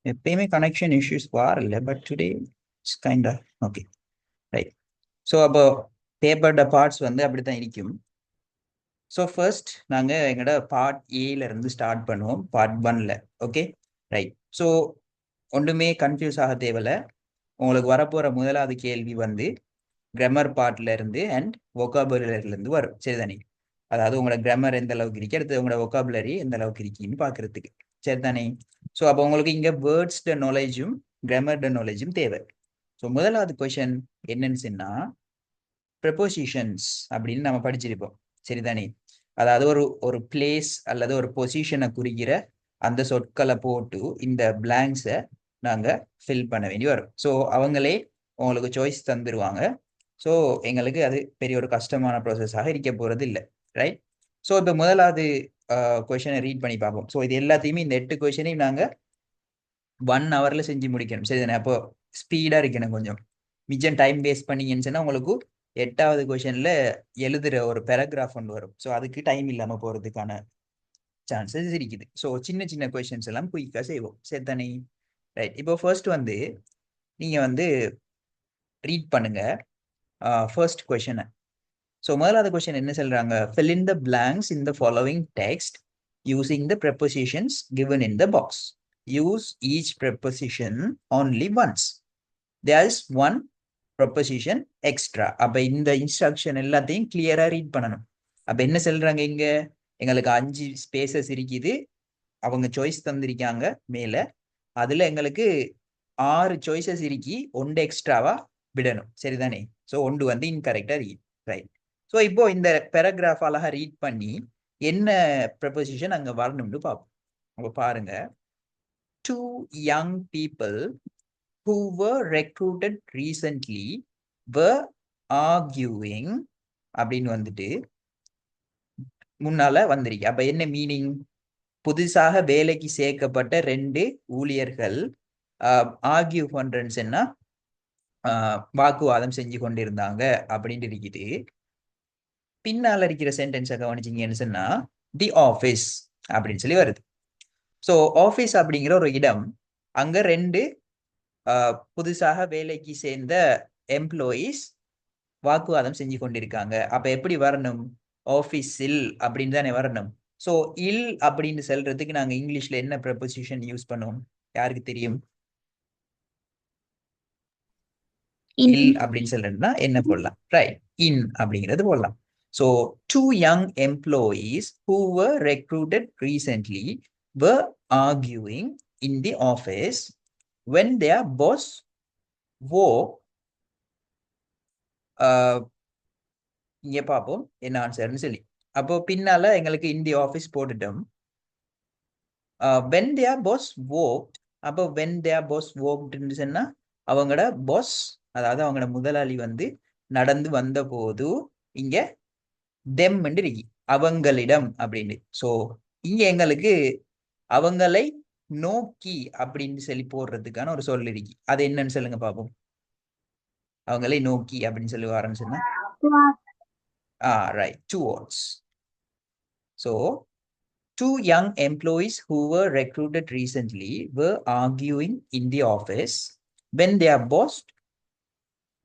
எப்பயுமே connection issues வரல, but today it's kind of okay, right. So அப்போ பேப்பர்ட பார்ட்ஸ் வந்து அப்படித்தான் இருக்கும். ஸோ ஃபர்ஸ்ட் நாங்கள் எங்களோட பார்ட் ஏல இருந்து ஸ்டார்ட் பண்ணுவோம், பார்ட் ஒன்ல. Okay, right. ஸோ ஒன்றுமே கன்ஃபியூஸ் ஆக தேவையில்ல. உங்களுக்கு வரப்போகிற முதலாவது கேள்வி வந்து கிராமர் பார்ட்ல இருந்து அண்ட் vocabulary இருந்து வரும், சரிதானே? அதாவது உங்களோட கிராமர் எந்த அளவுக்கு இருக்கு, அடுத்து உங்களோட vocabulary எந்த அளவுக்கு இருக்குன்னு பார்க்கறதுக்கு, சரிதானே? ஸோ அப்போ உங்களுக்கு இங்கே வேர்ட்ஸ்ட நாலேஜும் கிராமர்ட நாலேஜும் தேவை. ஸோ முதலாவது கொஷன் என்னன்னு சொன்னா ப்ரெப்போசிஷன்ஸ் அப்படின்னு நம்ம படிச்சிருப்போம், சரிதானே? அதாவது ஒரு ஒரு பிளேஸ் அல்லது ஒரு பொசிஷனை குறிக்கிற அந்த சொற்களை போட்டு இந்த பிளாங்க்ஸை நாங்கள் ஃபில் பண்ண வேண்டி வரும். ஸோ அவங்களே உங்களுக்கு சாய்ஸ் தந்துடுவாங்க. ஸோ எங்களுக்கு அது பெரிய ஒரு கஷ்டமான ப்ராசஸாக இருக்க போகிறது இல்லை, ரைட்? ஸோ இப்போ முதலாவது கொஷனை ரீட் பண்ணி பார்ப்போம். ஸோ இது எல்லாத்தையுமே இந்த 8 கொஷனையும் நாங்கள் 1 ஹவரில் செஞ்சு முடிக்கணும், சரிதானே? அப்போ ஸ்பீடாக இருக்கணும் கொஞ்சம். மிச்சம் டைம் வேஸ்ட் பண்ணீங்கன்னு சொன்னால் உங்களுக்கு 8வது கொஷனில் எழுதுகிற ஒரு பேராகிராஃப் ஒன்று வரும். ஸோ அதுக்கு டைம் இல்லாமல் போகிறதுக்கான சான்சஸ் இருக்குது. ஸோ சின்ன சின்ன கொஷின்ஸ் எல்லாம் குயிக்காக செய்வோம், சரிதானே? ரைட். இப்போ ஃபர்ஸ்ட் வந்து நீங்கள் வந்து ரீட் பண்ணுங்க ஃபர்ஸ்ட் கொஷனை. ஸோ முதலாவது கொஸ்டின் என்ன சொல்றாங்க? fill in the blanks in the following text using the prepositions given in the box. Use each preposition only once. There is one preposition extra. அப்ப இந்த இன்ஸ்ட்ரக்ஷன் எல்லாத்தையும் கிளியரா ரீட் பண்ணணும். அப்ப என்ன சொல்றாங்க இங்க? எங்களுக்கு 5 ஸ்பேசஸ் இருக்குது, அவங்க சாய்ஸ் தந்திருக்காங்க மேல. அதுல எங்களுக்கு 6 சாய்ஸஸ் இருக்கி, 1 எக்ஸ்ட்ராவா விடணும், சரிதானே? ஸோ 1 வந்து இன்கரெக்டா இருக்கு, ரைட்? ஸோ இப்போ இந்த பேராகிராஃப் அழகா ரீட் பண்ணி என்ன ப்ரெப்போசிஷன் அங்க வரணும்னு பார்ப்போம். அப்போ பாருங்க, 2 young people who were recruited recently were arguing அப்படின்னு வந்துட்டு முன்னால வந்திருக்கு. அப்ப என்ன மீனிங்? புதுசாக வேலைக்கு சேர்க்கப்பட்ட 2 ஊழியர்கள் ஆர்கியூ பண்றேன்னு வாக்குவாதம் செஞ்சு கொண்டிருந்தாங்க அப்படின்னு இருக்குது. பின்னால இருக்கிற சென்டென்ஸை கவனிச்சிங்கன்னு சொன்னா தி ஆஃபீஸ் அப்படின்னு சொல்லி வருது. ஸோ ஆஃபீஸ் அப்படிங்கிற ஒரு இடம், அங்க 2 புதுசாக வேலைக்கு சேர்ந்த எம்ப்ளாயீஸ் வாக்குவாதம் செஞ்சு கொண்டிருக்காங்க. அப்ப எப்படி வரணும்? ஆஃபீஸில் அப்படின்னு தானே வரணும். ஸோ இல் அப்படின்னு சொல்றதுக்கு நாங்க இங்கிலீஷ்ல என்ன ப்ரெப்போசிஷன் யூஸ் பண்ணுவோம்? யாருக்கு தெரியும்? இல் அப்படின்னு சொல்றதுன்னா என்ன போடலாம்? ரைட், இன் அப்படிங்கிறது போடலாம். So 2 young employees who were recruited recently were arguing in the office when their boss woke. இங்க பார்ப்போம் என்ன ஆன்சர்னு சொல்லி. அப்போ பின்னால எங்களுக்கு in the office போட்டுட்டோம். when their boss walked, அப்போ when their boss walked சொன்னா அவங்களோட பாஸ், அதாவது அவங்களோட முதலாளி வந்து நடந்து வந்த போது இங்க them இருக்கு, அவங்களிடம் அப்படின்னு. ஸோ இங்க எங்களுக்கு அவங்களை நோக்கி அப்படின்னு சொல்லி போடுறதுக்கான ஒரு சொல் இருக்கு. அது என்னன்னு சொல்லுங்க பார்ப்போம். அவங்களை நோக்கி அப்படின்னு சொல்லி வரேன்னு சொன்னா right, towards. So 2 young employees who were recruited recently were arguing in the office when their boss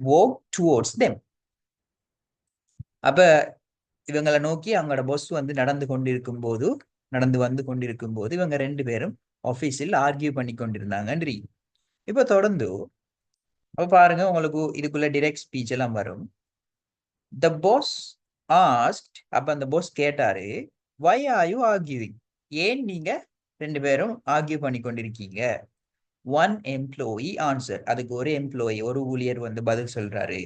walked towards them. அப்ப இவங்களை நோக்கி அவங்களோட பாஸ் வந்து நடந்து வந்து கொண்டிருக்கும் போது இவங்க 2 பேரும் ஆபீஸில் ஆர்கியூ பண்ணி கொண்டிருந்தாங்க. இப்ப தொடர்ந்து அப்ப பாருங்க, உங்களுக்கு இதுக்குள்ள டிரெக்ட் ஸ்பீச் எல்லாம் வரும். The boss asked, அப்ப அந்த பாஸ் கேட்டாரு, why are you arguing? ஏன் நீங்க 2 பேரும் ஆர்கியூ பண்ணி கொண்டிருக்கீங்க? One employee answered, அதுக்கு ஒரு எம்ப்ளாயி, ஒரு ஊழியர் வந்து பதில் சொல்றாரு,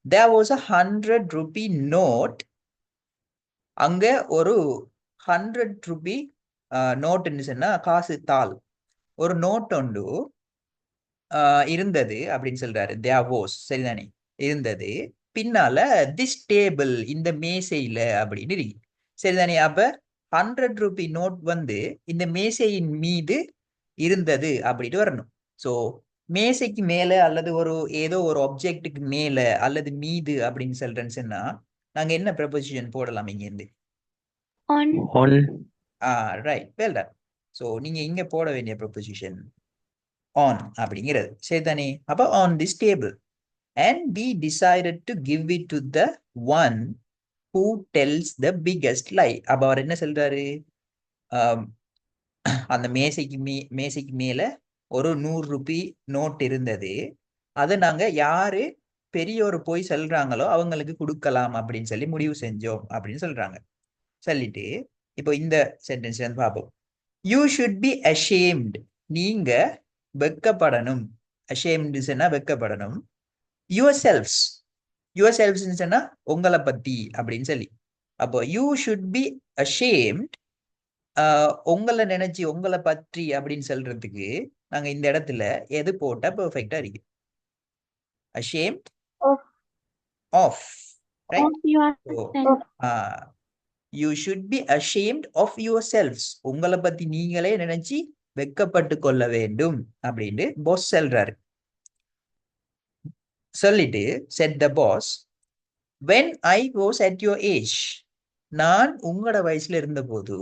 there was a 100 rupee note. அங்க ஒரு 100 ரூபி நோட்டுன்னு சொன்னா காசு தாள், ஒரு நோட் ஒன்று இருந்தது அப்படின்னு சொல்றாரு. there was, சரிதானே? இருந்தது. பின்னால திஸ் டேபிள், இந்த மேசையில அப்படின்னு இருக்கு, சரிதானே? அப்ப 100 ரூபி நோட் வந்து இந்த மேசையின் மீது இருந்தது அப்படின்ட்டு வரணும். ஸோ மேசைக்கு மேல அல்லது ஏதோ ஒரு ஆப்ஜெக்டுக்கு மேல அல்லது மீது அப்படின்னு சொல்றேன்னு சொன்னா நாங்க என்ன ப்ரெப்போசிஷன் போடலாம் இங்க இருந்து? on right, well done. So நீங்க இங்க போட வேண்டிய ப்ரெப்போசிஷன் on அப்படிங்கிறது சரிதானே அப்ப on this table and we decided to give it to the one who tells the biggest lie அப்ப அவர் என்ன சொல்றாரு அந்த மேசைக்கு மேல ஒரு 100 ரூபி நோட் இருந்தது அதை நாங்க யாரு பெரிய ஒரு பொய் சொல்றாங்களோ அவங்களுக்கு கொடுக்கலாம் அப்படின்னு சொல்லி முடிவு செஞ்சோம் அப்படின்னு சொல்றாங்க சொல்லிட்டு இப்போ இந்த சென்டென்ஸ் வந்து பார்ப்போம் யூ ஷுட் பி அஷேம்ட் நீங்க வெக்கப்படணும் அஷேம்டுன்னா வெக்கப்படணும் யுவர் செல்ஃப்ஸ் சொன்னா உங்களை பத்தி அப்படின்னு சொல்லி அப்போ யூ ஷுட் பி அஷேம்ட் உங்களை நினைச்சு உங்களை பற்றி அப்படின்னு சொல்றதுக்கு நாங்க இந்த இடத்துல எது போட்டா பெர்ஃபெக்டா இருக்கு ashamed of right you should be ashamed of yourselves உங்களை பத்தி நீங்களே நினைச்சு வெக்கப்பட்டு கொள்ள வேண்டும் அப்படின்னு பாஸ் சொல்றாரு சொல்லிட்டு said the boss when I was at your age நான் உங்களோட வயசுல இருந்த போது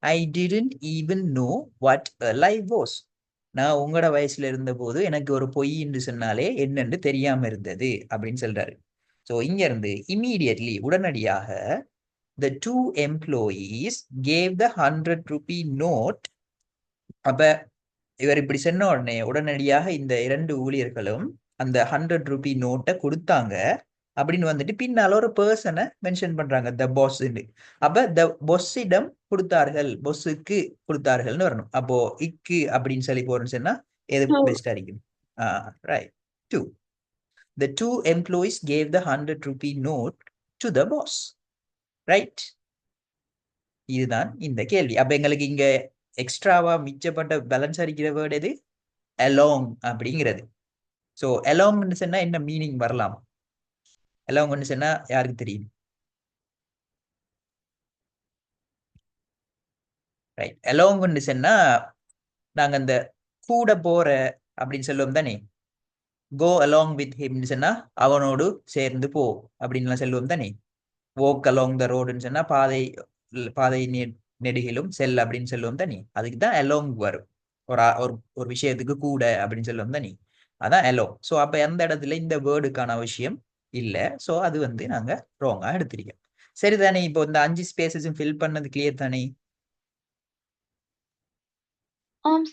I didn't even know what a lie was நான் உங்களோட வயசுல இருந்த போது எனக்கு ஒரு பொய் என்று சொன்னாலே என்னன்னு தெரியாம இருந்தது அப்படின்னு சொல்றாரு ஸோ இங்க இருந்து இம்மீடியட்லி உடனடியாக the two employees gave the 100 rupee note அப்ப இவர் இப்படி சொன்ன உடனே உடனடியாக இந்த 2 ஊழியர்களும் அந்த 100 ரூபி நோட்டை கொடுத்தாங்க அப்படின்னு வந்துட்டு பின்னால ஒரு பர்சனை மென்ஷன் பண்றாங்க த பாஸ் அப்ப த பொஸ்ஸிடம் கொடுத்தார்கள் பொஸ்ஸுக்கு கொடுத்தார்கள்னு வரணும் அப்போ இக்கு அப்படின்னு சொல்லி போறோம்னு சொன்னா எது பெஸ்டா இருக்கும் right to the two employees gave the 100 rupee note to the boss right இதுதான் இந்த கேள்வி அப்ப எங்களுக்கு இங்க எக்ஸ்ட்ராவா மிச்சப்பட்ட பேலன்ஸ் அடிக்கிற வேர்டு எது along அப்படிங்கிறது ஸோ alongன்னு சொன்னா என்ன மீனிங் வரலாம் alongன்னு சொன்னா யாருக்கு தெரியும் ரைட் alongன்னு சொன்னா நாங்க அந்த கூட போற அப்படின்னு சொல்லுவோம் தானே go along with him சொன்னா அவனோடு சேர்ந்து போ அப்படின்னு சொல்லுவோம் தானே walk along the road சொன்னா பாதை நெடுகிலும் செல் அப்படின்னு சொல்லுவோம் தானே அதுக்கு தான் along வரும் ஒரு விஷயத்துக்கு கூட அப்படின்னு சொல்லுவோம் தானே அதான் along ஸோ அப்ப எந்த இடத்துல இந்த வேர்டுக்கான அவசியம் இல்ல ஸோ அது வந்து நாங்க ராங்கா எடுத்திருக்கோம் சரிதானே இப்போ இந்த 5 ஸ்பேசஸும் ஃபில் பண்ணது கிளியர் தானே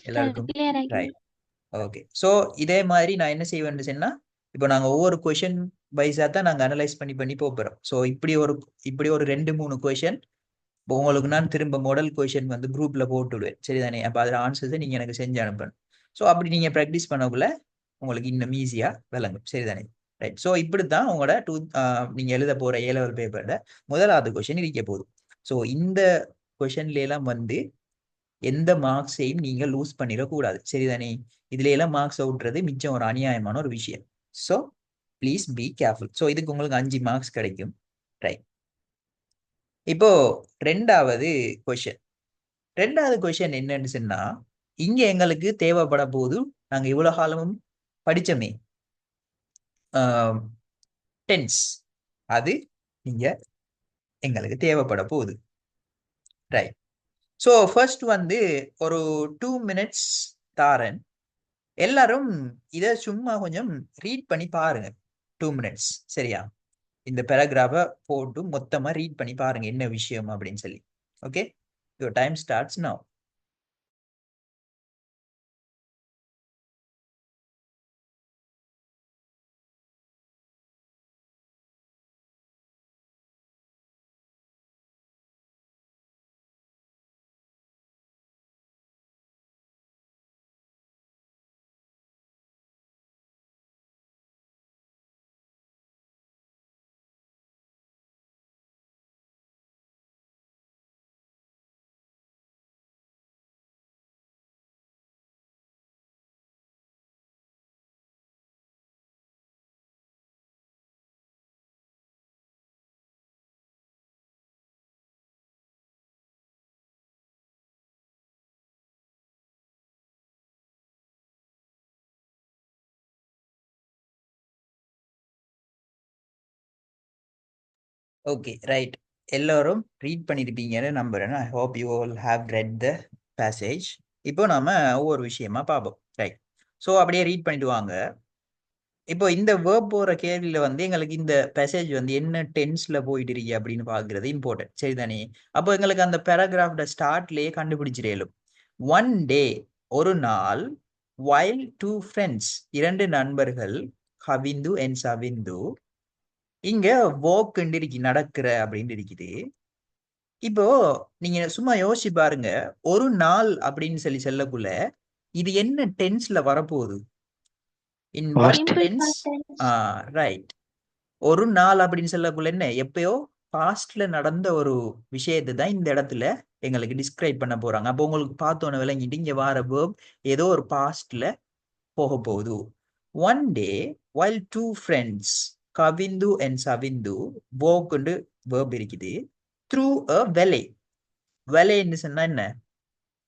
எல்லாருக்கும் ரைட் ஓகே ஸோ இதே மாதிரி நான் என்ன செய்வேன்னு சொன்னா இப்போ நாங்க ஒவ்வொரு கொஷின் வைஸா தான் நாங்க அனலைஸ் பண்ணி போறோம் ஸோ இப்படி ஒரு 2-3 கொஷின் உங்களுக்கு நான் திரும்ப மாடல் கொஷின் வந்து குரூப்ல போட்டுடுவேன் சரிதானே அப்போ அதில் ஆன்சர்ஸை நீங்க எனக்கு செஞ்சு அனுப்பணும் ஸோ அப்படி நீங்க ப்ராக்டிஸ் பண்ணக்குள்ள உங்களுக்கு இன்னும் ஈஸியா விளங்கும் சரிதானே ரைட் ஸோ இப்படித்தான் உங்களோட நீங்க எழுத போற A-level பேப்பர்ல முதலாவது கொஷின் இருக்க போகுது ஸோ இந்த கொஷின்ல எல்லாம் வந்து எந்த மார்க்ஸையும் நீங்க லூஸ் பண்ணிடக்கூடாது சரிதானே இதுல எல்லாம் மார்க்ஸ் அவுட்றது மிச்சம் ஒரு அநியாயமான ஒரு விஷயம் so please be careful so இதுக்கு உங்களுக்கு 5 மார்க்ஸ் கிடைக்கும் ரைட் இப்போ ரெண்டாவது கொஷின் என்னன்னு சொன்னா இங்க எங்களுக்கு தேவைப்பட போது நாங்க இவ்வளவு காலமும் படிச்சோமே டென்ஸ் அது இங்க எங்களுக்கு தேவைப்பட போகுது ரைட் ஸோ ஃபர்ஸ்ட் வந்து ஒரு 2 மினிட்ஸ் தாரன் எல்லாரும் இதை சும்மா கொஞ்சம் ரீட் பண்ணி பாருங்க 2 மினிட்ஸ் சரியா இந்த பேராகிராஃபை போட்டு மொத்தமா ரீட் பண்ணி பாருங்க என்ன விஷயம் அப்படின்னு சொல்லி okay your time starts now okay right எல்லாரும் ரீட் பண்ணியிருப்பீங்கன்னு நம்புறேன் I hope you all have read the passage இப்போ நாம ஒவ்வொரு விஷயமா பார்ப்போம் ரைட் ஸோ அப்படியே ரீட் பண்ணிட்டு வாங்க. இப்போ இந்த வேர்ப் போற கேள்வியில வந்து எங்களுக்கு இந்த பேசேஜ் வந்து என்ன டென்ஸ்ல போயிட்டு இருக்கு அப்படின்னு பாக்குறது இம்பார்ட்டன்ட், சரிதானே? அப்போ எங்களுக்கு அந்த பேராகிராஃப்ட ஸ்டார்ட்லயே கண்டுபிடிச்சிடலும். ஒன் டே, ஒரு நாள், while two friends, இரண்டு நண்பர்கள், கவிந்து அண்ட் சவிந்து, இங்க walk இருக்கு, நடக்கிற அப்படின்னு இருக்குது. இப்போ நீங்க சும்மா யோசிச்சு பாருங்க, ஒரு நாள் அப்படின்னு சொல்லி சொல்லக்குள்ள இது என்ன டென்ஸ்ல வரப்போகுது? In what Past. Tense? Past tense. ரைட். ஒரு நாள் அப்படின்னு சொல்லக்குள்ள என்ன, எப்பயோ பாஸ்ட்ல நடந்த ஒரு விஷயத்தை தான் இந்த இடத்துல எங்களுக்கு டிஸ்கிரைப் பண்ண போறாங்க. அப்போ உங்களுக்கு பார்த்தோன்னு விளங்கிட்டு இங்க வார வேர்ப் ஏதோ ஒரு பாஸ்ட்ல போக போகுது. One day while two friends, Kavindu and Savindu, walked, verb இருக்குது, through a valley. valleyன்னு சொன்னா என்ன,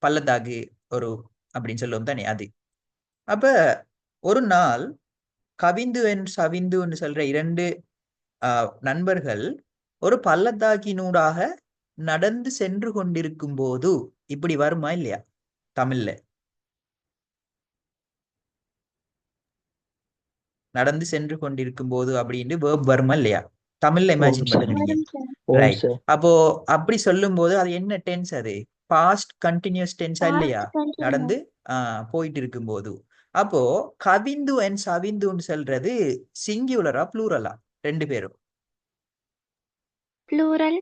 பள்ளத்தாக்கு ஒரு அப்படின்னு சொல்லுவோம் தானே அது. அப்ப ஒரு நாள் கவிந்து அண்ட் சவிந்துன்னு சொல்ற இரண்டு நண்பர்கள் ஒரு பள்ளத்தாக்கினூடாக நடந்து சென்று கொண்டிருக்கும் போது, இப்படி வருமா இல்லையா தமிழ்ல? நடந்து சென்று கொண்டிருக்கும் போது அப்படின்னு வேர்ப் வருமா இல்லையா தமிழ்ல? Imagine sir. பண்ணுங்க நீங்க. வரும் sir. ரைட். sir. அப்போ அப்படி சொல்லும் போது அது என்ன டென்ஸ்? அது பாஸ்ட் கண்டினியூஸ் டென்ஸா இல்லையா? Past continuous. நடந்து போயிட்டு இருக்கும் போது. அப்போ கவிந்து அண்ட் சவிந்துன்னு சொல்றது சிங்குலரா ப்ளூரலா ரெண்டு பேரும்? Plural.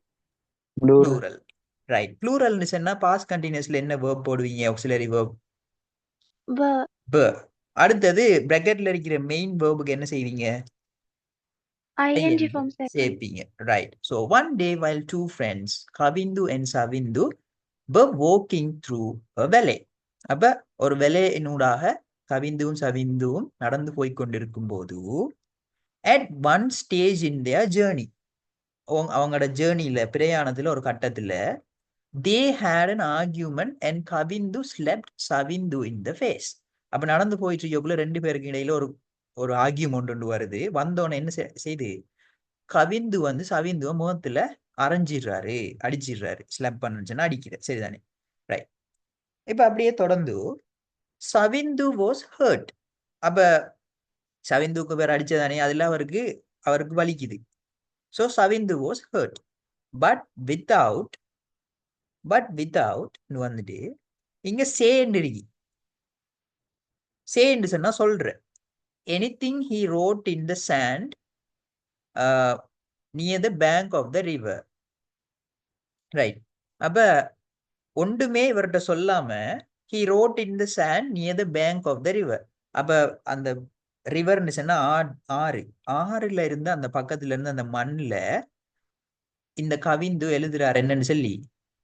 Plural. ப்ளூரல். ரைட். ப்ளூரல்னு சொன்னா பாஸ்ட் கண்டினியூஸ்ல என்ன வேர்ப் போடுவீங்க? Auxiliary verb Verb. ப. அடுத்தது பிராக்கெட்ல இருக்கிற மெயின் வேர்புக்கு என்ன செய்வீங்க? ing form second. சேர்ப்பீங்க. Right. So one day while two friends, Kavindu and Savindu, were walking through a valley. அப்ப ஒரு வெலையினூடாக கவிந்தும் சவிந்தும் நடந்து போய் கொண்டிருக்கும் போது, at one stage in their journey, அவங்களோட ஜேர்னில பிரயாணத்துல ஒரு கட்டத்துல, they had an argument and Kavindu slapped சவிந்து in the face. அப்ப நடந்து போயிட்டு இருக்கக்குள்ள ரெண்டு பேருக்கு இடையில ஒரு ஒரு ஆர்கியூமெண்ட் ஒன்று வருது. வந்தோடனே என்ன செய்து, கவிந்து வந்து சவிந்துவ முகத்துல அரைஞ்சிடுறாரு, அடிச்சிடுறாரு. ஸ்லாப் பண்ணுச்சுன்னா அடிக்கிற, சரிதானே? ரைட். இப்ப அப்படியே தொடர்ந்து சவிந்து வாஸ் ஹர்ட். அப்ப சவிந்துக்கு பேர் அடிச்சதானே, அதுல அவருக்கு வலிக்குது. So Savindu was hurt. But without வந்துட்டு இங்க சேன்னு இருக்கு. சேன்னு சொன்னா சொல்ற, anything he wrote in the sand near the bank of the river. Right. அப்ப ஒன்றுமே இவர்கிட்ட சொல்லாம he wrote in the sand near the bank of the river. அப்ப அந்த ரிவர்னு சொன்னா ஆறு, ஆறுல இருந்து அந்த பக்கத்துல இருந்து அந்த மண்ணுல இந்த கவிந்து எழுதுறாரு என்னன்னு சொல்லி,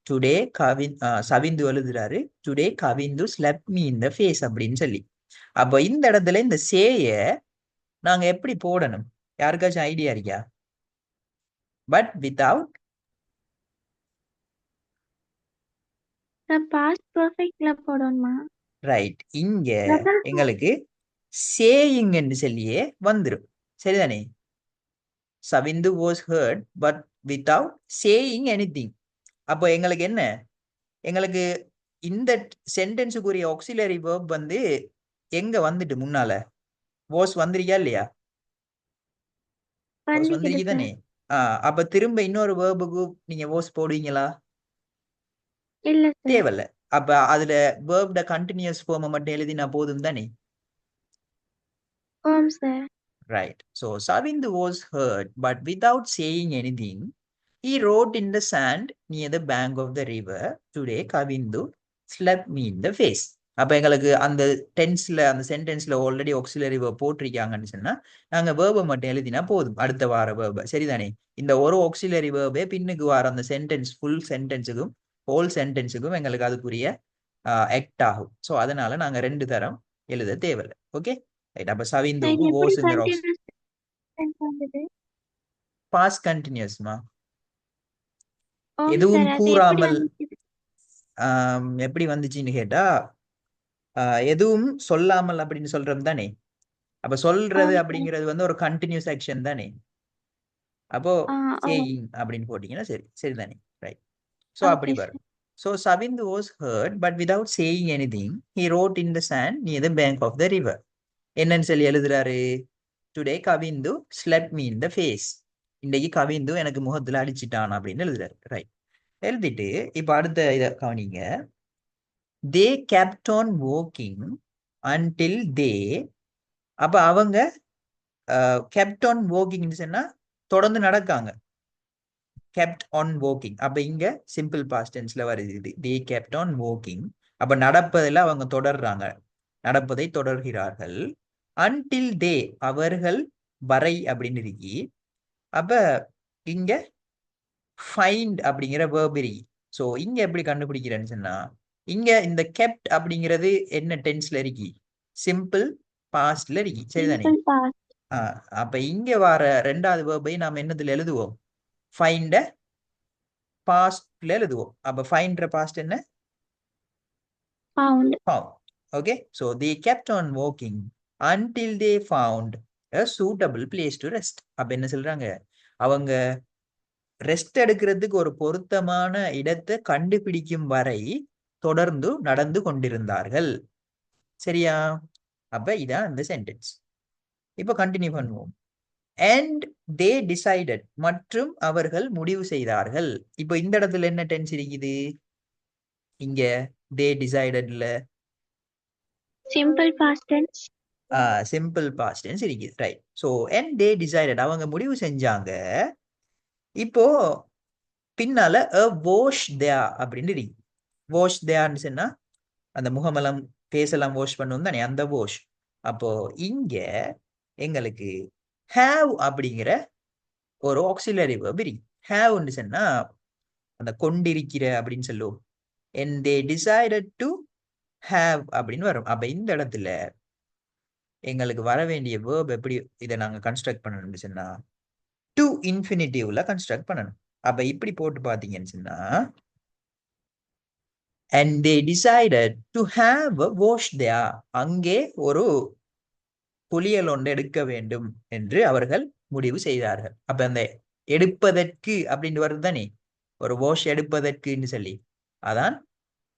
டுடே சவிந்து எழுதுறாரு, today Kavindu slapped me in the face அப்படின்னு சொல்லி. அப்ப இந்த இடத்துல இந்த சேய நாங்க எப்படி போடணும்? யாருக்காச்சும் ஐடியா இருக்கா? But without. Past perfectல போடணுமா? ரைட். இங்க Present. எங்களுக்கு சேயிங்ன்னு சொல்லியே வந்துடும், சரிதானே? Savindu was hurt but without saying anything. அப்போ எங்களுக்கு என்ன, எங்களுக்கு இந்த சென்டென்ஸுக்குரிய ஆக்சிலரி வேர்ப் வந்து எங்க வந்துட்டு முன்னால வாஸ் வந்திருக்கா இல்லையா? வாஸ் வந்திருக்குது வந்திருக்கு sir. தானே? அப்ப திரும்ப இன்னொரு வேர்புக்கு நீங்க வாஸ் போடுவீங்களா? இல்ல sir. தேவையில்ல. அப்ப அதுல வேர்ப்ட கண்டினியூஸ் ஃபார்மை மட்டும் எழுதினா போதும் தானே? Home sir. Right. So Savindu was hurt, but without saying anything, he wrote in the sand near the bank of the river, today Kavindu slapped me in the face. அப்ப எங்களுக்கு அந்த டென்ஸ்ல அந்த சென்டென்ஸ்ல ஆல்ரெடி ஆக்சிலரி வேர்ப் போட்டிருக்காங்கன்னு சொன்னா நாங்க வேர்பை மட்டும் எழுதினா போதும், அடுத்த வார வேர்பை, சரிதானே? இந்த ஒரு ஆக்சிலரி வேர்பே பின்னுக்கு வார அந்த சென்டென்ஸ் ஃபுல் சென்டென்ஸுக்கும் ஹோல் சென்டென்ஸுக்கும் எங்களுக்கு அதுக்குரிய ஆக்ட் ஆகும். ஸோ அதனால நாங்க ரெண்டு தரம் எழுத தேவையில்லை. Okay right. அப்ப Sir, சவிந்துக்கு எப்படி ஓஸ்ங்கிற continuous tense வந்தது? பாஸ்ட் கண்டினியூஸ்மா, Home sir. எதுவும் அது எப்படி கூறாமல் வந்துச்சு? எப்படி வந்துச்சுன்னு கேட்டா, எதுவும் சொல்லாமல் அப்படின்னு சொல்றோம் தானே. அப்ப சொல்றது Home sir. அப்படிங்கிறது வந்து ஒரு கண்டினியூஸ் ஆக்ஷன் தானே. அப்போ ஓ. சேயிங் அப்படின்னு போட்டீங்கன்னா சரி, சரிதானே? ரைட். ஸோ அப்படி Okay sir. வரும். So Savindu was hurt, but without saying anything, he wrote in the sand near the bank of the river. என்னன்னு சொல்லி எழுதுறாரு? Today Kavindu slapped me in the face. இன்னைக்கு கவிந்து எனக்கு முகத்துல அடிச்சிட்டான் அப்படின்னு எழுதுறாரு. ரைட். எழுதிட்டு இப்ப அடுத்த இதை கவனிங்க. தே kept on walking until they, அப்ப அவங்க kept on walking சொன்னா தொடர்ந்து நடக்காங்க. kept on walking. அப்ப இங்க சிம்பிள் பாஸ்ட் டென்ஸ்ல வருது இது. they kept on walking. அப்ப நடப்பதில் அவங்க தொடர்றாங்க, நடப்பதை தொடர்கிறார்கள். until they, அவர்கள் வரை அப்படின்னு இருக்கி. அப்ப இங்க find அப்படிங்கிற verb இருக்கு. ஸோ இங்க எப்படி கண்டுபிடிக்கிறேன்னு சொன்னா, இங்க இந்த kept அப்படிங்கிறது என்ன டென்ஸ்ல இருக்கி? சிம்பிள் பாஸ்ட்ல இருக்கி. சரிதானே? Simple past. அப்ப இங்க வர ரெண்டாவது வேர்பை நாம் என்னதுல எழுதுவோம்? ஃபைண்ட பாஸ்ட்ல எழுதுவோம். அப்ப ஃபைண்ட்ற பாஸ்ட் என்ன? Found. Found. Okay, so they kept on walking until they found a suitable place to rest. அப்ப என்ன சொல்றாங்க? அவங்க ரெஸ்ட் எடுக்கிறதுக்கு ஒரு பொருத்தமான இடத்தை கண்டுபிடிக்கும் வரை தொடர்ந்து நடந்து கொண்டிருந்தார்கள். சரியா? அப்ப இதான் இந்த சென்டென்ஸ். இப்ப கண்டினியூ பண்ணுவோம். and they decided, மற்றும் அவர்கள் முடிவு செய்தார்கள். இப்போ இந்த இடத்துல என்ன டென்ஸ் இருக்குது? இங்க they decidedல Simple past tense. Simple past tense இருக்குது. Right. So and they decided, அவங்க முடிவு செஞ்சாங்க. இப்போ பின்னால a wash there அப்படின்னு இருக்கு. wash thereன்னு சொன்னா அந்த முகமெல்லாம் பேசலாம் வாஷ் பண்ணுவோம் தானே, அந்த வாஷ். அப்போ இங்க எங்களுக்கு have அப்படிங்கிற ஒரு ஆக்சிலரி verb இருக்கு. haveன்னு சொன்னா அந்த கொண்டிருக்கிற அப்படின்னு சொல்லுவோம். and they decided to have அப்படின்னு வரும். அப்ப இந்த இடத்துல எங்களுக்கு வர வேண்டிய verb எப்படி இதை நாங்க கன்ஸ்ட்ரக்ட் பண்ணணும்னு சொன்னா to infinitive-ல கன்ஸ்ட்ரக்ட் பண்ணணும். அப்ப இப்படி போட்டு பாத்தீங்கன்னு சொன்னா and they decided to have a wash there, அங்கே ஒரு குளியல் ஒன்று எடுக்க வேண்டும் என்று அவர்கள் முடிவு செய்தார்கள். அப்ப அந்த எடுப்பதற்கு அப்படின்னு வருது தானே, ஒரு வாஷ் எடுப்பதற்குன்னு சொல்லி, அதான்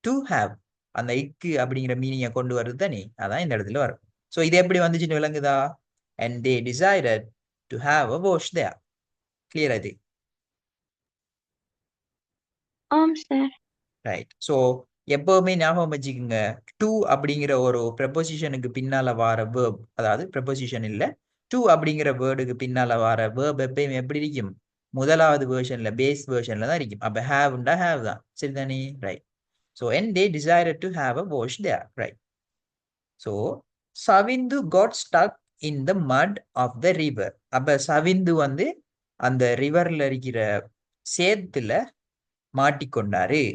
டு ஹாவ். அந்த இக்கு அப்படிங்கிற மீனிங்கை கொண்டு வருது தானே, அதான் இந்த இடத்துல வரும். ஸோ இது எப்படி வந்துச்சுன்னு விளங்குதா? and they decided to have a wash there. Clear அது? Sir. ரைட். ஸோ எப்பவுமே ஞாபகம் வச்சுக்கோங்க, டு அப்படிங்கிற ஒரு ப்ரெப்போசிஷனுக்கு பின்னால வர வேர்ப், அதாவது ப்ரெப்போசிஷன் இல்ல, டு அப்படிங்கிற வேர்டுக்கு பின்னால வர வேர்ப் எப்பயுமே எப்படி இருக்கும்? முதலாவது வேர்ஷன்ல, பேஸ் வேர்ஷன்ல தான் இருக்கும். அப்ப ஹேவ்ண்டா ஹேவ் தான். சரிதானே? Right. So and they decided to have a wash there. Right. So Savindu got stuck in the mud of the river. அப்ப சவிந்து வந்து அந்த ரிவர்ல இருக்கிற சேத்துல மாட்டிக்கொண்டாரு.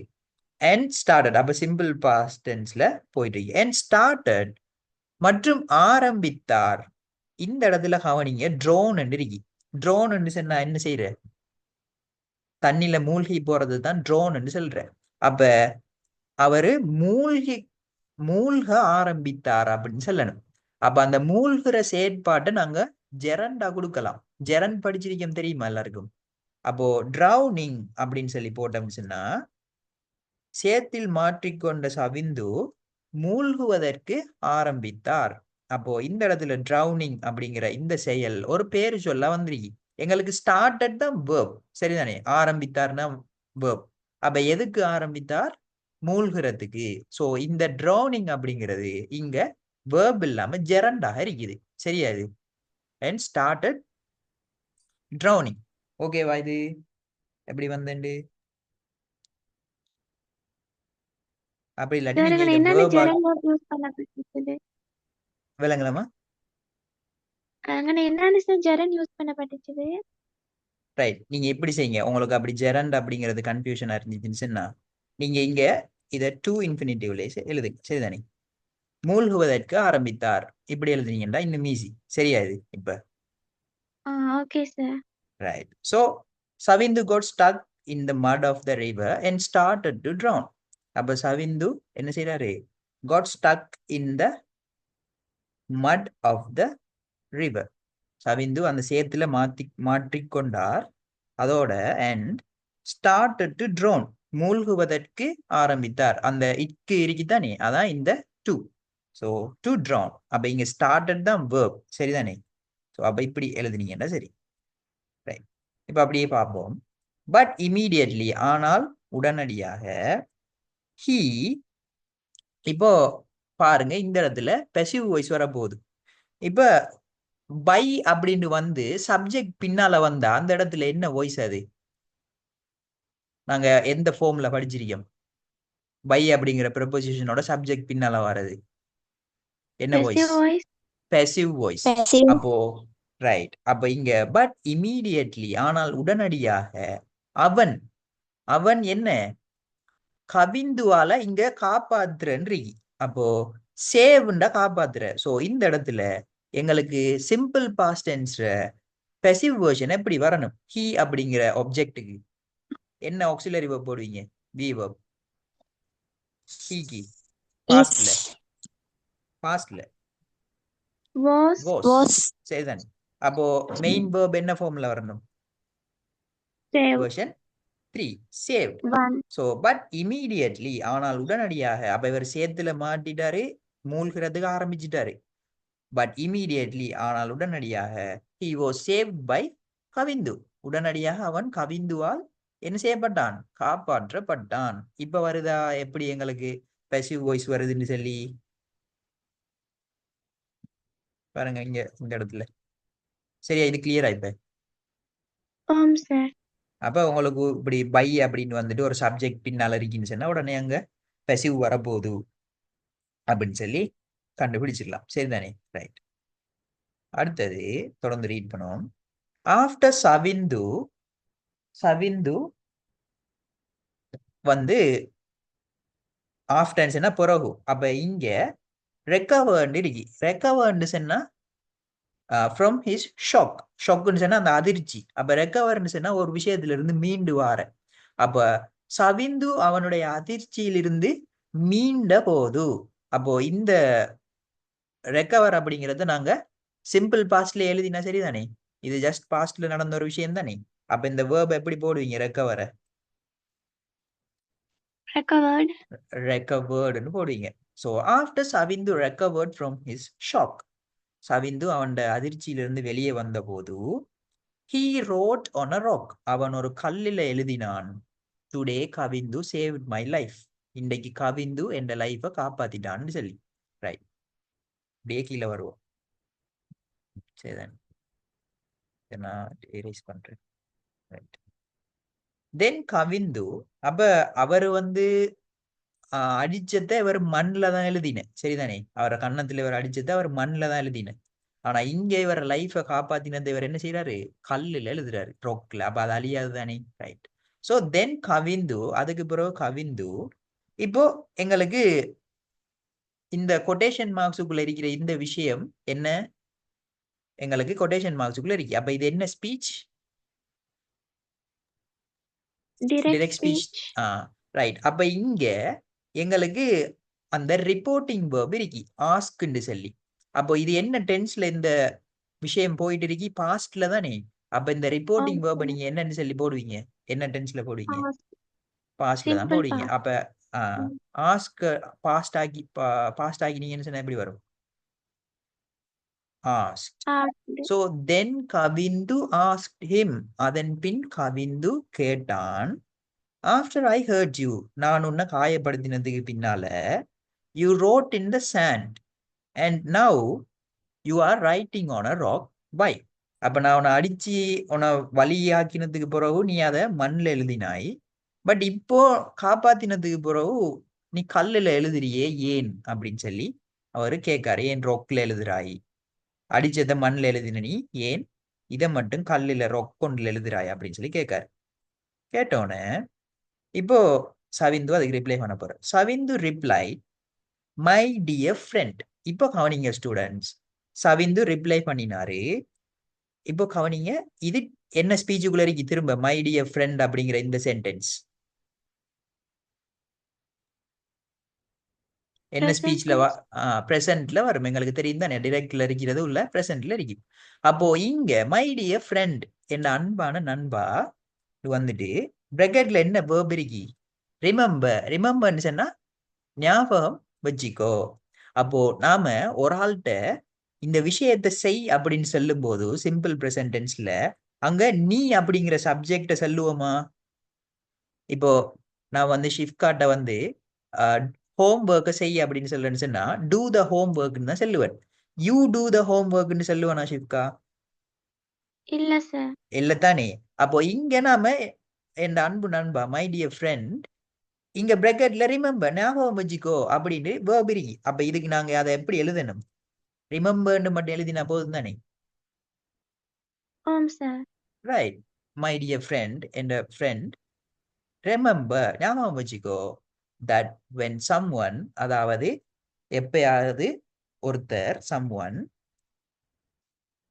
and started, அப்ப சிம்பிள் பாஸ்ட் டென்ஸ்ல போயிட்டு இருக்கு. and started, மற்றும் ஆரம்பித்தார். இந்த இடத்துல கவனிங்க, ட்ரோன் இருக்கு. ட்ரோன் சொன்னா என்ன செய்யற? தண்ணில மூழ்கி போறது தான் ட்ரோன் சொல்ற. அப்ப அவரு மூழ்க ஆரம்பித்தார் அப்படின்னு சொல்லணும். அப்ப அந்த மூழ்கிற செயற்பாட்டை நாங்க ஜெரண்டா கொடுக்கலாம். ஜெரண்ட் படிச்சிருக்கோம் தெரியுமா எல்லாருக்கும்? அப்போ ட்ரௌனிங் அப்படின்னு சொல்லி போட்டோம்னு சொன்னா, சேத்தில் மாற்றிக்கொண்ட சவிந்து மூழ்குவதற்கு ஆரம்பித்தார். அப்போ இந்த இடத்துல ட்ரௌனிங் அப்படிங்கிற இந்த செயல் ஒரு பேரு சொல்ல வந்துருக்கு. எங்களுக்கு ஸ்டார்டட் தான் வேர்ப். சரிதானே? ஆரம்பித்தார்னா வேர்ப். அப்ப எதுக்கு ஆரம்பித்தார்? மூழ்கிறதுக்கு. ஸோ இந்த ட்ரௌனிங் அப்படிங்கிறது இங்க வேர்ப் இல்லாம ஜெரண்டாக இருக்குது. சரியா? இது and started drowning. ஓகேவா? இது எப்படி வந்துண்டு? அப்படி இல்லாட்டி நீங்க இதை என்னென்ன verb ஜெரண்ட் யூஸ் பண்ணப்பட்டிருக்குது? விளங்கலாமா? அங்கே என்னென்ன சார் ஜெரண்ட் யூஸ் பண்ணப்பட்டுச்சுது? ரைட். நீங்க எப்படி செய்யுங்க, உங்களுக்கு அப்படி ஜெரண்ட் அப்படிங்கிறது கன்ஃபியூஷனா இருந்துச்சுன்னா நீங்க இங்க இதை டு இன்ஃபினிட்டிவ்ல எழுதுங்க. சரிதானே? மூழ்குவதற்கு ஆரம்பித்தார் இப்படி எழுதுனீங்கன்னா இன்னும் ஈஸி. சரியா? இது இப்ப okay sir. Right. So Savindu got stuck in the mud of the river and started to drown. அப்ப சவிந்து என்ன செய்யறாரு? got stuck in the mud of the river. சவிந்து அந்த சேத்துல மாற்றிக்கொண்டார். அதோட and started to drown, மூழ்குவதற்கு ஆரம்பித்தார். அந்த இக்கு இருக்குதானே, அதான் இந்த டு. So to drown. அப்ப இங்க ஸ்டார்டட் தான் verb, சரிதானே? ஸோ அப்ப இப்படி எழுதுனீங்கன்னா சரி. ரைட். இப்ப அப்படியே பார்ப்போம். பட் இமீடியட்லி, ஆனால் உடனடியாக, he, இப்போ பாருங்க இந்த இடத்துல passive voice வர போகுது. இப்ப பை அப்படின்னு வந்து சப்ஜெக்ட் பின்னால வந்தா அந்த இடத்துல என்ன வாய்ஸ் அது? நாங்க எந்த ஃபார்ம்ல படிச்சிருக்கோம்? பை அப்படிங்கிற ப்ரெபோசிஷனோட சப்ஜெக்ட் பின்னால வர்றது என்ன voice? passive voice. passive voice. Passive. அப்போ ரைட். அப்ப இங்க பட் இமீடியட்லி, ஆனால் உடனடியாக, அவன் அவன் என்ன கவிந்துவால இங்க காப்பாத்துறன்றீங்க. அப்போ சேவ்ண்டா காப்பாத்துற. சோ இந்த இடத்துல எங்களுக்கு simple past tense passive version எப்படி வரணும்? he அப்படிங்கிற ஆப்ஜெக்ட்டுக்கு என்ன ஆக்சிலரி verb போடுவீங்க? be verb. he பாஸ்ட்ல Is. பாஸ்ட்ல Was. Was. சரிதானே? அப்போ மெயின் verb என்ன ஃபார்ம்ல வரணும்? Save. Version 3 saved. One. So but immediately, ஆனால் உடனடியாக. அப்ப இவர் சேத்துல மாட்டிட்டாரு, மூழ்கிறதுக்கு ஆரம்பிச்சிட்டாரு. பட் இமீடியட்லி, ஆனால் உடனடியாக, he was saved by Kavindu. உடனடியாக அவன் கவிந்துவால் என்ன செய்யப்பட்டான்? காப்பாற்றப்பட்டான். இப்ப வருதா எப்படி எங்களுக்கு passive voice வருதுன்னு சொல்லி? பாருங்க இங்க இந்த இடத்துல. சரியா? இது கிளியரா இப்ப? Sir. அப்ப உங்களுக்கு இப்படி பை அப்படின்னு வந்துட்டு ஒரு சப்ஜெக்ட் பின்னால இருக்குன்னு சொன்னா உடனே அங்க passive வரப்போகுது அப்படின்னு சொல்லி கண்டுபிடிச்சிடலாம். சரிதானே? ரைட். அடுத்தது தொடர்ந்து ரீட் பண்ணுவோம். ஆஃப்டர் சவிந்து, சவிந்து வந்து ஆஃப்டர்ன்னு சொன்னா பிறகு. அப்ப இங்க ரெக்கவர்டு இருக்கு. ரெக்கவர்டு சொன்னா ஃப்ரம் ஹிஸ் ஷாக். ஷாக்னு சொன்னா அந்த அதிர்ச்சி. அப்ப ரெக்கவர்னு சொன்னா ஒரு விஷயத்துல இருந்து மீண்டு வார. அப்ப சவிந்து அவனுடைய அதிர்ச்சியிலிருந்து மீண்ட போது. அப்போ இந்த ரெக்கவர் அப்படிங்கறத நாங்க சிம்பிள் பாஸ்ட்ல எழுதினா சரிதானே? இது ஜஸ்ட் பாஸ்ட்ல நடந்த ஒரு விஷயம் தானே? அப்ப இந்த வேர்ப் எப்படி போடுவீங்க? ரெக்கவர Recovered. ரெக்கவர்டுன்னு போடுவீங்க. So after Savindu recovered from his shock, Savindu அவன் அதிர்ச்சியிலிருந்து வெளியே வந்த போது, he wrote on a rock, அவன் ஒரு கல்லில் எழுதினான். Today Kavindu saved my life, இன்றைக்கு கவிந்து என்ற லைஃபை காப்பாத்திட்டான்னு சொல்லி. ரைட். அப்படியே கீழே வருவோம். சரிதான், நான் erase பண்றேன். ரைட். தென் கவிந்து, அப்ப அவர் வந்து அடிச்சதை அவர் மண்ணில் தான் எழுதினேன். சரிதானே? அவரை கன்னத்துல இவர் அடிச்சதை அவர் மண்ணில் தான் எழுதினேன். ஆனா இங்க இவர் லைஃபை காப்பாத்தினதை இவர் என்ன செய்யறாரு? கல்லில் எழுதுறாரு, ரொக்ல. அப்ப அது அழியாது தானே? ரைட். ஸோ தென் கவிந்து, அதுக்கு பிறகு கவிந்து. இப்போ எங்களுக்கு இந்த கொட்டேஷன் மார்க்ஸுக்குள்ள இருக்கிற இந்த விஷயம் என்ன? எங்களுக்கு கொட்டேஷன் மார்க்ஸுக்குள்ள இருக்கு. அப்ப இது என்ன ஸ்பீச்? Direct speech. ரைட். அப்ப இங்க எங்களுக்கு அந்த ரிப்போர்ட்டிங் verb இருக்கு, ஆஸ்க்ன்னு சொல்லி. அப்போ இது என்ன டென்ஸ்ல இந்த விஷயம் போயிட்டு இருக்கு? பாஸ்ட்ல தானே? அப்ப இந்த ரிப்போர்ட்டிங் verb நீங்க என்னன்னு சொல்லி போடுவீங்க? என்ன டென்ஸ்ல போடுவீங்க? பாஸ்ட்ல தான் போடுவீங்க. அப்ப ஆஸ்க் பாஸ்ட் ஆகினீங்கன்னு சொன்னா எப்படி வரும்? Ask. So then Kavindu asked him, அதன் பின் கவிந்து கேட்டான். After I hurt you, நான் உன்னை காயப்படுத்தினதுக்கு பின்னால, you wrote in the sand and now you are writing on a rock. Why? அப்ப நான் உன்னை அடிச்சு உன்னை வலியாக்கினதுக்கு பிறகு நீ அதை மண்ணில் எழுதினாய். பட் இப்போ காப்பாத்தினதுக்கு பிறகு நீ கல்லுல எழுதுறியே, ஏன் அப்படின்னு சொல்லி அவரு கேட்காரு. ஏன் ரொக்ல எழுதுறாய்? அடிச்சதை மண்ணில் எழுதின நீ ஏன் இதை மட்டும் கல்லுல ரொக் கொண்டுல எழுதுறாய் அப்படின்னு சொல்லி கேட்காரு. கேட்டோன்னே இப்போ சவிந்து அதுக்கு ரிப்ளை பண்ண போற. சவிந்து ரிப்ளை, மை டியர் ஃப்ரெண்ட். இப்போ கவனிங்க ஸ்டூடெண்ட்ஸ், சவிந்து ரிப்ளை பண்ணினாரு. இப்போ கவனிங்க, இது என்ன ஸ்பீச்சுக்குள்ள இருக்கு? திரும்ப மை டியர் ஃப்ரெண்ட் அப்படிங்கிற இந்த சென்டென்ஸ் என்ன ஸ்பீச்ல? பிரசன்ட்ல வரும். எங்களுக்கு தெரியும் தானே, டிரெக்ட்ல இருக்கிறது உள்ள பிரசன்ட்ல இருக்கு. அப்போ இங்க மை டியர் ஃப்ரெண்ட், என்ன அன்பான நண்பா வந்துட்டு பிராக்கெட்ல என்ன verb இருக்கு? ரிமெம்பர்னு சொன்னா ஞாபகம் வச்சுக்கோ. அப்போ நாம ஒரு ஆள்கிட்ட இந்த விஷயத்தை செய் அப்படின்னு சொல்லும் போது சிம்பிள் ப்ரெசன்ட் டென்ஸ்ல அங்க நீ அப்படிங்கிற சப்ஜெக்ட சொல்லுவோமா? இப்போ நான் வந்து ஷிஃப்காட்ட வந்து ஹோம் ஒர்க்கை செய் அப்படின்னு சொல்லுன்னு சொன்னா டூ த ஹோம் ஒர்க்னு தான் சொல்லுவேன். யூ டூ த ஹோம் ஒர்க்னு சொல்லுவேனா ஷிஃப்கா? இல்ல சார். இல்லத்தானே. அப்போ இங்க நாம என் அன்பு நண்பா மை டியர் ஃப்ரெண்ட் இங்க பிராக்கெட்ல ரிமெம்பர் ஞாபகம் வச்சுக்கோ அப்படின்னு verb இருக்கு. அப்ப இதுக்கு நாங்க அதை எப்படி எழுதணும்? ரிமெம்பர்னு மட்டும் எழுதினா போதும் தானே? ஆம் sir. Right. My dear friend என்ற ஃப்ரெண்ட் ரிமெம்பர் ஞாபகம் வச்சுக்கோ தட் when someone அதாவது எப்பயாவது ஒருத்தர் someone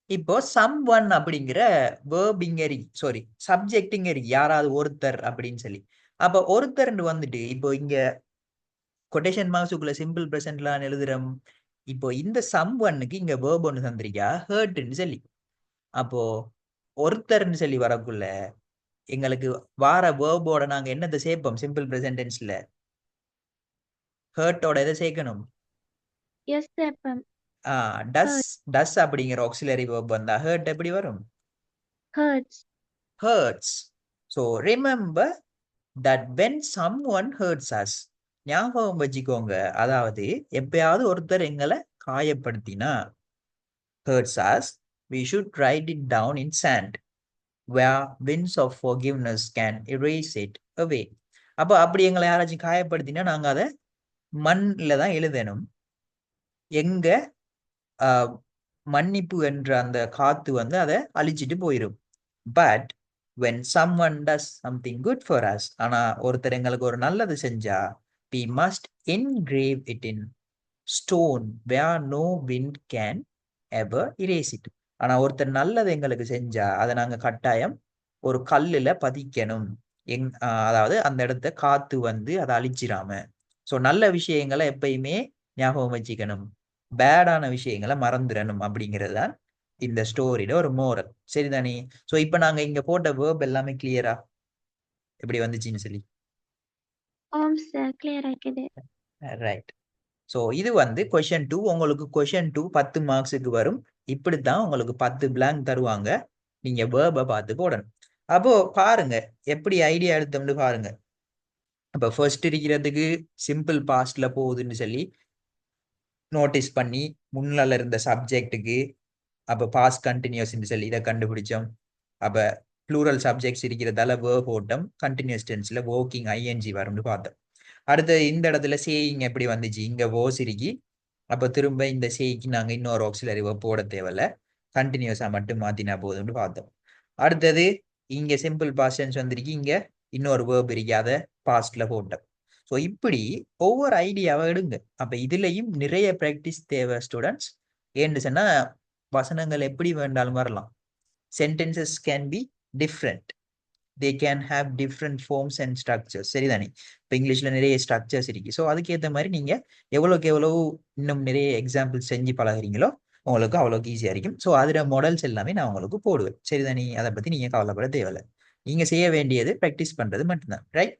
இப்போ someone அப்படிங்கிற verb இங்க இருக்கு சாரி சப்ஜெக்ட் இங்க இருக்கு யாராவது ஒருத்தர் அப்படின்னு சொல்லி. அப்ப ஒருத்தர்னு வந்துட்டு இப்போ இங்க கொட்டேஷன் மார்க்ஸுக்குள்ள சிம்பிள் ப்ரெசென்ட்ல எழுதுறோம். இப்போ இந்த someoneக்கு இங்க verb ஒன்று தந்திருக்கா ஹர்ட்னு சொல்லி. அப்போ ஒருத்தர்னு சொல்லி வரக்குள்ள எங்களுக்கு வார வேர்போட நாங்க என்னத்தை சேர்ப்போம் சிம்பிள் ப்ரெசென்ட் டென்ஸ்ல? ஹர்ட்டோட எதை சேர்க்கணும்? Yes sir. Does hurt does அப்படிங்கிற ஆக்சிலரி வேர்ப் வந்தா ஹர்ட் எப்படி வரும்? Hurts. Hurts. So remember that when someone hurts us ஞாபகம் வச்சுக்கோங்க அதாவது எப்பயாவது ஒருத்தர் எங்களை காயப்படுத்தினா hurts us we should write it down in sand where winds of forgiveness can erase it away. அப்போ அப்படி எங்களை யாராச்சும் காயப்படுத்தினா நாங்க அதை மண்ல தான் எழுதணும். எங்க மன்னிப்பு என்ற அந்த காத்து வந்து அதை அழிச்சிட்டு போயிடும். But when someone does something good for us ஆனா ஒருத்தர் எங்களுக்கு ஒரு நல்லது செஞ்சா we must engrave it in stone where no wind can ever erase it. ஆனா ஒருத்தர் நல்லது எங்களுக்கு செஞ்சா அதை நாங்க கட்டாயம் ஒரு கல்லுல பதிக்கணும். அதாவது அந்த இடத்த காத்து வந்து அதை அழிச்சிராம. ஸோ நல்ல விஷயங்களை எப்பயுமே ஞாபகம் வச்சுக்கணும், பேடான விஷயங்களை மறந்துடணும் அப்படிங்கிறது தான் இந்த ஸ்டோரியில ஒரு மோரல். சரிதானே? ஸோ இப்போ நாங்க இங்க போட்ட வேர்ப் எல்லாமே கிளியரா எப்படி வந்துச்சுன்னு சொல்லி? ஆம் சார். கிளியர் ஆயிக்குது. ரைட். ஸோ இது வந்து கொஷன் 2. உங்களுக்கு கொஷன் 2 10 மார்க்ஸுக்கு வரும். இப்படித்தான் உங்களுக்கு 10 பிளாங்க் தருவாங்க. நீங்க வேர்பை பார்த்து போடணும். அப்போ பாருங்க எப்படி ஐடியா எடுத்தோம்னு பாருங்க. அப்போ ஃபர்ஸ்ட் இருக்கிறதுக்கு சிம்பிள் பாஸ்ட்ல போகுதுன்னு சொல்லி நோட்டீஸ் பண்ணி முன்னால இருந்த சப்ஜெக்டுக்கு அப்போ பாஸ்ட் கண்டினியூஸ்ன்னு சொல்லி இதை கண்டுபிடிச்சோம். அப்போ ப்ளூரல் சப்ஜெக்ட்ஸ் இருக்கிறதால வேர்ப் ஓட்டம் கண்டினியூஸ் டென்ஸ்ல working ing வரும்னு பார்த்தோம். அடுத்து இந்த இடத்துல சேயிங் எப்படி வந்துச்சு? இங்க ஓஸ் இருக்கி. அப்போ திரும்ப இந்த சேய்க்கு நாங்கள் இன்னொரு ஆக்சிலரி வேர்ப் போட தேவையில்ல, கண்டினியூஸா மட்டும் மாத்தினா போதும்னு பார்த்தோம். அடுத்தது இங்க சிம்பிள் பாஸ்ட் டென்ஸ் வந்திருக்கு, இங்க இன்னொரு வேர்ப் இருக்கு, அதை பாஸ்ட்ல போட்டோம். ஸோ இப்படி ஒவ்வொரு ஐடியாவை எடுங்க. அப்ப இதுலயும் நிறைய ப்ராக்டிஸ் தேவை ஸ்டூடெண்ட்ஸ். ஏன்னு சொன்னா வசனங்கள் எப்படி வேண்டாலும் வரலாம். Sentences can be different, they can have different forms and structures. சரிதானே? இப்போ இங்கிலீஷ்ல நிறைய ஸ்ட்ரக்சர்ஸ் இருக்கு. ஸோ அதுக்கேற்ற மாதிரி நீங்க எவ்வளோக்கு எவ்வளவு இன்னும் நிறைய எக்ஸாம்பிள் செஞ்சு பழகுறீங்களோ உங்களுக்கு அவ்வளோக்கு ஈஸியா இருக்கும். ஸோ அதுல மாடல்ஸ் எல்லாமே நான் உங்களுக்கு போடுவேன். சரிதானே? அதை பத்தி நீங்க கவலைப்பட தேவையில்லை. நீங்க செய்ய வேண்டியது ப்ராக்டிஸ் பண்றது மட்டும்தான். ரைட்?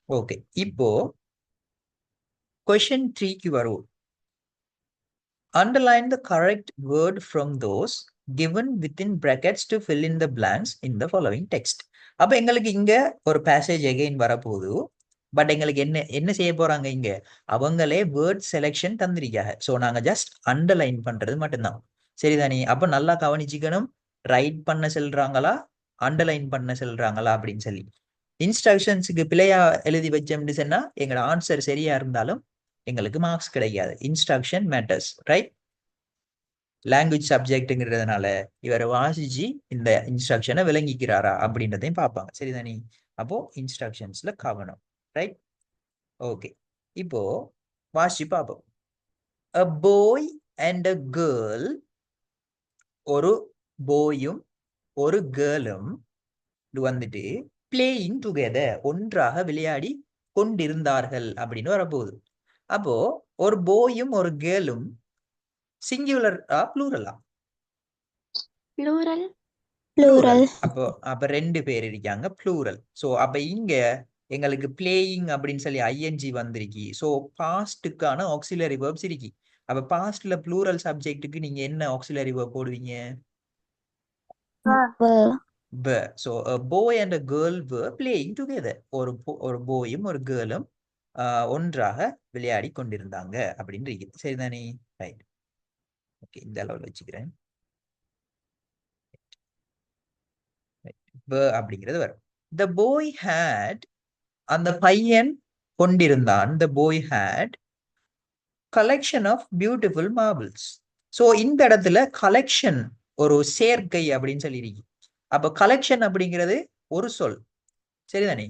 ஓகே. இப்போ கொஸ்டின் 3க்கு வருவோம். Underline the correct word from those given within brackets to fill in the blanks in the following text. அப்ப எங்களுக்கு இங்க ஒரு பேசேஜ் அகைன் வரப்போகுது. பட் எங்களுக்கு என்ன செய்ய போறாங்க? இங்க அவங்களே வேர்ட் செலெக்ஷன் தந்திருக்காங்க. ஸோ நாங்க ஜஸ்ட் அண்டர்லைன் பண்றது மட்டும்தான். சரிதானே? அப்ப நல்லா கவனிச்சுக்கணும். ரைட் பண்ண சொல்றாங்களா, அண்டர்லைன் பண்ண சொல்றாங்களா அப்படின்னு சொல்லி. இன்ஸ்ட்ரக்ஷன்ஸுக்கு பிழையா எழுதி வச்சோம்னு சொன்னா எங்களோட ஆன்சர் சரியா இருந்தாலும் எங்களுக்கு மார்க்ஸ் கிடைக்காது. Instruction matters. ரைட்? லாங்குவேஜ் சப்ஜெக்ட்ங்கிறதுனால இவரை வாசிச்சு இந்த இன்ஸ்ட்ரக்ஷனை விளங்கிக்கிறாரா அப்படின்றதையும் பார்ப்பாங்க. சரிதானே? அப்போ இன்ஸ்ட்ரக்ஷன்ஸ்ல கவனம். ரைட்? ஓகே. இப்போ வாசிச்சு பார்ப்போம். A boy and a girl, ஒரு போயும் ஒரு கேர்ளும் வந்துட்டு பிளேயிங் டுகெதர், ஒன்றாக விளையாடி கொண்டிருந்தார்கள் அப்படின்னு வரப்போகுது. அப்போ ஒரு போயும் ஒரு கேர்ளும் சிங்குலரா ப்ளூரலா? ப்ளூரல். ப்ளூரல். அப்போ ரெண்டு பேர் இருக்காங்க, ப்ளூரல். ஸோ அப்ப இங்க எங்களுக்கு பிளேயிங் அப்படின்னு சொல்லி ஐஎன்ஜி வந்திருக்கு. ஸோ பாஸ்டுக்கான ஆக்சிலரி வேர்ப்ஸ் இருக்கு. அப்ப பாஸ்ட்ல ப்ளூரல் சப்ஜெக்ட்டுக்கு நீங்க என்ன ஆக்சிலரி வேர்ப் போடுவீங்க? ப. So a boy and a girl were playing together. ஒரு போயும் ஒரு கேர்ளும் ஒன்றாக விளையாடி கொண்டிருந்தாங்க அப்படின்னு இருக்குது. சரிதானே? ரைட். ஓகே, இந்த அளவில் வச்சுக்கிறேன். ப அப்படிங்கிறது வரும். The boy had, அந்த பையன் கொண்டிருந்தான். The boy had collection of beautiful marbles. So இந்த இடத்துல கலெக்ஷன் ஒரு சேர்க்கை அப்படின்னு சொல்லி இருக்கு. அப்ப கலெக்ஷன் அப்படிங்கிறது ஒரு சொல். சரிதானே?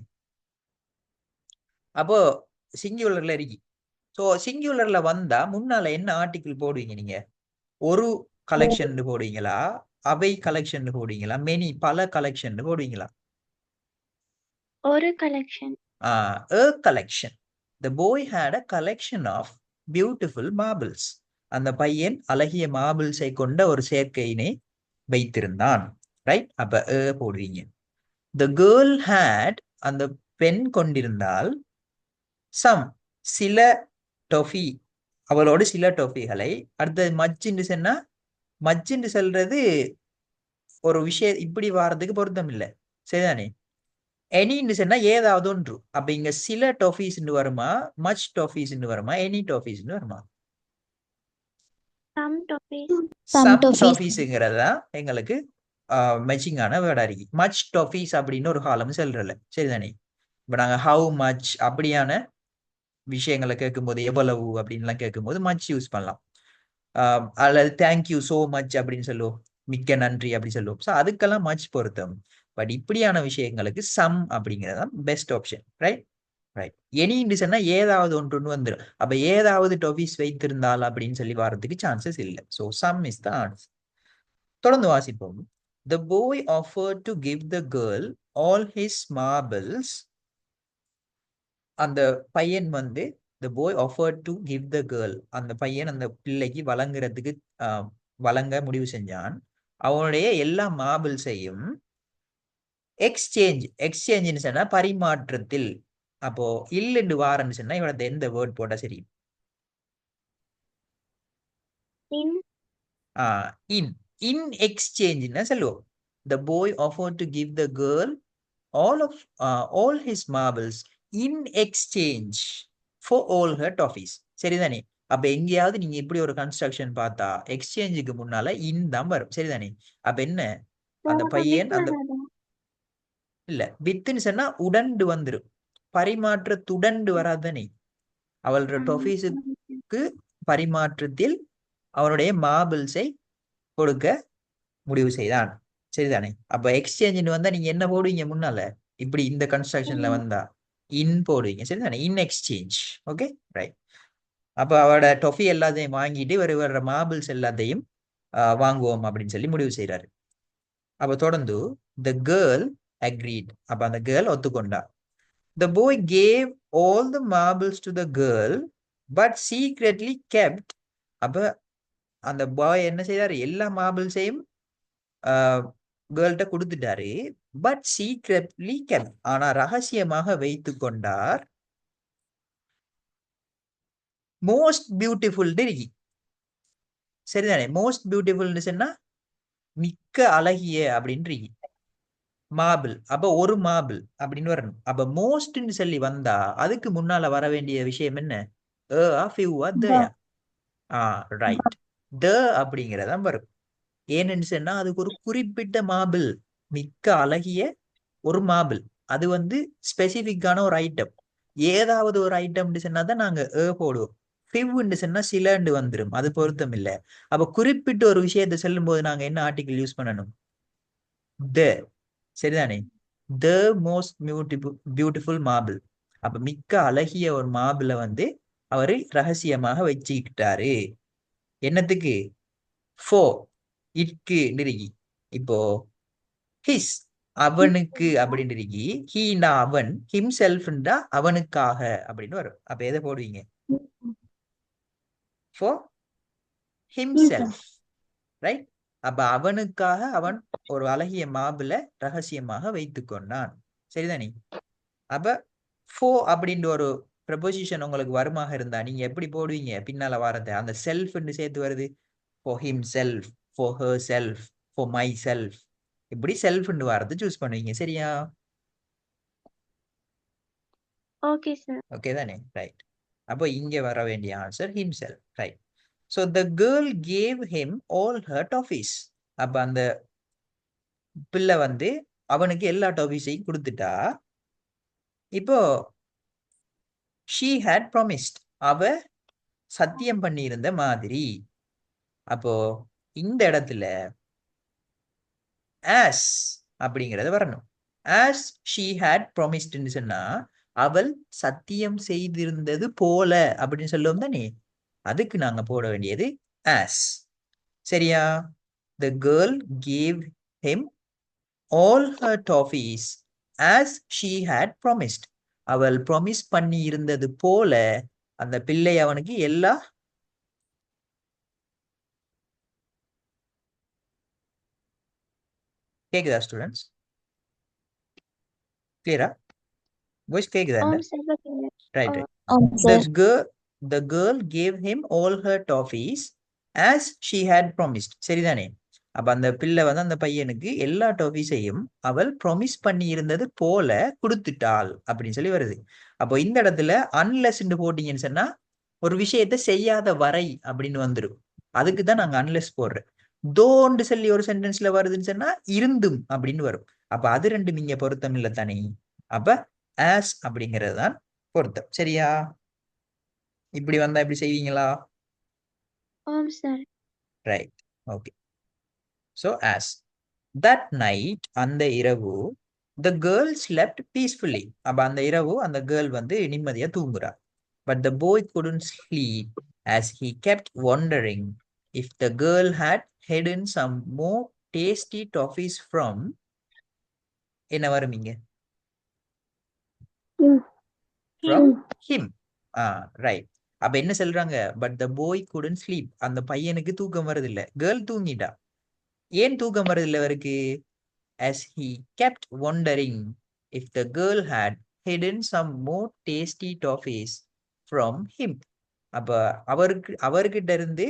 அப்போ சிங்குலர்ல இருக்கு. ஸோ சிங்குலர்ல வந்தா முன்னால என்ன ஆர்டிகிள் போடுவீங்க நீங்க? ஒரு கலெக்ஷன் போடுவீங்களா, அவை கலெக்ஷன் போடுவீங்களா, மெனி பல கலெக்ஷன் போடுவீங்களா? ஒரு collection. A collection. The boy had a collection of beautiful marbles. அந்த பையன் அழகிய மார்பிள்ஸை கொண்ட ஒரு சேர்க்கையினை வைத்திருந்தான். ரைட்? அப்ப போடுவீங்க. The girl had, அந்த பெண் கொண்டிருந்தால், some, சில டொஃபி, அவளோடு சில டொஃபிகளை. அடுத்தது மச்சுன்னு சொன்னா, மச்சுன்னு சொல்றது ஒரு விஷயம் இப்படி வாரதுக்கு பொருத்தம் இல்லை. சரிதானே? எனின்னு சொன்னா ஏதாவது ஒன்று. அப்ப இங்க சில டொஃபீஸ் வருமா, மச் டொஃபீஸ் வருமா, எனி டொஃபீஸ் வருமா? Some topic. சம் டொஃபீஸ்ங்கிறது தான் எங்களுக்கு மேட்சிங்கான வேர்டா இருக்கு. மச் டொஃபீஸ் அப்படின்னு ஒரு காலம் சொல்றல. சரிதானே? இப்ப நாங்க ஹவு மச் அப்படியான விஷயங்களை கேட்கும்போது, எவ்வளவு அப்படின்லாம் கேட்கும்போது மச் யூஸ் பண்ணலாம். அல்லது தேங்க்யூ சோ மச் அப்படின்னு சொல்லுவோம், மிக்க நன்றி அப்படி சொல்லுவோம். ஸோ அதுக்கெல்லாம் மச் பொருத்தம். பட் இப்படியான விஷயங்களுக்கு சம் அப்படிங்கிறது தான் best option. Right? Right. Any சொன்னா ஏதாவது ஒன்று வந்துடும். அப்ப ஏதாவது டொஃபீஸ் வைத்திருந்தால் அப்படின்னு சொல்லி வரதுக்கு சான்சஸ் இல்லை. So some is the answer. தொடர்ந்து வாசிப்போம். The boy offered to give the girl all his marbles. அந்த பையன் வந்து the boy offered to give the girl, அந்த பையன் அந்த பிள்ளைக்கு வழங்குறதுக்கு வழங்க முடிவு செஞ்சான். அவனுடைய எல்லா மார்பிள்ஸையும் எக்ஸ்சேஞ்சுன்னு சொன்னா பரிமாற்றத்தில். அப்போ இல்லுண்டு வாரன்னு சொன்னா இவனது எந்த வேர்ட் போட்டா சரி? இன் எக்ஸ்சேஞ்சுன்னு சொல்லுவோம். The boy offered to give the girl all his marbles in exchange for all her toffees. சரிதானே? அப்ப எங்கேயாவது நீங்க இப்படி ஒரு கன்ஸ்ட்ரக்ஷன் பார்த்தா எக்ஸ்சேஞ்சுக்கு முன்னால இன் தான் வரும். சரிதானே? அப்ப என்ன, அந்த பையன் அந்த இல்ல வித்துன்னு சொன்னா உடண்டு வந்துடும், பரிமாற்றத்துடண்டு வராதானே? அவளோட டொஃபீஸுக்கு பரிமாற்றத்தில் அவனுடைய மார்பிள்ஸை கொடுக்க முடிவு செய்தான். சரிதானே? அப்ப எக்ஸ்சேஞ்சுன்னு வந்தா நீங்க என்ன போடுவீங்க முன்னால? இப்படி இந்த கன்ஸ்ட்ரக்ஷன்ல வந்தா இன் போடுவீங்க. சரிதானே? இன் எக்ஸ்சேஞ்ச். Okay, right. அப்ப அவரோட டொஃபி எல்லாத்தையும் வாங்கிட்டு வர மார்பிள்ஸ் எல்லாத்தையும் வாங்குவோம் அப்படின்னு சொல்லி முடிவு செய்யறாரு. அப்ப தொடர்ந்து the girl agreed. அப்ப அந்த girl ஒத்துக்கொண்டா. The boy gave all the marbles to the girl but secretly kept. அப்ப அந்த பாய் என்ன செய்தாரு? எல்லா மார்பிள்ஸையும் கேர்ள்கிட்ட கொடுத்துட்டாரு. பட் சீக்ரெட்லி கெப்ட், ஆனா ரகசியமாக வைத்து கொண்டார். மோஸ்ட் பியூட்டிஃபுல் இருக்கு. சரிதானே? மோஸ்ட் பியூட்டிஃபுல்னு சொன்னா மிக்க அழகிய அப்படின்னு மார்பிள். அப்ப ஒரு மார்பிள் அப்படின்னு வரணும். அப்ப மோஸ்ட்னு சொல்லி வந்தா அதுக்கு முன்னால வர வேண்டிய விஷயம் என்ன? ரைட். த அப்படிங்கிறதான் வரும். ஏன்னு சொன்னா அதுக்கு ஒரு குறிப்பிட்ட மார்பிள், மிக்க அழகிய ஒரு மார்பிள், அது வந்து ஸ்பெசிபிக்கான ஒரு ஐட்டம். ஏதாவது ஒரு ஐட்டம்னு சொன்னா தான் நாங்க போடுவோம். ஃபிவ்னு சொன்னா சிலண்டு வந்துடும், அது பொருத்தம் இல்லை. அப்ப குறிப்பிட்ட ஒரு விஷயத்தை சொல்லும் போது நாங்க என்ன ஆர்டிகிள் யூஸ் பண்ணணும்? த. சரிதானே? The most beautiful marble. அப்ப மிக்க அழகிய ஒரு மார்பிளை வந்து அவரு ரகசியமாக வச்சுக்கிட்டாரு. என்னத்துக்கு? ஃபோ இட்கு நிறுகி. இப்போ ஹிஸ் அவனுக்கு அப்படின்னு இருக்கி, ஹீண்டா அவன், ஹிம்செல்ஃப்ண்டா அவனுக்காக அப்படின்னு வரும். அப்ப எதை போடுவீங்க? For himself. ரைட்? அப்ப அவனுக்காக அவன் ஒரு அழகிய மார்பிளை ரகசியமாக வைத்து கொண்டான். சரிதானே? அப்ப for அப்படின்ற ஒரு ப்ரொபோசிஷன் உங்களுக்கு வருமாக இருந்தா நீங்க எப்படி போடுவீங்க? பின்னால வாரத்தை அந்த செல்ஃப்னு சேர்த்து வருது. for himself, for herself, for myself, இப்படி செல்ஃப்னு வாரத்தை சூஸ் பண்ணுவீங்க. சரியா? Okay sir. ஓகே தானே? ரைட். அப்போ இங்க வர வேண்டிய answer himself. Right. So the girl gave him all her toffees. அப்ப அந்த பிள்ளை வந்து அவனுக்கு எல்லா டாஃபீஸையும் கொடுத்துட்டா. இப்போ she had promised, அவ சத்தியம் பண்ணியிருந்த மாதிரி. அப்போ இந்த இடத்துல as அப்படிங்கறது வரணும். as she had promised ன்னு சொன்னா அவள் சத்தியம் செய்திருந்தது போல அப்படின்னு சொல்லுவோம் தானே, அதுக்கு நாங்க போட வேண்டியது as. சரியா? the girl gave him all her toffees as she had promised. அவள் ப்ராமிஸ் பண்ணி இருந்தது போல அந்த பிள்ளை அவனுக்கு எல்லா கேக்குதா ஸ்டூடெண்ட்ஸ்? கிளியரா? வாய்ஸ் கேக்குதா? ஆம் சார். ரைட். ஆமாம் the sir. girl the girl gave him all her toffees as she had promised. சரிதானே? அப்ப அந்த பிள்ளை வந்து அந்த பையனுக்கு எல்லா டாஃபீஸையும் அவள் ப்ராமிஸ் பண்ணி இருந்தது போல கொடுத்துட்டாள் அப்படின்னு சொல்லி வருது. அப்போ இந்த இடத்துல அன்லெஸ் போட்டீங்கன்னு சொன்னா ஒரு விஷயத்தை செய்யாத வரை அப்படின்னு வந்துடும். அதுக்கு தான் நாங்க அன்லெஸ் போடுறோம். தோன்னு சொல்லி ஒரு சென்டென்ஸ்ல வருதுன்னு சொன்னா இருந்தும் அப்படின்னு வரும். அப்ப அது ரெண்டும் இங்க பொருத்தம் இல்லை தானே. அப்ப ஆஸ் அப்படிங்கிறது தான் பொருத்தம். சரியா? இப்படி வந்தா இப்படி செய்வீங்களா? ஆம் sir. Right. Okay. So as that night, அந்த இரவு, the girl slept peacefully. அப்ப அந்த இரவு அந்த கேர்ள் வந்து நிம்மதியா தூங்குறா. But the boy couldn't sleep as he kept wondering if the girl had hidden some more tasty toffees from என்ன வருமீங்க? From him. ரைட். அப்ப என்ன சொல்றாங்க? But the boy couldn't sleep. அந்த பையனுக்கு தூக்கம் வருதில்லை. கேர்ள் தூங்கிட்டா. ஏன் தூக்கம் வருதில்லை அவருக்கு? as he kept wondering if the girl had hidden some more tasty toffees from him. அப்ப அவர்கிட்ட இருந்து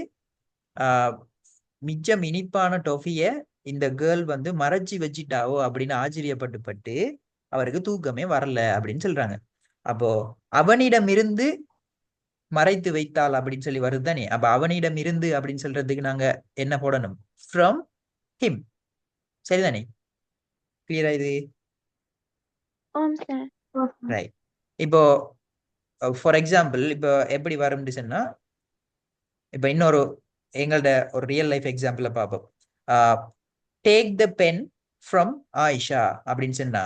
மிச்சம் இனிப்பான டொஃபிய இந்த கேர்ள் வந்து மறைச்சி வச்சிட்டாவோ அப்படின்னு ஆச்சரியப்பட்டு அவருக்கு தூக்கமே வரல அப்படின்னு சொல்றாங்க. அப்போ அவனிடம் இருந்து மறைத்து வைத்தாள் அப்படின்னு சொல்லி வருது தானே. அப்ப அவனிடம் இருந்து அப்படின்னு சொல்றதுக்கு நாங்க என்ன போடணும்? from him. சரிதானே? கிளியரா இது? ஆம் சார். ரைட். இப்போ ஃபார் எக்ஸாம்பிள் இப்போ எப்படி வரும்னு சொன்னா, இப்போ இன்னொரு எங்கள்ட ஒரு ரியல் லைஃப் எக்ஸாம்பிள பார்ப்போம். Take the pen from Ayesha அப்படின்னு சொன்னா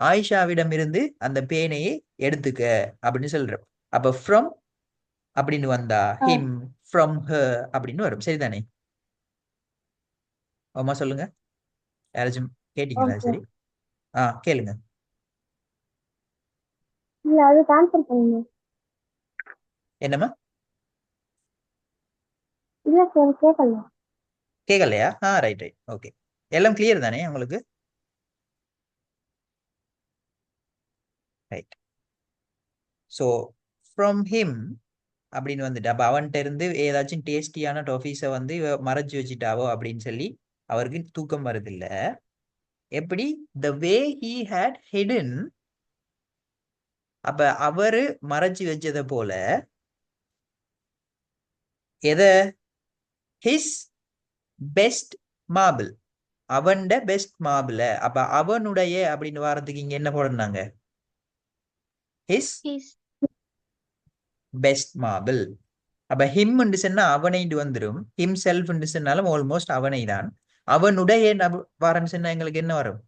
ஆயிஷாவிடம் இருந்து அந்த பேனையை எடுத்துக்க அப்படின்னு சொல்றோம். அப்ப ஃப்ரம் அப்படின்னு வந்தா ஹிம், ஃப்ரம் ஹர் அப்படின்னு வரும். சரிதானே? அம்மா சொல்லுங்க. யாராச்சும் கேட்டீங்களா? சரி, கேளுங்க. இல்ல அது ட்ரான்ஸ்ஃபர் பண்ணுங்க. என்னம்மா? இல்ல சார் கேட்கல. கேட்கலையா? Right right. ஓகே. எல்லாம் கிளியர் தானே உங்களுக்கு? ரைட். ஸோ ஃப்ரம் ஹிம் அப்படின்னு வந்துட்டு அப்போ அவன்கிட்ட இருந்து ஏதாச்சும் டேஸ்டியான டாஃபீஸை வந்து மறைச்சு வச்சுட்டாவோ அப்படின்னு சொல்லி அவருக்கு தூக்கம் வருதில்ல. எப்படி? த வே ஹீ ஹேட் ஹிடன். அப்ப அவரு மறைச்சு வச்சதை போல எதை? ஹிஸ் பெஸ்ட் மார்பிள், அவன்ட பெஸ்ட் மார்பிள. அப்ப அவனுடைய அப்படின்னு வாரத்துக்கு இங்க என்ன போடணுங்க? His best marble. அப்ப ஹிம் சொன்னா அவனை வந்துடும். ஹிம் செல்ஃப் சொன்னாலும் ஆல்மோஸ்ட் அவனை தான். அவனுடைய வாரன்னு சொன்னா எங்களுக்கு என்ன வரும்?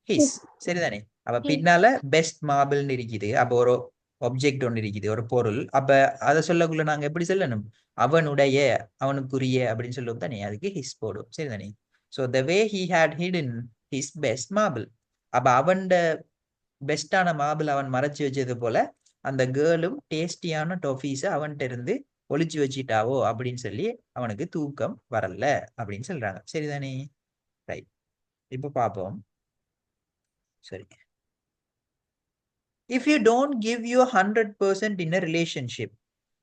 ஹிஸ். சரிதானே? அப்ப பின்னால பெஸ்ட் மார்பிள்னு இருக்குது. அப்ப ஒரு ஆப்ஜெக்ட் ஒன்று இருக்குது, ஒரு பொருள். அப்ப அதை சொல்லக்குள்ள நாங்க எப்படி சொல்லணும்? அவனுடைய, அவனுக்குரிய அப்படின்னு சொல்லுவோம் தானே, அதுக்கு ஹிஸ் போடும். சரிதானே? So the way he had hidden his best marble. அப்ப அவன்ட பெஸ்டான மார்பிள் அவன் மறைச்சு வச்சது போல அந்த கேர்ளும் டேஸ்டியான டாஃபீஸை அவன்கிட்ட இருந்து ஒளிச்சு வச்சிட்டாவோ அப்படின்னு சொல்லி அவனுக்கு தூக்கம் வரல அப்படின்னு சொல்றாங்க. சரிதானே? ரைட். இப்ப பார்ப்போம். சரி, if you don't give you 100% in a relationship,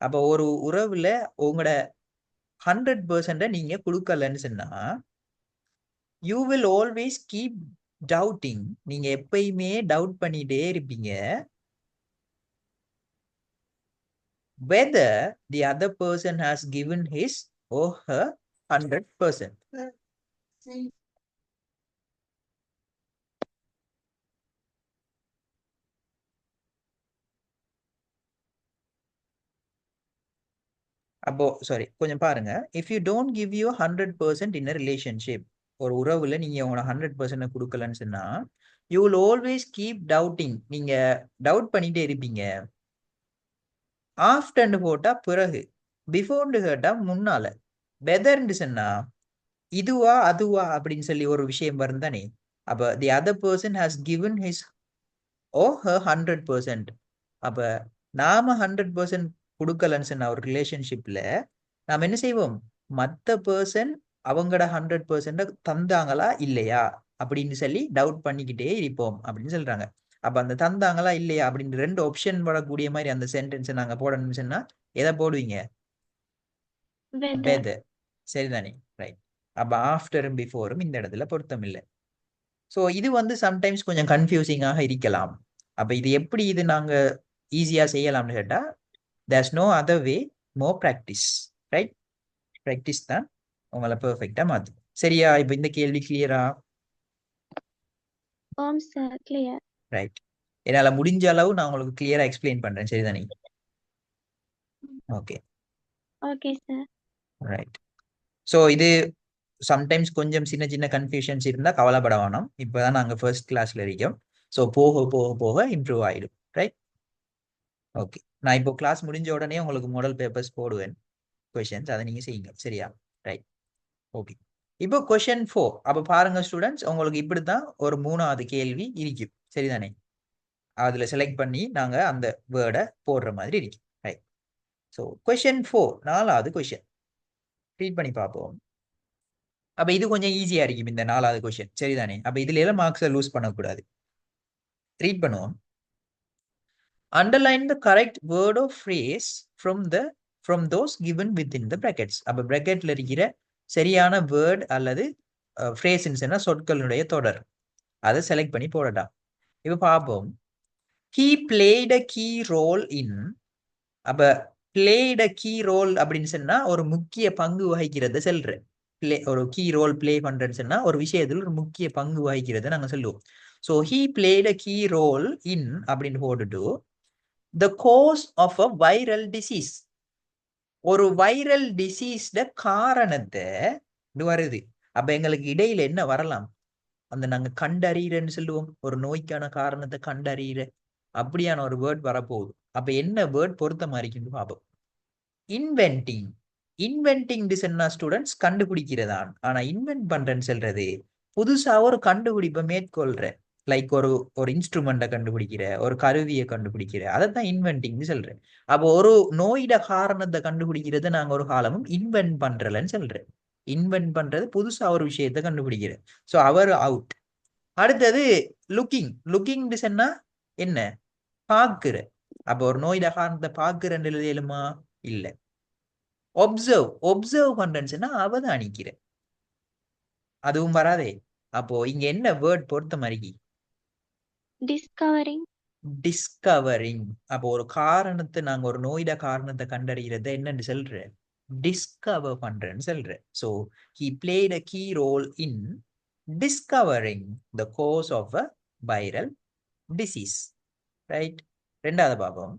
அப்போ ஒரு உறவுல உங்களோட 100% நீங்க கொடுக்கலன்னு சொன்னா, you will always keep doubting, நீங்க எப்பயுமே டவுட் பண்ணிட்டே இருப்பீங்க, whether the other person has given his or her 100%. அப்போ சாரி கொஞ்சம் பாருங்க. If you don't give you 100% in a relationship, ஒரு உறவுல நீங்க உங்களோட 100% கொடுக்கலன்னு சொன்னா, you will always keep doubting, நீங்க டவுட் பண்ணிட்டே இருப்பீங்க. ஆஃப்டர்னு போட்டா பிறகு, பிஃபோர்னு கேட்டா முன்னால, வெதர்ன்னு சொன்னா இதுவா அதுவா அப்படின்னு சொல்லி ஒரு விஷயம் வரும் தானே. அப்ப the other person has given his or her 100%. அப்ப நாம 100% கொடுக்கலன்னு சொன்ன ஒரு ரிலேஷன்ஷிப்ல நாம என்ன செய்வோம், மத்த பர்சன் அவங்களோட 100% தந்தாங்களா இல்லையா அப்படின்னு சொல்லி டவுட் பண்ணிக்கிட்டே இருப்போம் அப்படின்னு சொல்றாங்க. அப்ப அந்த தந்தாங்களா இல்லையா அப்படின்னு 2 ஆப்ஷன் வரக்கூடிய மாதிரி அந்த சென்டென்ஸை நாங்க போடணும்னு சொன்னா எதை போடுவீங்க? வெதர். வெதர். சரிதானே, ரைட். அப்ப ஆஃப்டரும் பிஃபோரும் இந்த இடத்துல பொருத்தம் இல்லை. ஸோ இது வந்து சம்டைம்ஸ் கொஞ்சம் கன்ஃபியூசிங்காக இருக்கலாம். அப்ப இது எப்படி இது நாங்க ஈஸியா செய்யலாம்னு கேட்டா, there's no other way, more practice, right? practice தான் உங்களை பெர்ஃபெக்ட்டா மாத்தும். சரியா? இப்ப இந்த கேள்வி கிளியரா? ஓம் சார், கிளியர். ரைட். என்னால முடிஞ்ச அளவு நான் உங்களுக்கு கிளியரா எக்ஸ்பிளைன் பண்றேன். சரிதானே? Okay okay sir. Right. So இது சம்டைம்ஸ் கொஞ்சம் சின்ன சின்ன கன்ஃபியூஷன்ஸ் இருந்தால் கவலைப்பட வேணாம். இப்போதான் நாங்கள் ஃபர்ஸ்ட் கிளாஸ்ல இருக்கோம். ஸோ போக போக போக இம்ப்ரூவ் ஆகிடும். ரைட். ஓகே. நான் இப்போ கிளாஸ் முடிஞ்ச உடனே உங்களுக்கு மாடல் பேப்பர்ஸ் போடுவேன், கொஷின்ஸ், அதை நீங்கள் செய்யுங்க. சரியா? ரைட். ஓகே. இப்போ கொஷின் 4. அப்போ பாருங்க ஸ்டூடெண்ட்ஸ், உங்களுக்கு இப்படி தான் ஒரு 3வது கேள்வி இருக்கும். சரிதானே? அதில் செலக்ட் பண்ணி நாங்கள் அந்த வேர்டை போடுற மாதிரி இருக்கும். ரைட். ஸோ கொஷின் 4, 4வது கொஷின் ரீட் பண்ணி பார்ப்போம். அப்ப இது கொஞ்சம் ஈஸியா இருக்கும் இந்த 4வது கொஸ்டின். சரிதானே? அப்ப இதுல எல்லாம் மார்க்ஸை லூஸ் பண்ணக்கூடாது. ரீட் பண்ணுவோம். Underline the correct word of phrase from those given within the brackets. அப்ப பிராக்கெட்ல இருக்கிற சரியான வேர்ட் அல்லது ஃப்ரேஸ்ன்னு சொற்களுடைய தொடர், அதை செலக்ட் பண்ணி போடலாம். இப்ப பார்ப்போம். He played a key role in. அப்ப பிளேட் அ கீ ரோல் அப்படின்னு சொன்னா ஒரு முக்கிய பங்கு வகிக்கிறத சொல்றேன். ஒரு கீ ரோல் பிளே பண்றேன்னு சொன்னா ஒரு விஷயத்துல ஒரு முக்கிய பங்கு வகிக்கிறத நாங்க சொல்லுவோம். So he played a key role in அப்படின்னு போட்டுட்டு the cause of a viral disease, ஒரு வைரல் டிசீஸ்ட காரணத்தை இது வருது. அப்ப எங்களுக்கு இடையில என்ன வரலாம்? அந்த நாங்க கண்டறியறன்னு சொல்லுவோம், ஒரு நோய்க்கான காரணத்தை கண்டறியற, அப்படியான ஒரு வேர்ட் வரப்போகுது. அப்ப என்ன வேர்ட் பொறுத்த மாதிரின்னு பார்ப்போம். இன்வென்டிங். இன்வென்டிங் சொன்னா ஸ்டூடெண்ட்ஸ் கண்டுபிடிக்கிறதான். ஆனா இன்வென்ட் பண்றேன்னு சொல்றது புதுசா ஒரு கண்டுபிடிப்பை மேற்கொள்ற, லைக் ஒரு இன்ஸ்ட்ருமெண்ட்டை கண்டுபிடிக்கிற, ஒரு கருவியை கண்டுபிடிக்கிற, அதைத்தான் இன்வென்டிங்னு சொல்றேன். அப்போ ஒரு நோயிட காரணத்தை கண்டுபிடிக்கிறத நாங்க ஒரு காலமும் இன்வென்ட் பண்றலன்னு சொல்றேன். இன்வென்ட் பண்றது புதுசா ஒரு விஷயத்தை கண்டுபிடிக்கிற. ஸோ அவர் அவுட். அடுத்தது லுக்கிங். லுக்கிங் சொன்னா என்ன? பார்க்கிற. அப்போ ஒரு நோயிட காரணத்தை பார்க்கிறேன்னு எழுதலுமா? இல்லை. ஒப்சர்வ். ஒப்சர்வ் பண்றேன்னு சொன்னா அவதானிக்கிறேன், அதுவும் வராதே. அப்போ இங்க என்ன வேர்ட் பொறுத்த மாதிரி? டிஸ்கவரிங். டிஸ்கவரிங். அப்போ ஒரு காரணத்தை நாங்க ஒரு நோயிட காரணத்தை கண்டறிகிறத என்னன்னு சொல்றேன்? டிஸ்கவர் பண்றேன்னு சொல்றேன். So he played a key role in discovering the cause of a viral disease. Right. 2வது பாப்போம்.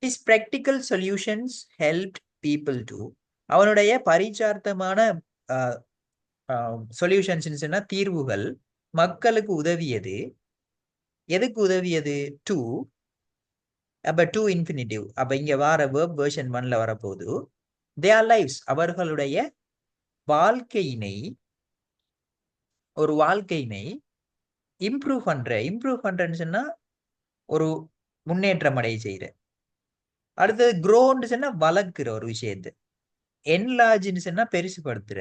His practical solutions helped people to. அவனுடைய பரிச்சார்த்தமான சொல்யூஷன்ஸ், தீர்வுகள் மக்களுக்கு உதவியது. எதுக்கு உதவியது? டு. அப்ப டு இன்ஃபினிட்டிவ். அப்ப இங்க வர வேர்ப் வெர்ஷன் 1ல வரப்போகுது. their lives, அவர்களுடைய வாழ்க்கையினை, ஒரு வாழ்க்கையினை இம்ப்ரூவ் பண்ற. இம்ப்ரூவ் பண்றேன்னு சொன்னா ஒரு முன்னேற்றம் அடைய செய்யற. அடுத்தது க்ரோன்னு சொன்னா வளர்க்கிற ஒரு விஷயத்தை. என்லார்ஜ்னு சொன்னா பெருசுபடுத்துற.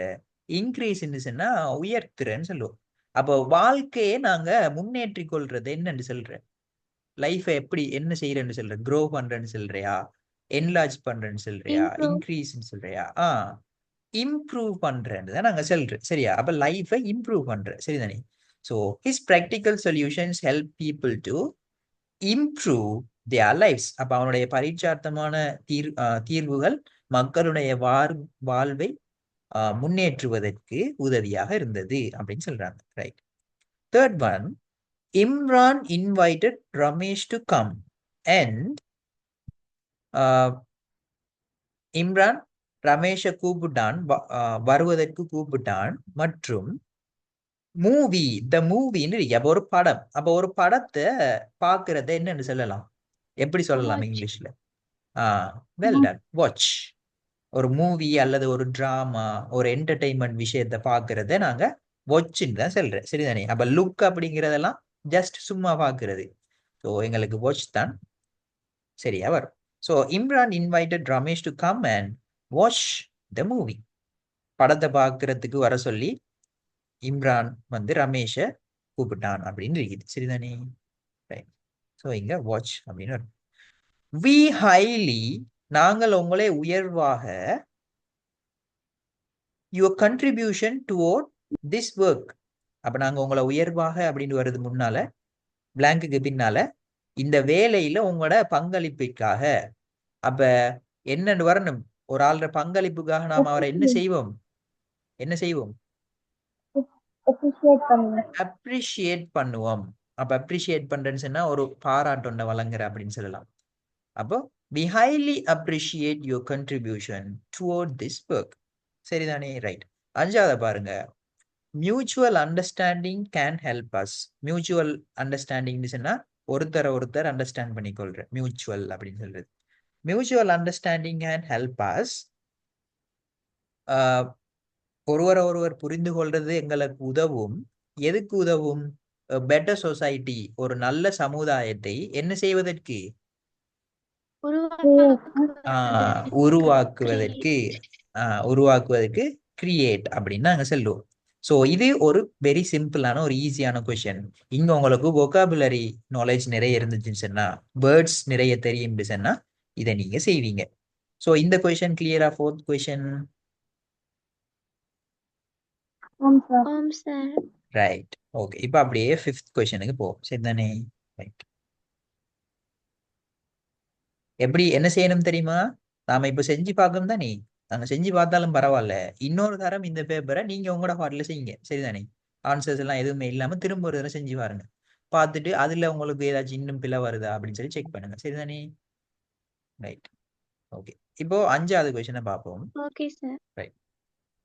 இன்க்ரீஸ்ன்னு சொன்னா உயர்த்துறன்னு சொல்லுவோம். அப்போ வாழ்க்கையை நாங்க முன்னேற்றி கொள்றது என்னன்னு சொல்றேன்? லைஃபை எப்படி என்ன செய்யறேன்னு சொல்ற, க்ரோ பண்றேன்னு சொல்றியா, என்லார்ஜ் பண்றேன்னு சொல்றியா, Improve. இன்க்ரீஸ்ன்னு சொல்றியா? இம்ப்ரூவ் பண்றேன்னு தான் நாங்க சொல்றோம். சரியா? அப்ப லைஃபை இம்ப்ரூவ் பண்ற. சரிதானே? So his practical solutions help people to improve their lives. அப்ப அவனுடைய பரீட்சார்த்தமான தீர்வுகள் மக்களுடைய வாழ்வை முன்னேற்றுவதற்கு உதவியாக இருந்தது அப்படின்னு சொல்றாங்க. Right. Third one, Imran invited Ramesh to come and Imran ரமேஷை கூப்பிட்டான், வருவதற்கு கூப்பிட்டான். மற்றும் மூவி, த மூவின்னு இருக்கு. அப்போ ஒரு படம், அப்போ ஒரு படத்தை பார்க்கறத என்னன்னு சொல்லலாம், எப்படி சொல்லலாம் Watch. இங்கிலீஷ்ல? Well done, watch. ஒரு மூவி அல்லது ஒரு டிராமா, ஒரு என்டர்டெயின்மெண்ட் விஷயத்தை பார்க்கறத நாங்க வாட்ச்ன்னு தான் சொல்றேன். சரிதானே? அப்ப லுக் அப்படிங்கிறதெல்லாம் ஜஸ்ட் சும்மா பார்க்கறது. ஸோ எங்களுக்கு வாட்ச் தான் சரியா வரும். So Imran invited Ramesh to come and watch the movie. படத்தை பார்க்கறதுக்கு வர சொல்லி இம்ரான் வந்து ரமேஷை கூப்பிட்டான் அப்படின்னு இருக்குது. சரிதானே? ஸோ இங்க வாட்ச் அப்படின்னு வரும். வி ஹைலி, நாங்கள் உங்களை உயர்வாக, யுவர் கண்ட்ரிபியூஷன் டுவோர்ட் திஸ் ஒர்க். அப்ப நாங்க உங்களை உயர்வாக அப்படின்னு வருது முன்னால, பிளாங்குக்கு பின்னால இந்த வேலையில உங்களோட பங்களிப்பிற்காக. அப்ப என்னன்னு வரணும், ஒரு ஆளோட பங்களிப்புக்காக நாம் அவரை என்ன செய்வோம், என்ன செய்வோம்? appreciate பண்ணுவேன். அப்ரிஷியேட் பண்ணுவோம். அப்ப அப்ரிஷியேட் பண்றேன்னு சொன்னா ஒரு பாராட்டொன்ன வழங்குற அப்படின்னு சொல்லலாம். அப்போ we highly appreciate your contribution toward this work. சரிதானே? ரைட். அஞ்சாவது பாருங்க, mutual understanding can help us. Mutual understanding சொன்னா ஒருத்தர் அண்டர்ஸ்டாண்ட் பண்ணிக்கொள்ற, மியூச்சுவல் அப்படின்னு சொல்றது. Mutual understanding can help us. ஒருவர் புரிந்து கொள்றது எங்களுக்கு உதவும். எதுக்கு உதவும்? பெட்டர் சொசைட்டி, ஒரு நல்ல சமுதாயத்தை என்ன செய்வதற்கு? உருவாக்குவதற்கு. உருவாக்குவதற்கு கிரியேட் அப்படின்னு நாங்க சொல்லுவோம். ஸோ இது ஒரு வெரி சிம்பிளான ஒரு ஈஸியான கொஸ்டின். இங்க உங்களுக்கு vocabulary நாலேஜ் நிறைய இருந்துச்சுன்னு சொன்னா, வேர்ட்ஸ் நிறைய தெரியும் சொன்னா இதை நீங்க செய்வீங்க. ஸோ இந்த கொஸ்டின் கிளியரா? Fourth question. Sir. ரைட். ஓகே. இப்போ அப்படியே ஃபிஃப்த் கொஸ்டினுக்கு போவோம். சரிதானே? ரைட். எப்படி என்ன செய்யணும் தெரியுமா? நாம இப்ப செஞ்சு பார்க்கணும் தானே. நாங்க செஞ்சு பார்த்தாலும் பரவாயில்ல, இன்னொரு தரம் இந்த பேப்பரை நீங்க உங்களோட பாட்டில் செய்யுங்க. சரிதானே? ஆன்சர்ஸ் எல்லாம் எதுவுமே இல்லாம திரும்ப ஒரு தடவை செஞ்சு பாருங்க. பார்த்துட்டு அதுல உங்களுக்கு ஏதாச்சும் இன்னும் பிழை வருதா அப்படின்னு சொல்லி செக் பண்ணுங்க. சரிதானே? ரைட். ஓகே. இப்போ அஞ்சாவது கொஸ்டினை பார்ப்போம். Okay, sir. ரைட்.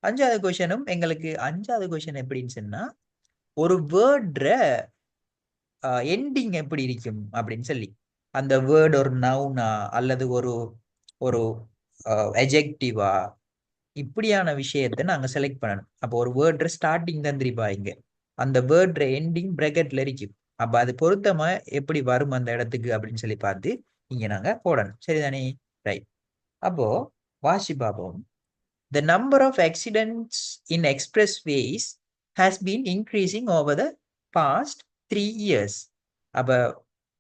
அஞ்சாவது கொஸ்டினும் எங்களுக்கு, அஞ்சாவது கொஸ்டின் எப்படின்னு சொன்னா, ஒரு வேர்ட்ற எண்டிங் எப்படி இருக்கும் அப்படின்னு சொல்லி, அந்த வேர்ட் ஒரு நவுனா அல்லது ஒரு ஒரு எஜெக்டிவா, இப்படியான விஷயத்தை நாங்க செலக்ட் பண்ணணும். அப்போ ஒரு வேர்ட்ற ஸ்டார்டிங் தந்திரிப்பா இங்க, அந்த வேர்ட்ற எண்டிங் பிராக்கெட்ல இருக்கும். அப்ப அது பொருத்தமா எப்படி வரும் அந்த இடத்துக்கு அப்படின்னு சொல்லி பார்த்து இங்க நாங்க போடணும். சரிதானே? ரைட். அப்போ வாசி பார்ப்போம். The number of accidents in expressways has been increasing over the past 3 years. அப்ப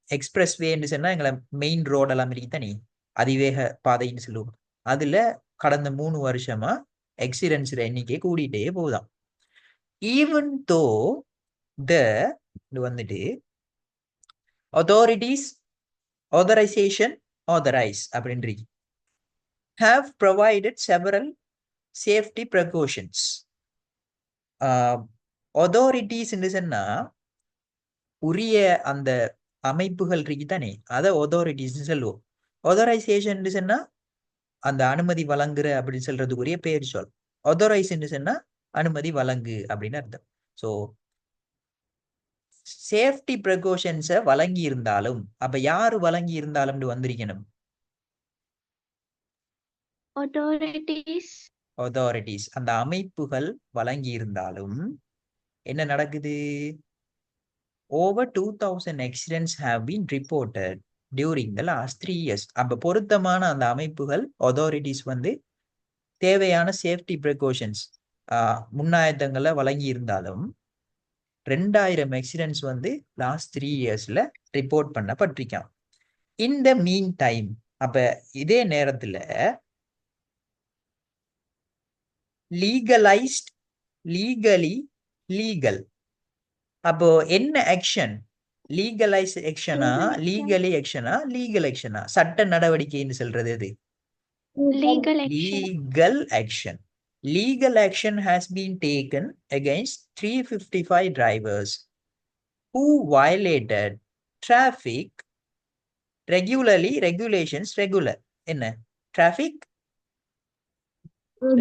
எக்ஸ்பிரஸ்வேன்னு சொன்னா எங்களை மெயின் ரோட் எல்லாம் இருக்கு தானே, அதிவேக பாதைன்னு சொல்லுவோம். அதுல கடந்த 3 வருஷமா ஆக்சிடென்ட்ஸ் எண்ணிக்கை கூடிட்டே போகுதாம். ஈவன் தோ த வந்துட்டு ஆதரைஸ் அப்படின்னு have provided several safety precautions. authorities சொன்னா உரிய அந்த அமைப்புகள் இருக்கு தானே, அதை authorities சொல்லுவோம். authorization சொன்னா அந்த அனுமதி வழங்குற அப்படின்னு சொல்றதுக்குரிய பேர் சொல். authorize சொன்னா அனுமதி வழங்கு அப்படின்னு அர்த்தம். ஸோ சேஃப்டி ப்ரிகாஷன்ஸை வழங்கி இருந்தாலும், அப்ப யாரு வழங்கி இருந்தாலும் வந்திருக்கணும்? authorities, அந்த அமைப்புகள் வழங்கி இருந்தாலும் என்ன நடக்குது? over 2000 accidents have been reported during the last 3 years. அப்ப பொருத்தமான அந்த அமைப்புகள் authorities வந்து தேவையான சேஃப்டி ப்ரிகாஷன்ஸ் முன்னாயத்தங்களை வழங்கி இருந்தாலும் 2000 ஆக்சிடென்ட்ஸ் வந்து லாஸ்ட் 3 இயர்ஸ்ல ரிப்போர்ட் பண்ணப்பட்டிருக்கான். இன் த மீன் டைம், அப்ப இதே நேரத்துல லீகலைஸ்ட், லீகலி, லீகல், அப்போ என்ன ஆக்ஷன்? லீகலைஸ் ஆக்ஷனா, லீகலி ஆக்ஷனா, லீகல் ஆக்ஷனா? சட்ட நடவடிக்கைன்னு சொல்றது எது? Legal action. Legal action. Legal action has been taken against 355 drivers who violated traffic regulations. Regular என்ன? Traffic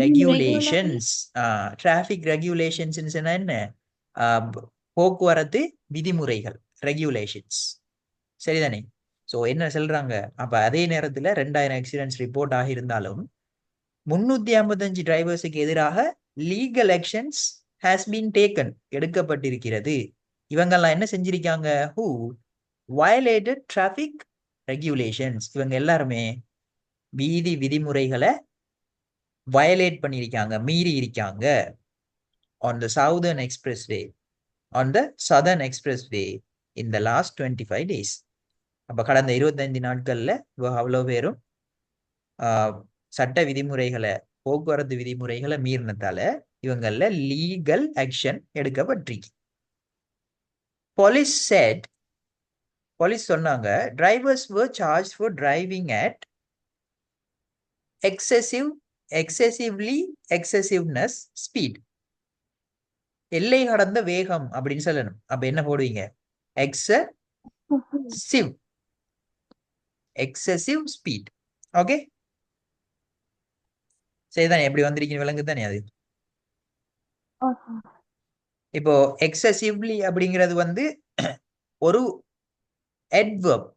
regulations. Traffic regulations சொன்னா என்ன? போக்குவரத்து விதிமுறைகள், regulations. சரிதானே? ஸோ என்ன சொல்றாங்க? அப்ப அதே நேரத்துல 2000 ஆக்சிடென்ட்ஸ் ரிப்போர்ட் ஆகியிருந்தாலும் 355 டிரைவர்ஸுக்கு எதிராக legal actions has been taken, எடுக்கப்பட்டிருக்கிறது. இவங்கெல்லாம் என்ன செஞ்சிருக்காங்க? Who violated traffic regulations. இவங்க எல்லாருமே வீதி விதிமுறைகளை வயலேட் பண்ணியிருக்காங்க, மீறி இருக்காங்க. On the southern expressway, on the southern expressway in the last 25 days. அப்ப கடந்த 25 நாட்கள்ல அவ்வளோ பேரும் சட்ட விதிமுறைகளை, போக்குவரத்து விதிமுறைகளை மீறினதால இவங்கள லீகல் ஆக்ஷன் எடுக்கப்பட்டிருக்கு. போலீஸ் சொன்னாங்க, drivers were charged for driving at excessiveness speed. எல்லை கடந்த வேகம் அப்படின்னு சொல்லணும். அப்ப என்ன போடுவீங்க? Excessive speed. ஓகே, சரிதானே? எப்படி வந்திருக்கீங்க விலங்கு தானே அது. இப்போ எக்ஸசிவ்லி அப்படிங்கிறது வந்து ஒரு அட்வர்ப்,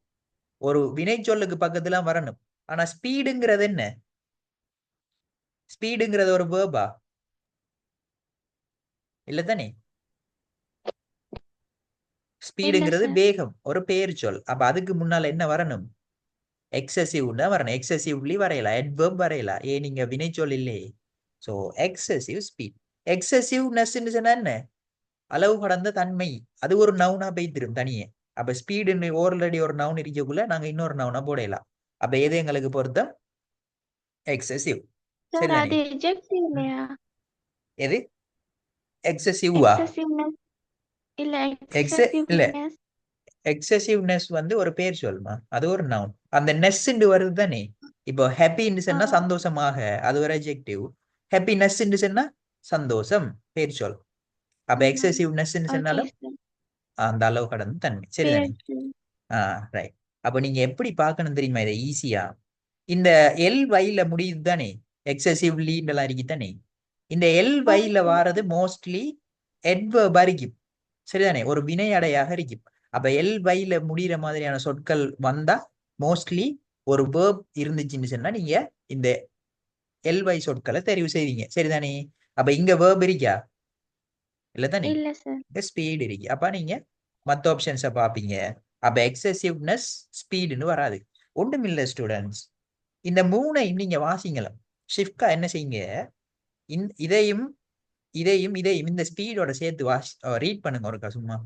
ஒரு வினைச்சொல்லுக்கு பக்கத்துல வரணும். ஆனா ஸ்பீடுங்கிறது என்ன? ஸ்பீடுங்கிறது ஒரு வேர்பா இல்ல தானே? ஸ்பீடுங்கிறது வேகம், ஒரு பெயர் சொல். அப்ப அதுக்கு முன்னால என்ன வரணும்? எக்ஸசிவ்னா வரணும். எக்ஸசிவ்லி வரையலாம், அட்வர்ப் வரையலாம். ஏன் நீங்க வினைச்சொல் இல்லையே. So excessive speed. எக்ஸசிவ்னஸ் சொன்னா என்ன? அளவு கடந்த தன்மை. அது ஒரு நவுனா பெய்திரும் தனியே. அப்ப ஸ்பீடுன்னு ஆல்ரெடி ஒரு நவுன் இருக்கக்குள்ள நாங்க இன்னொரு நவுனா போடலாம். அப்ப எது எங்களுக்கு பொருத்தம்? எக்ஸசிவ். சரிதானே? எது எக்ஸசிவ்வா? இல்ல, எக்ஸசிவ்னஸ் வந்து ஒரு பேர் சொல்லுமா, அது ஒரு நவுன். அந்த நெஸ் வருது தானே. இப்போ ஹாப்பின்னு சொன்னா சந்தோஷமாக, அது ஒரு அட்ஜெக்டிவ். ஹாப்பினஸ் சொன்னா சந்தோஷம், பேர் சொல். அப்ப எக்ஸசிவ்னஸ் சொன்னாலும் அந்த அளவு கடந்து தன்மை. சரிதானே? ரைட். அப்ப நீங்க எப்படி பார்க்கணும் தெரியுமா இதை ஈஸியா? இந்த எல் வைல முடியுது தானே, எக்ஸசிவ்லி எல்லாம் இருக்கு தானே. இந்த எல் வைல வாரது மோஸ்ட்லி அட்வர்பா இருக்கும். சரிதானே? ஒரு வினையடையாக இருக்கும். அப்ப எல் வைல முடிகிற மாதிரியான சொற்கள் வந்தா மோஸ்ட்லி ஒரு வேர்ப் இருந்துச்சுன்னு சொன்னா நீங்க இந்த எல் வை சொற்களை தெரிவு செய்வீங்க. சரிதானே? அப்ப இங்க வேர்ப் இருக்கா? இல்ல தானே? ஸ்பீடு இருக்கு. அப்ப நீங்க மத்த ஆப்ஷன்ஸை பார்ப்பீங்க. அப்ப எக்ஸசிவ்னஸ் ஸ்பீடுன்னு வராது. ஒன்றுமில்லை ஸ்டூடெண்ட்ஸ், இந்த மூணையும் நீங்க வாசிங்களாம். ஷிஃப்கா என்ன செய்யுங்க? இதையும் இதையும் இதையும் இந்த ஸ்பீடோட சேர்த்து ரீட் பண்ணுங்க ஒருக்கா சும்மா.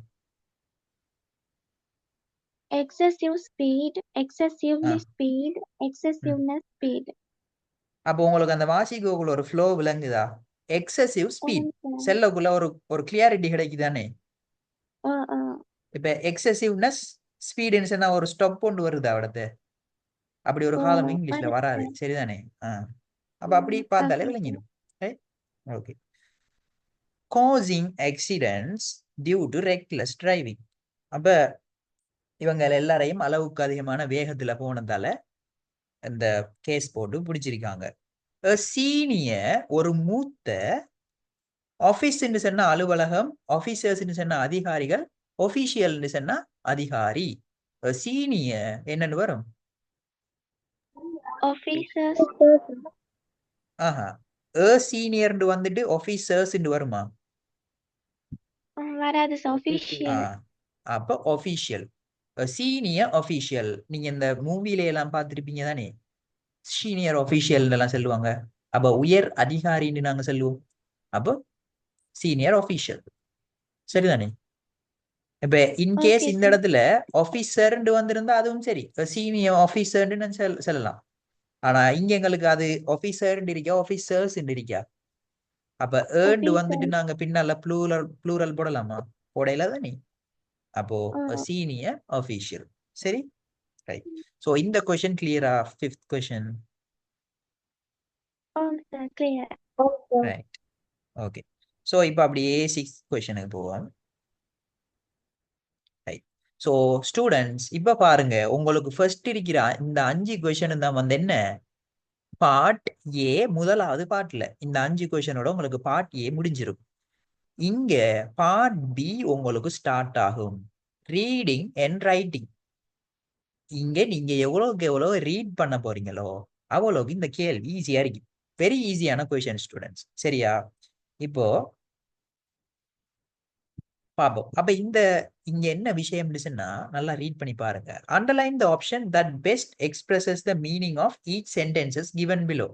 excessive speed, excessively speed, excessiveness speed. அப்போ உங்களுக்கு அந்த வாசிக்குள்ள ஒரு ஃப்ளோ விளங்குதா? எக்ஸசிவ் ஸ்பீட் செல்லக்குள்ள ஒரு கிளியாரிட்டி கிடைக்குதானே. இப்ப எக்ஸசிவ்னஸ் ஸ்பீடுன்னு சொன்னா ஒரு ஸ்டாப் கொண்டு வருது அவடத்து. அப்படி ஒரு காலம் இங்கிலீஷ்ல வராது. சரிதானே? அப்ப அப்படி பார்த்தாலே விளங்கிடும். Okay. causing accidents due to reckless driving. அப்ப இவங்க எல்லாரையும் அளவுக்கு அதிகமான வேகத்துல போனதால இந்த கேஸ் போட்டு பிடிச்சிருக்காங்க. சீனியர், ஒரு மூத்த, ஆபீஸ் சொன்னா அலுவலகம், ஆபீசர்ஸ் சொன்னா அதிகாரிகள், ஒபிஷியல் சொன்னா அதிகாரி. சீனியர் என்னன்னு வரும்? ஆஹா, சீனியர் வந்துட்டு ஆபீசர்ஸ் வருமா? வராது. ஆபீஷியல். அப்ப ஆபீஷியல், சீனியர் ஆபீஷியல். நீங்க இந்த மூவில எல்லாம் பார்த்திருப்பீங்க தானே, சீனியர் ஆபீஷியல் எல்லாம் சொல்லுவாங்க. அப்ப உயர் அதிகாரின்னு நாங்க சொல்லுவோம். அப்போ சீனியர் ஆபீஷியல். சரிதானே? இப்ப இன்கேஸ் ஓகே இந்த சார். இடத்துல ஆபீசர்ன்னு வந்திருந்தா அதுவும் சரி, சீனியர் ஆபீசர்ன்னு சொல்லலாம். ஆனா இங்க எங்களுக்கு அது ஆபீசர் இருக்கா ஆபீசர்ஸ் இருக்கா. அப்ப ஏர்ன்டு வந்துட்டு ஆஃபீஸர். நாங்க பின்னால ப்ளூரல் போடலாமா? போடையில தானே. அப்போ ஆ. Senior official. சரி, ரைட். ஸோ இந்த கொஸ்டின் கிளியரா? Fifth question. ஆம் sir, clear. Okay. Right, okay. So இப்போ அப்படியே சிக்ஸ்த் கொஸ்டினுக்கு போவோம். ரைட். ஸோ ஸ்டூடெண்ட்ஸ் இப்போ பாருங்க, உங்களுக்கு ஃபர்ஸ்ட் இருக்கிற இந்த 5 கொஸ்டின் தான் வந்து என்ன, பார்ட் ஏ. முதலாவது பார்ட்ல இந்த 5 கொஸ்டினோட உங்களுக்கு பார்ட் ஏ முடிஞ்சிரும். இங்க பார்ட் பி உங்களுக்கு ஸ்டார்ட் ஆகும். Reading and writing. இங்க நீங்க எவ்வளவுக்கு எவ்வளவு ரீட் பண்ண போறீங்களோ அவ்வளவுக்கு இந்த கேள்வி ஈஸியா இருக்கு. வெரி ஈஸியான கொஸ்டின் ஸ்டூடெண்ட்ஸ். சரியா? இப்போ பாப்போம். அப்ப இங்க என்ன விஷயம் சொன்னா நல்லா ரீட் பண்ணி பாருங்க. Underline the option that best expresses the meaning of each sentences given below.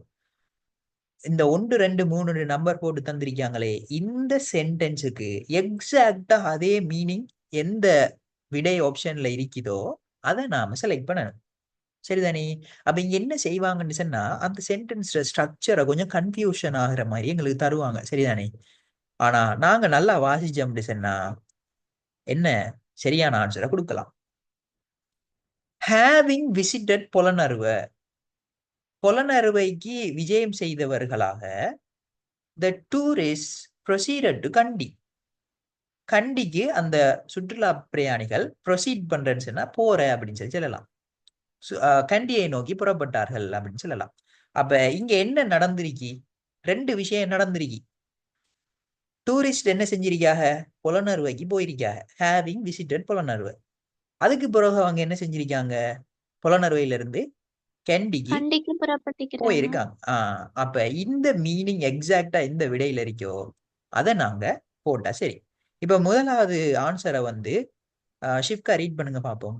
இந்த 1 2 3 நம்பர் போட்டு தந்திருக்காங்களே, இந்த சென்டென்ஸுக்கு எக்ஸாக்டா அதே மீனிங் எந்த விடை ஆப்ஷன்ல இருக்குதோ அதை நாம செலக்ட் பண்ணணும். சரிதானே? அப்ப இங்க என்ன செய்வாங்கன்னு சொன்னா, அந்த சென்டென்ஸ் ஸ்ட்ரக்சரை கொஞ்சம் கன்ஃபியூஷன் ஆகுற மாதிரி எங்களுக்கு தருவாங்க. சரிதானே? ஆனா நாங்க நல்லா வாசிச்சோம்னு சொன்னா என்ன சரியான ஆன்சரை கொடுக்கலாம். Having visited Polonnaruwa. புலனறுவைக்கு விஜயம் செய்தவர்களாக the tourists proceeded to கண்டி. கண்டிக்கு அந்த சுற்றுலா பிரயாணிகள் ப்ரொசீட் பண்றேன்னு சொன்னா போற அப்படின்னு சொல்லலாம். கண்டியை நோக்கி புறப்பட்டார்கள் அப்படின்னு சொல்லலாம். அப்ப இங்க என்ன நடந்திருக்கு? 2 விஷயம் நடந்திருக்கு. டூரிஸ்ட் என்ன செஞ்சிருக்காங்க? புலனறுவைக்கு போயிருக்காங்க. Having visited Polonnaruwa. அதுக்கு பிறகு அவங்க என்ன செஞ்சிருக்காங்க? புலனறுவையில இருந்து கண்டிக்கு கண்டிக்கு புறப்பட்டிக்கிறாங்க. போயிருக்காங்க. அப்ப இந்த மீனிங் எக்ஸாக்டா எந்த விடையில இருக்கோ அதை நாங்க போட்டா சரி. இப்ப முதலாவது ஆன்சரை வந்து ஷிப்கா ரீட் பண்ணுங்க பாப்போம்.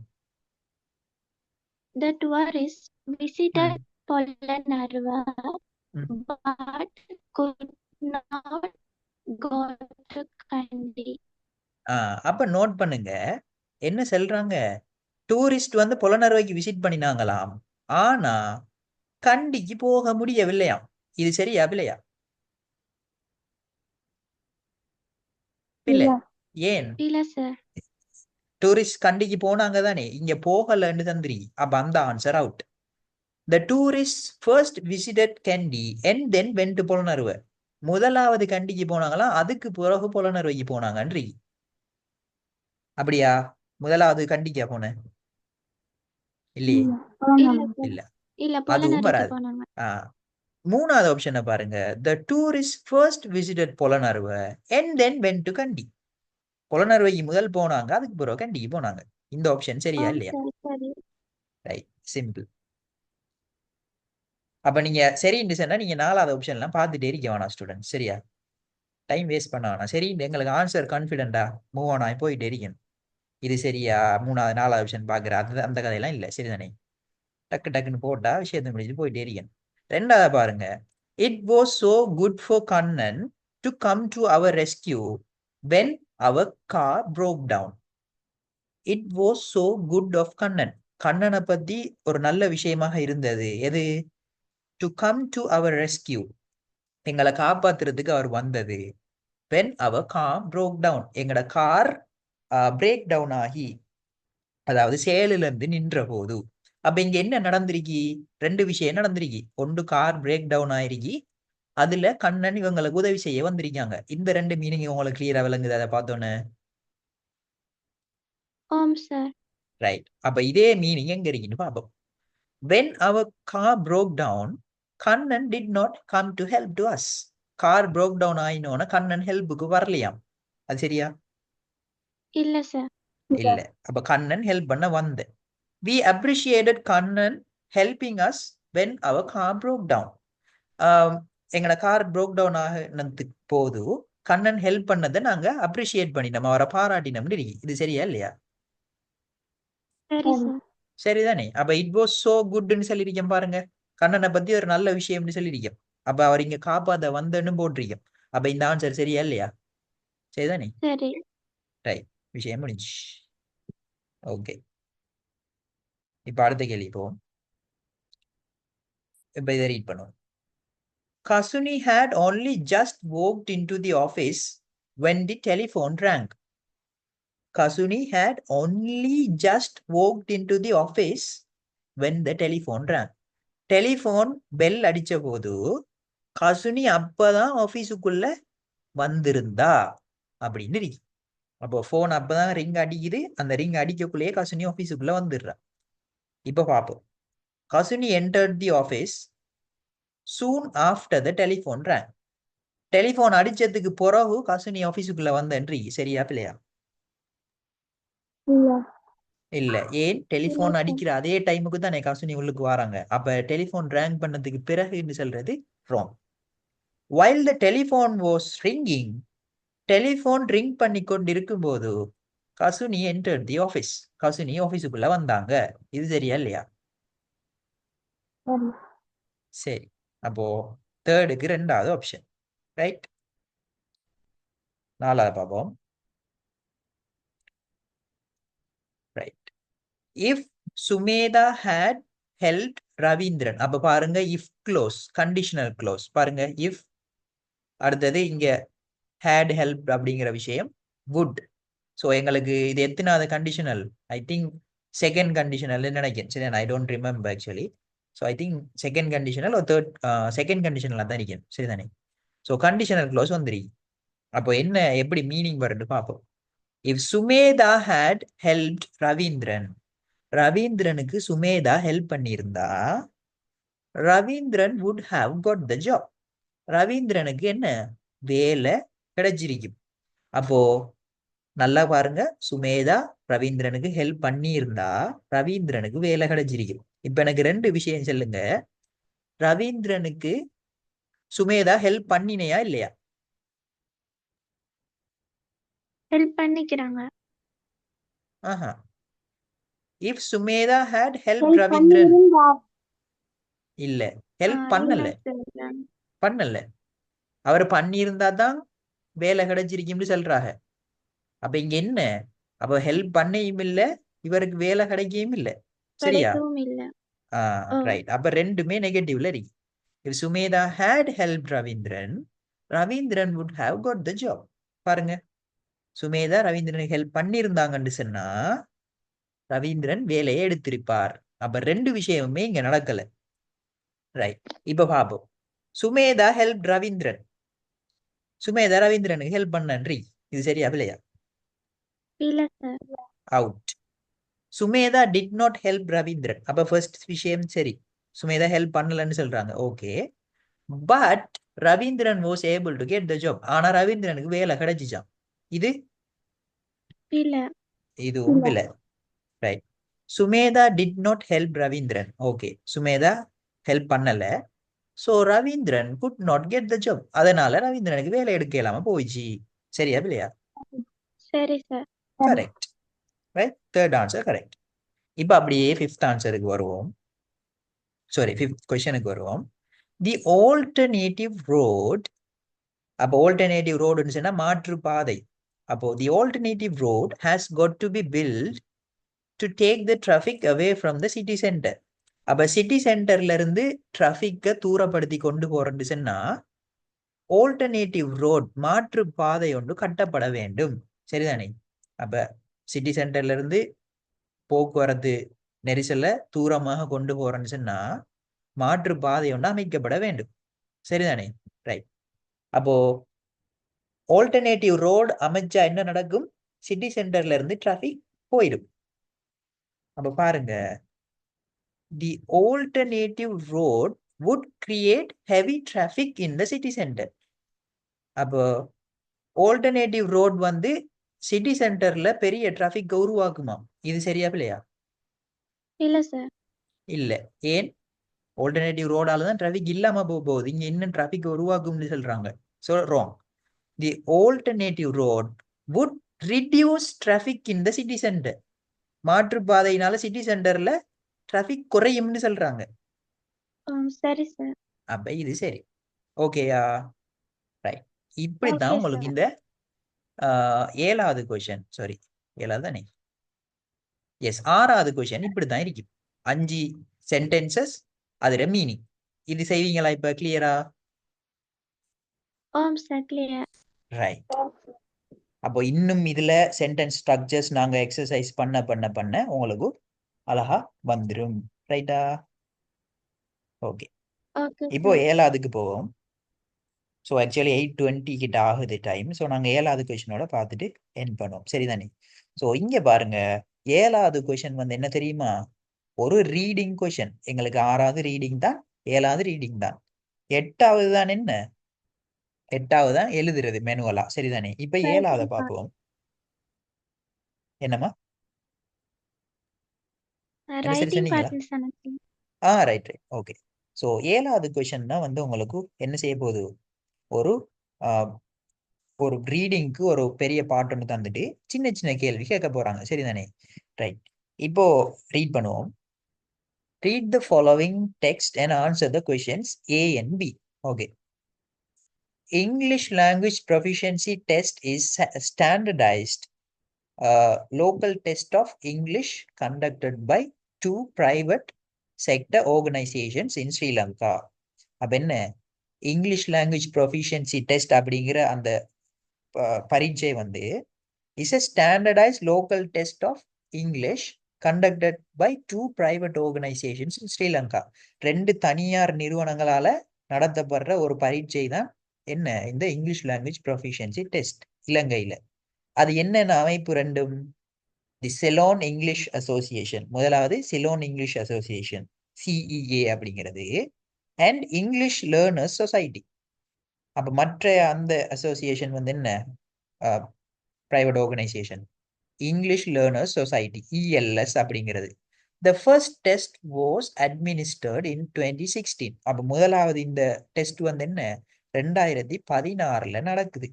The tourists visited ம், Polonnaruwa ம். but could not go to Kandy. அப்ப நோட் பண்ணுங்க என்ன சொல்றாங்க. டூரிஸ்ட் வந்து புலனறுவைக்கு விசிட் பண்ணினாங்களாம், ஆனா கண்டிக்கு போக முடியவில்லையாம். இது சரியா பிள்ளையா? இல்ல. பிள்ளை ஏன்? இல்ல சார். டூரிஸ்ட் கண்டிக்கு போனாங்க தானே, இங்க போகலன்னு தந்திரி. அப்ப அந்த answer out. The tourists first visited Kandy and then went to Polonnaruwa. முதலாவது கண்டிக்கு போனாங்களாம், அதுக்கு பிறகு புலனறுவைக்கு போனாங்கன்றி. அப்படியா? முதலாவது கண்டிக்கா போன இல்லையே. இல்ல. ஆமா. இல்ல சார். இல்ல, இல்ல, அதுவும் புலனறுவைக்கு வராது. போனாங்க. மூணாவது ஆப்ஷனை பாருங்க. The tourists first visited Polonnaruwa and then went to கண்டி. புலனறுவைக்கு முதல் போனாங்க, அதுக்கு பிறகு கண்டிக்கு போனாங்க. இந்த ஆப்ஷன் சரியா ஆம் இல்லையா? சார், சரி. Right, simple. அப்ப நீங்க சரின்னு சொன்னா நீங்க 4வது ஆப்ஷன்லாம் பார்த்துட்டே இருக்க வேணாம் ஸ்டூடெண்ட். சரியா? டைம் வேஸ்ட் பண்ண வேணாம். சரி, எங்களுக்கு ஆன்சர் கான்ஃபிடென்டா மூவ் ஆன் ஆகி போயிட்டே இருக்கணும். இது சரியா 3வது 4வது ஆப்ஷன் பாக்குற அந்த கதையெல்லாம் இல்ல. சரிதானே? டக்கு டக்குன்னு போட்டா விஷயத்தை முடிச்சுட்டு போயிட்டே இருக்கணும். 2வது பாருங்க. It was so good for Kannan to come to our rescue when our car broke down. It was so good of Kannan. கண்ணனை பத்தி ஒரு நல்ல விஷயமாக இருந்தது எது? To come to our rescue, எங்களை காப்பாத்துறதுக்கு அவர் வந்தது. When our car broke down, எங்களோட கார் பிரேக் டவுன் ஆகி, அதாவது செயலில இருந்து நின்ற போது. அப்ப இங்க என்ன நடந்திருக்கி? 2 விஷயம் நடந்திருக்கி. ஒன்று கார் பிரேக் டவுன் ஆயிருக்கி, அதுல கண்ணன் இவங்களுக்கு உதவி செய்ய வந்திருக்காங்க. இந்த 2 மீனிங் உங்களுக்கு கிளியரா விளங்குது அதை பார்த்தோன்னு? ஆம் சார். ரைட். அப்ப இதே மீனிங் எங்க இருக்குன்னு பார்ப்போம். when our car broke down, Kannan did not come to help to us. Car broke down ஆயினோன கண்ணன் ஹெல்ப்புக்கு வரலையாம். அது சரியா? இல்ல சார். இல்ல. அப்ப கண்ணன் ஹெல்ப் பண்ண வந்த. we appreciated Kannan helping us when our car broke down. எங்கட கார் broke down ஆகினதுக்கு போது கண்ணன் ஹெல்ப் பண்ணதை நாங்க அப்ரிஷியேட் பண்ணினோம், அவரை பாராட்டினோம்னு இருக்கு. இது சரியா இல்லையா? சரி சார். சரிதானே? அப்ப இட் வாஸ் சோ குட்னு சொல்லியிருக்கேன் பாருங்க. கண்ணனை பத்தி ஒரு நல்ல விஷயம்னு சொல்லியிருக்கேன். அப்ப அவர் இங்க காப்பாத்த வந்தன்னு போட்டிருக்கேன். அப்ப இந்த ஆன்சர் சரியா இல்லையா? சரிதானே? சரி. ரைட். விஷயம் முடிஞ்சு. ஓகே, இப்போ அடுத்த கேள்வி போவோம். இப்போ இதை ரீட் பண்ணுவோம். Kasuni had only just walked into the office when the telephone rang. Kasuni had only just walked into the office when the telephone rang. Telephone bell அடிச்ச போது கசுனி அப்பதான் ஆபீஸுக்குள்ள வந்திருந்தா அப்படின்னு இருக்கு. அப்போ போன் அப்பதான் ரிங் அடிக்குது, அந்த ரிங் அடிக்கக்குள்ளேயே கசுனி ஆபீஸுக்குள்ள வந்துடுறா. இப்ப பார்ப்போம். Kasuni entered the office soon after the telephone rang. Telephone அடிச்சதுக்கு பிறகு கசுனி ஆபீஸுக்குள்ள வந்தன்றி, சரியா பிள்ளையா? இல்ல இல்ல. ஏன்? டெலிஃபோன் இல்ல அடிக்கிற அதே டைமுக்கு தானே கசுனி உள்ளுக்கு வராங்க. அப்ப டெலிஃபோன் ரேங்க் பண்ணதுக்கு பிறகுன்னு சொல்றது wrong. While the telephone was ringing, telephone ring பண்ணி கொண்டிருக்கும் போது கசுனி entered the office. கசுனி ஆபீஸுக்குள்ள வந்தாங்க. இது சரியா இல்லையா? சரி சரி, அப்போ தேர்டுக்கு ரெண்டாவது ஆப்ஷன் ரைட். நாலாவது பார்ப்போம். Right. If Sumedha had help Ravindran. அப்ப பாருங்க, இஃப் க்ளோஸ், கண்டிஷனல் க்ளோஸ். பாருங்க, இஃப் அடுத்தது இங்க ஹேட் ஹெல்ப் அப்படிங்கிற விஷயம் வுட். ஸோ எங்களுக்கு இது எத்தனாவது conditional? I think second conditional நினைக்கிறேன். சரி, I don't remember actually. So I think second conditional ஒரு தேர்ட் செகண்ட் கண்டிஷனல் தான் நினைக்கிறேன். சரிதானே? ஸோ கண்டிஷனல் க்ளோஸ் வந்துரு. அப்போ என்ன, எப்படி மீனிங் வரும்னு பார்ப்போம். If Sumedha had help Ravindran, ரவீந்திரனுக்கு சுமேதா ஹெல்ப் பண்ணியிருந்தா Ravindran would have got the job. ரவீந்திரனுக்கு என்ன, வேலை கிடைச்சிருக்கும். அப்போ நல்லா பாருங்க, சுமேதா ரவீந்திரனுக்கு ஹெல்ப் பண்ணி இருந்தா ரவீந்திரனுக்கு வேலை கிடைச்சிருக்கும். இப்ப எனக்கு ரெண்டு விஷயம் சொல்லுங்க. ரவீந்திரனுக்கு சுமேதா ஹெல்ப் பண்ணினையா இல்லையா? ஹெல்ப் பண்ணிக்கிறாங்க. ஆஹா. If Sumedha had help help Ravindran, பண்ணியிருந்தா இல்ல, ஹெல்ப் இல்ல பண்ணல, sir. பண்ணல. அவர் பண்ணியிருந்தா தான் வேலை கிடைச்சிருக்கும்னு சொல்றாங்க. அப்ப இங்க என்ன, அப்ப ஹெல்ப் பண்ணையும் இல்ல, இவருக்கு வேலை கிடைக்கவும் இல்ல. சரியா? கிடைக்கவும் இல்ல. ரைட். அப்ப ரெண்டுமே நெகட்டிவ்ல இருக்கு. If Sumedha had helped Ravindran, Ravindran would have got the job. பாருங்க, சுமேதா ரவீந்திரனுக்கு ஹெல்ப் பண்ணியிருந்தாங்கன்னு சொன்னா ரவீந்திரன் வேலையை எடுத்திருப்பார். அப்ப ரெண்டு விஷயமுமே இங்க நடக்கல. ரைட். இப்ப பாப்போம். சுமேதா ஹெல்ப் ரவீந்திரன், சுமேதா ரவீந்திரனுக்கு ஹெல்ப் பண்ணன்றி, இது சரியா இல்லையா? இல்ல sir. Out. Sumedha did not help Ravindran. அப்ப ஃபர்ஸ்ட் விஷயம் சரி, சுமேதா ஹெல்ப் பண்ணலன்னு சொல்றாங்க. Okay, but Ravindran was able to get the job. ஆனா ரவீந்திரனுக்கு வேலை கிடைச்சிச்சான். இது இல்ல. இதுவும் இல்ல. Right. Sumedha did not help Ravindran. Okay, Sumedha help பண்ணல. So Ravindran could not get the job. அதனால ரவீந்திரனுக்கு வேலை எடுக்க இல்லாம போயிடுச்சு. சரியா இல்லையா? சரி sir. Correct. Right, third answer correct. இப்போ அப்படியே ஃபிஃப்த் ஆன்சருக்கு வருவோம். சாரி, ஃபிஃப்த் கொஸ்டினுக்கு வருவோம். The alternative road. அப்போ ஆல்டர்னேட்டிவ் ரோடுன்னு சொன்னா மாற்று பாதை. அப்போ the alternative road has got to be built to take the traffic away from the city centre. அப்ப சிட்டி சென்டர்ல இருந்து டிராஃபிக்கை தூரப்படுத்தி கொண்டு போறேன்னு சொன்னா ஆல்டர்னேட்டிவ் ரோட் மாற்று பாதை ஒன்று கட்டப்பட வேண்டும். சரிதானே? அப்ப சிட்டி சென்டர்ல இருந்து போக்குவரத்து நெரிசல்ல தூரமாக கொண்டு போறேன்னு சொன்னா மாற்று பாதை ஒன்று அமைக்கப்பட வேண்டும். சரிதானே? ரைட். அப்போ ஆல்டர்னேட்டிவ் ரோடு அமைச்சா என்ன நடக்கும்? சிட்டி சென்டர்ல இருந்து டிராஃபிக் போயிடும். அப்ப பாருங்க, தி alternative road would create heavy traffic in the city center. அப்போ ஆல்டர்னேட்டிவ் ரோட் வந்து சிட்டி சென்டர்ல பெரிய டிராஃபிக் உருவாக்குமா? இது சரியா இல்லையா? இல்ல சார். இல்ல. ஏன்? ஆல்டர்னேட்டிவ் ரோடால தான் டிராஃபிக் இல்லாம போகுது. இங்க இன்னும் டிராஃபிக் உருவாக்கும்னு சொல்றாங்க. So wrong. The alternative road would reduce traffic in the city center. மாற்றுப்பாதையினால சிட்டி சென்டர்ல டிராஃபிக் குறையும்னு சொல்றாங்க. சரி சார். அப்ப இது சரி. ஓகேயா? ரைட். இப்படித்தான் ஓகே உங்களுக்கு சார். இந்த 7வது கொஸ்டின், சாரி ஏழாவது தானே? எஸ், ஆறாவது கொஸ்டின் இப்படிதான் இருக்கும். 5 சென்டென்சஸ், அதுல மீனிங். இது செய்வீங்களா இப்ப கிளியரா? ஓம் சார் கிளியர். ரைட். அப்போ இன்னும் இதுல சென்டென்ஸ் ஸ்ட்ரக்சர்ஸ் நாங்க எக்ஸசைஸ் பண்ண உங்களுக்கு அழகா வந்துரும். ரைட்டா? ஓகே. ஓகே இப்போ சார். ஏழாவதுக்கு போவோம். ஸோ ஆக்சுவலி 8:20 கிட்ட ஆகுது டைம். ஸோ நாங்கள் ஏழாவது கொஷினோட பார்த்துட்டு என் பண்ணுவோம். சரிதானே? ஸோ இங்கே பாருங்க, ஏழாவது கொஷின் வந்து என்ன தெரியுமா? ஒரு ரீடிங் கொஷின். எங்களுக்கு ஆறாவது ரீடிங் தான், ஏழாவது ரீடிங் தான். எட்டாவது தான் என்ன? எட்டாவது தான் எழுதுறது மெனுவலா. சரிதானே? இப்போ ஏழாவது பார்ப்போம். என்னம்மா? என்ன சரி ரைட்டிங் சொன்னீங்களா? பார்ட்னர்ஸ் எனக்கு. ரைட். ஓகே. ஸோ ஏழாவது கொஷின் தான் வந்து உங்களுக்கு என்ன செய்ய போகுது? ஒரு ஒரு ரீடிங்க்கு ஒரு பெரிய பார்ட் ஒன்று தந்துட்டு சின்ன சின்ன கேள்வி கேட்க போறாங்க. சரிதானே? ரைட். இப்போ ரீட் பண்ணுவோம். Read the following text and answer the questions A and B. Okay. English language proficiency test is standardized local test of English conducted by 2 private sector organizations in Sri Lanka. அப்ப என்ன? English language proficiency test அப்படிங்கிற அந்த பரீட்சை வந்து is a standardized local test of English conducted by 2 private organizations in Sri Lanka. 2 தனியார் நிறுவனங்களால நடத்தப்படுற ஒரு பரீட்சை தான் என்ன? இந்த இங்கிலீஷ் லாங்குவேஜ் ப்ரொஃபிஷியன்சி டெஸ்ட் இலங்கையில. அது என்னென்ன அமைப்பு? ரெண்டும் தி செலோன் இங்கிலீஷ் அசோசியேஷன். முதலாவது செலோன் இங்கிலீஷ் அசோசியேஷன், CEA அப்படிங்கிறது, அண்ட் இங்கிலீஷ் லேர்னர்ஸ் சொசைட்டி. அப்ப மற்ற அந்த அசோசியேஷன் வந்து என்ன? Private organisation, English learners society, ELS அப்படிங்கிறது. The first test was administered in 2016. அப்ப முதலாவது இந்த டெஸ்ட் வந்து என்ன? 2016 நடக்குது.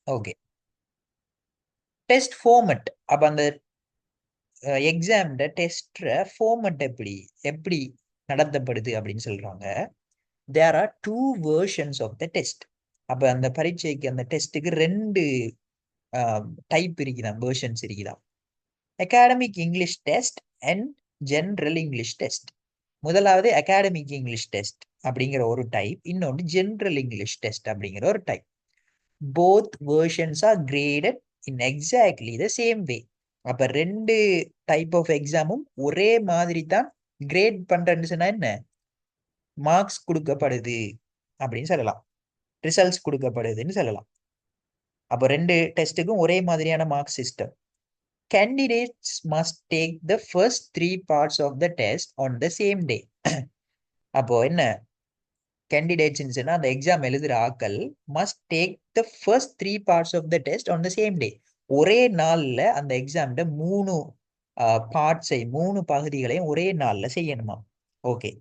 ஓகே. Test format. அப்ப அந்த எக்ஸாம்ட டெஸ்ட் ஃபார்மட் எப்படி நடத்தப்படுது அப்படின்னு சொல்றாங்க. There are 2 versions of the test. அப்ப அந்த பரீட்சைக்கு அந்த டெஸ்ட்டுக்கு 2 டைப் இருக்குதான், வெர்ஷன்ஸ் இருக்குதான். Academic English test and general English test. முதலாவது அகாடமிக் இங்கிலீஷ் டெஸ்ட் அப்படிங்கிற ஒரு டைப், இன்னொன்று ஜென்ரல் இங்கிலீஷ் டெஸ்ட் அப்படிங்கிற ஒரு type. Both versions are graded in exactly the same way. அப்ப 2 டைப் ஆஃப் எக்ஸாமும் ஒரே மாதிரி தான் கிரேட் பண்றேன்னு சொன்னா என்ன? மார்க்ஸ் கொடுக்கப்படுது அப்படின்னு சொல்லலாம், ரிசல்ட்ஸ் கொடுக்கப்படுதுன்னு சொல்லலாம். அப்போ 2 டெஸ்ட்டுக்கும் ஒரே மாதிரியான mark system. Candidates must take the first 3 parts of the test on the same day. அப்போ என்ன? candidates சொன்னா அந்த எக்ஸாம் எழுதுற ஆக்கள் must take the first 3 parts of the test on the same day. ஒரே நாள்ல அந்த எக்ஸாம்ல 3 பார்ட்ஸை, 3 பகுதிகளையும் ஒரே நாள்ல செய்யணுமா? Okay.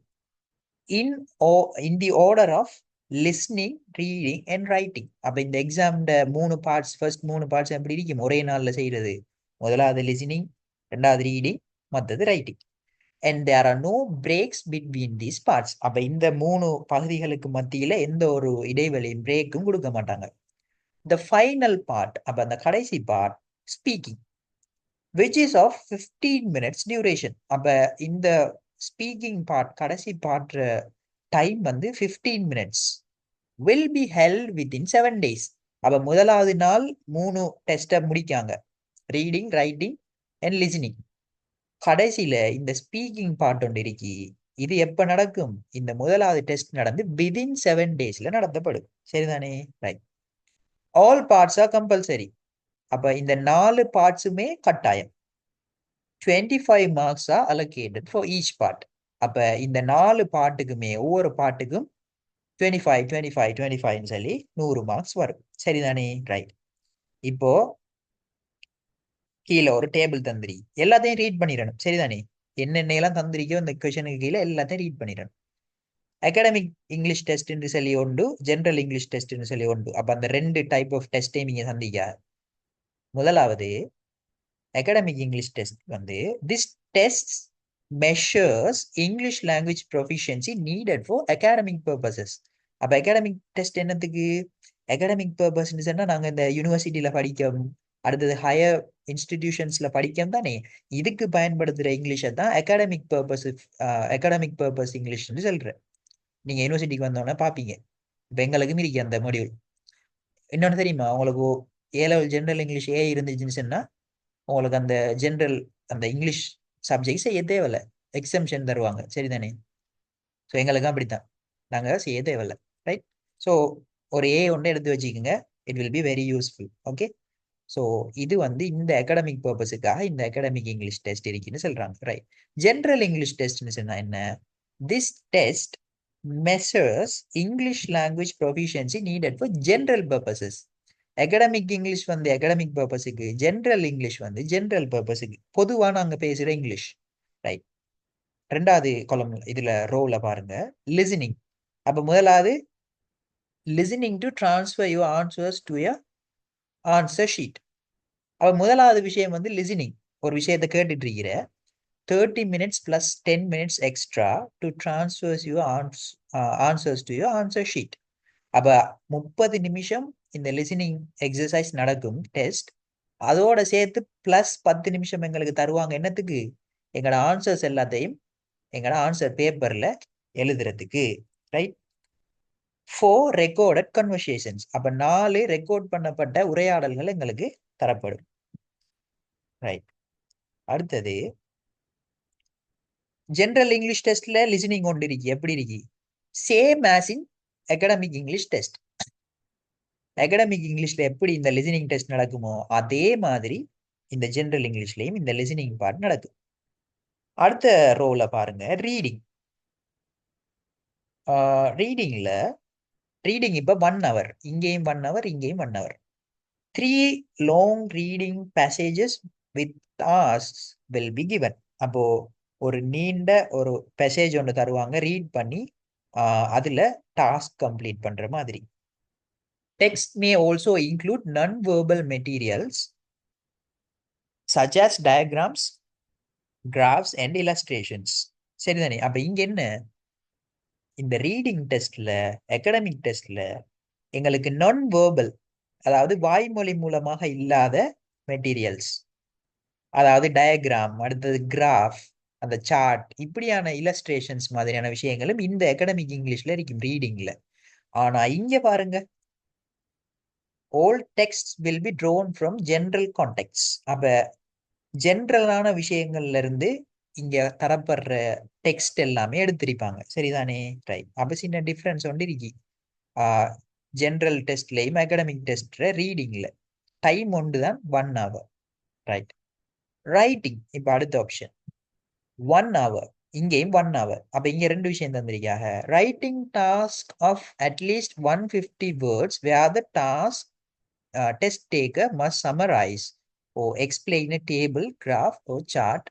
in the order of listening, reading and writing. அப்ப இந்த எக்ஸாம்ல 3 பார்ட்ஸ், ஃபர்ஸ்ட் 3 பார்ட்ஸ் எப்படி இருக்கும் ஒரே நாள்ல செய்யறது? முதலாவது லிசனிங், ரெண்டாவது ரீடிங், மற்றது writing. and there are no breaks between these parts. அப்ப இந்த 3 பகுதிகளுக்கு மத்தியில எந்த ஒரு இடைவெளியும், பிரேக்கும் கொடுக்க மாட்டாங்க. the final part, அப்ப அந்த கடைசி part speaking, which is of 15 minutes duration. அப்ப இந்த ஸ்பீக்கிங் பார்ட், கடைசி பார்ட் டைம் வந்து 15 minutes, will be held within 7 days. அப்ப முதலாவது நாள் 3 டெஸ்ட்டை முடிக்காங்க, ரீடிங், ரைட்டிங் அண்ட் லிசனிங். கடைசியில இந்த ஸ்பீக்கிங் பார்ட் ஒன்று இருக்கி, இது எப்ப நடக்கும்? இந்த முதலாவது டெஸ்ட் நடந்து விதின் 7 daysல நடத்தப்படும். சரிதானே? Right. All parts R compulsory. அப்ப இந்த 4 பார்ட்ஸுமே கட்டாயம். 25 marks are allocated for each part. அப்ப இந்த 4 பாட்டுக்குமே, ஒவ்வொரு பாட்டுக்கும் 25 25 25 சொல்லி 100 மார்க்ஸ் வரும். சரிதானே? ரைட். இப்போ கீழே ஒரு டேபிள் தந்திரி, எல்லாத்தையும் ரீட் பண்ணிடணும். சரிதானே? என்னென்னலாம் தந்திரிக்கோ இந்த கொஸ்டினுக்கு கீழே எல்லாத்தையும் ரீட் பண்ணிடணும். அகாடமிக் இங்கிலீஷ் டெஸ்ட் சொல்லி உண்டு, ஜென்ரல் இங்கிலீஷ் டெஸ்ட் சொல்லி உண்டு. அப்ப அந்த 2 டைப் ஆஃப் டெஸ்ட்டையும் நீங்க சந்திக்க. முதலாவது academic English test வந்து this test measures English language proficiency needed for academic purposes. அப்ப academic test என்னத்துக்கு? academic purpose சொன்னா நாங்க இந்த யூனிவர்சிட்டியில படிக்க அடுத்தது ஹையர் இன்ஸ்டிடியூஷன்ஸ்ல படிக்கம் தானே, இதுக்கு பயன்படுத்துற இங்கிலீஷை தான் அகாடமிக் பர்பஸ் இங்கிலீஷ்னு சொல்றேன். நீங்க யூனிவர்சிட்டிக்கு வந்தோடனே பார்ப்பீங்க. இப்போ எங்களுக்கும் இருக்கு அந்த மாடியூல். இன்னொன்று தெரியுமா உங்களுக்கு, ஏ-லெவல் ஜென்ரல் இங்கிலீஷ் ஏ இருந்துச்சுன்னு சொன்னா உங்களுக்கு அந்த ஜென்ரல் அந்த இங்கிலீஷ் சப்ஜெக்ட் செய்ய தேவையில்லை, எக்ஸம்ஷன் தருவாங்க. சரிதானே? ஸோ எங்களுக்கும் அப்படித்தான், நாங்கள் செய்ய தேவையில்லை. ரைட்? ஸோ ஒரு ஏ ஒன்று எடுத்து வச்சுக்கோங்க, it will be very useful. Okay, so இது வந்து இந்த அகாடமிக் பர்பஸுக்காக இந்த அகாடமிக் இங்கிலீஷ் டெஸ்ட் இருக்குன்னு சொல்றாங்க. ரைட்? ஜென்ரல் இங்கிலீஷ் டெஸ்ட்னு சொன்னா என்ன? This test measures English language proficiency needed for general purposes. Academic English வந்து அகாடமிக் பர்பஸுக்கு, ஜென்ரல் இங்கிலீஷ் வந்து ஜென்ரல் பர்பஸுக்கு, பொதுவாக நாங்கள் பேசுகிற இங்கிலீஷ். ரைட்? ரெண்டாவது காலம்ல இதுல ரோல பாருங்க, லிசனிங். அப்போ முதலாவது listening to transfer your answers to ய ஆன்சர் ஷீட். அப்போ முதலாவது விஷயம் வந்து லிசனிங். ஒரு விஷயத்தை கேட்டுட்டு இருக்கிற 30 minutes plus 10 minutes extra to transfer your answers to your answer sheet. அப்போ 30 நிமிஷம் இந்த லிசனிங் எக்ஸசைஸ் நடக்கும் டெஸ்ட், அதோட சேர்த்து பிளஸ் 10 நிமிஷம் எங்களுக்கு தருவாங்க. என்னத்துக்கு? எங்களோட ஆன்சர்ஸ் எல்லாத்தையும் எங்களோட ஆன்சர் பேப்பர்ல எழுதுறதுக்கு. ரைட்? 4 recorded conversations. அப்ப 4 ரெக்கார்ட் பண்ணப்பட்ட உரையாடல்கள் எங்களுக்கு தரப்படும். ரைட்? அடுத்தது ஜென்ரல் இங்கிலீஷ் டெஸ்ட்ல லிசனிங் ஒன்று இருக்கு. எப்படி இருக்கு? Same as in academic English test. Academic இங்கிலீஷ்ல எப்படி இந்த லிசனிங் டெஸ்ட் நடக்குமோ அதே மாதிரி இந்த ஜென்ரல் இங்கிலீஷ்லயும் இந்த லிசனிங் பார்ட் நடக்கும். அடுத்த ரோல பாருங்க, ரீடிங். ரீடிங் இப்போ 1 hour, இங்கேயும் 1 hour, இங்கேயும் 1 hour. 3 long reading passages with tasks will be given. அப்போ ஒரு நீண்ட ஒரு பேசேஜ் ஒன்று தருவாங்க, ரீட் பண்ணி அதுல டாஸ்க் கம்ப்ளீட் பண்ற மாதிரி. Text may also include non-verbal materials such as diagrams, graphs and illustrations. சரிதானே? அப்ப இங்க என்ன, இந்த ரீடிங் டெஸ்ட்ல அகாடமிக் டெஸ்ட்ல எங்களுக்கு நான் வேர்பல், அதாவது வாய்மொழி மூலமாக இல்லாத மெட்டீரியல்ஸ், அதாவது டயக்ராம், அடுத்தது கிராஃப், அந்த சார்ட், இப்படியான இல்லஸ்ட்ரேஷன்ஸ் மாதிரியான விஷயங்களும் இந்த அகாடமிக் இங்கிலீஷ்ல இருக்கும் ரீடிங்ல. ஆனா இங்க பாருங்க, all texts will be drawn from general contexts. அப்ப ஜென்ரலான விஷயங்கள்ல இருந்து இங்க தரப்படுற டெக்ஸ்ட் எல்லாமே எடுத்திருப்பாங்க. சரிதானே? ரைட். அப்ப சின்ன டிஃபரன்ஸ் ஒன்று இருக்கு ஜென்ரல் டெஸ்ட்லயும் அகாடமிக் டெஸ்ட்ல ரீடிங்ல. டைம் ஒன்று தான் 1 hour. ரைட்? ரைட்டிங் இப்போ அடுத்த ஆப்ஷன் 1 hour, இங்கேயும் 1 hour. அப்ப இங்க ரெண்டு விஷயம் தந்திருக்காங்க. ரைட்டிங் டாஸ்க் ஆஃப் அட்லீஸ்ட் 150 words where the task test taker must summarize or explain a table, graph or chart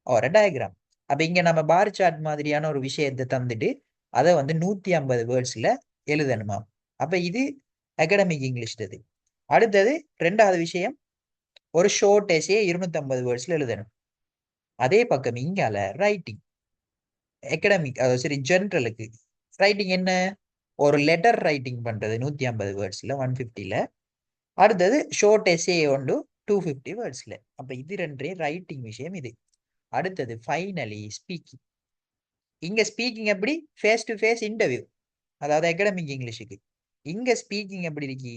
or a diagram. அப்ப இங்க நம்ம பார் சார்ட் மாதிரியான ஒரு விஷயத்தை தந்துட்டு அதை வந்து 150 வேர்ட்ஸ்ல எழுதணுமா. அப்ப இது அகாடமிக் இங்கிலீஷ். அடுத்தது ரெண்டாவது விஷயம், ஒரு ஷோர்ட் எஸ்ஸே 250 வேர்ட்ஸ்ல எழுதணும். அதே பக்கம் இங்கால ரைட்டிங் அகாடமிக், சரி ஜென்ரலுக்கு ரைட்டிங் என்ன, ஒரு லெட்டர் ரைட்டிங் பண்றது 150 வேர்ட்ஸ்ல 150ல. அடுத்தது ஷோர்ட் எஸ்ஸே ஒன்று 250 வேர்ட்ஸ்ல. அப்ப இது ரெண்டே ரைட்டிங் விஷயம் இது. அடுத்தது ஃபைனலி ஸ்பீக்கிங். இங்க ஸ்பீக்கிங் எப்படி, ஃபேஸ் டு ஃபேஸ் இன்டர்வியூ, அதாவது அகாடமிக் இங்கிலீஷுக்கு. இங்க ஸ்பீக்கிங் எப்படி இருக்கு,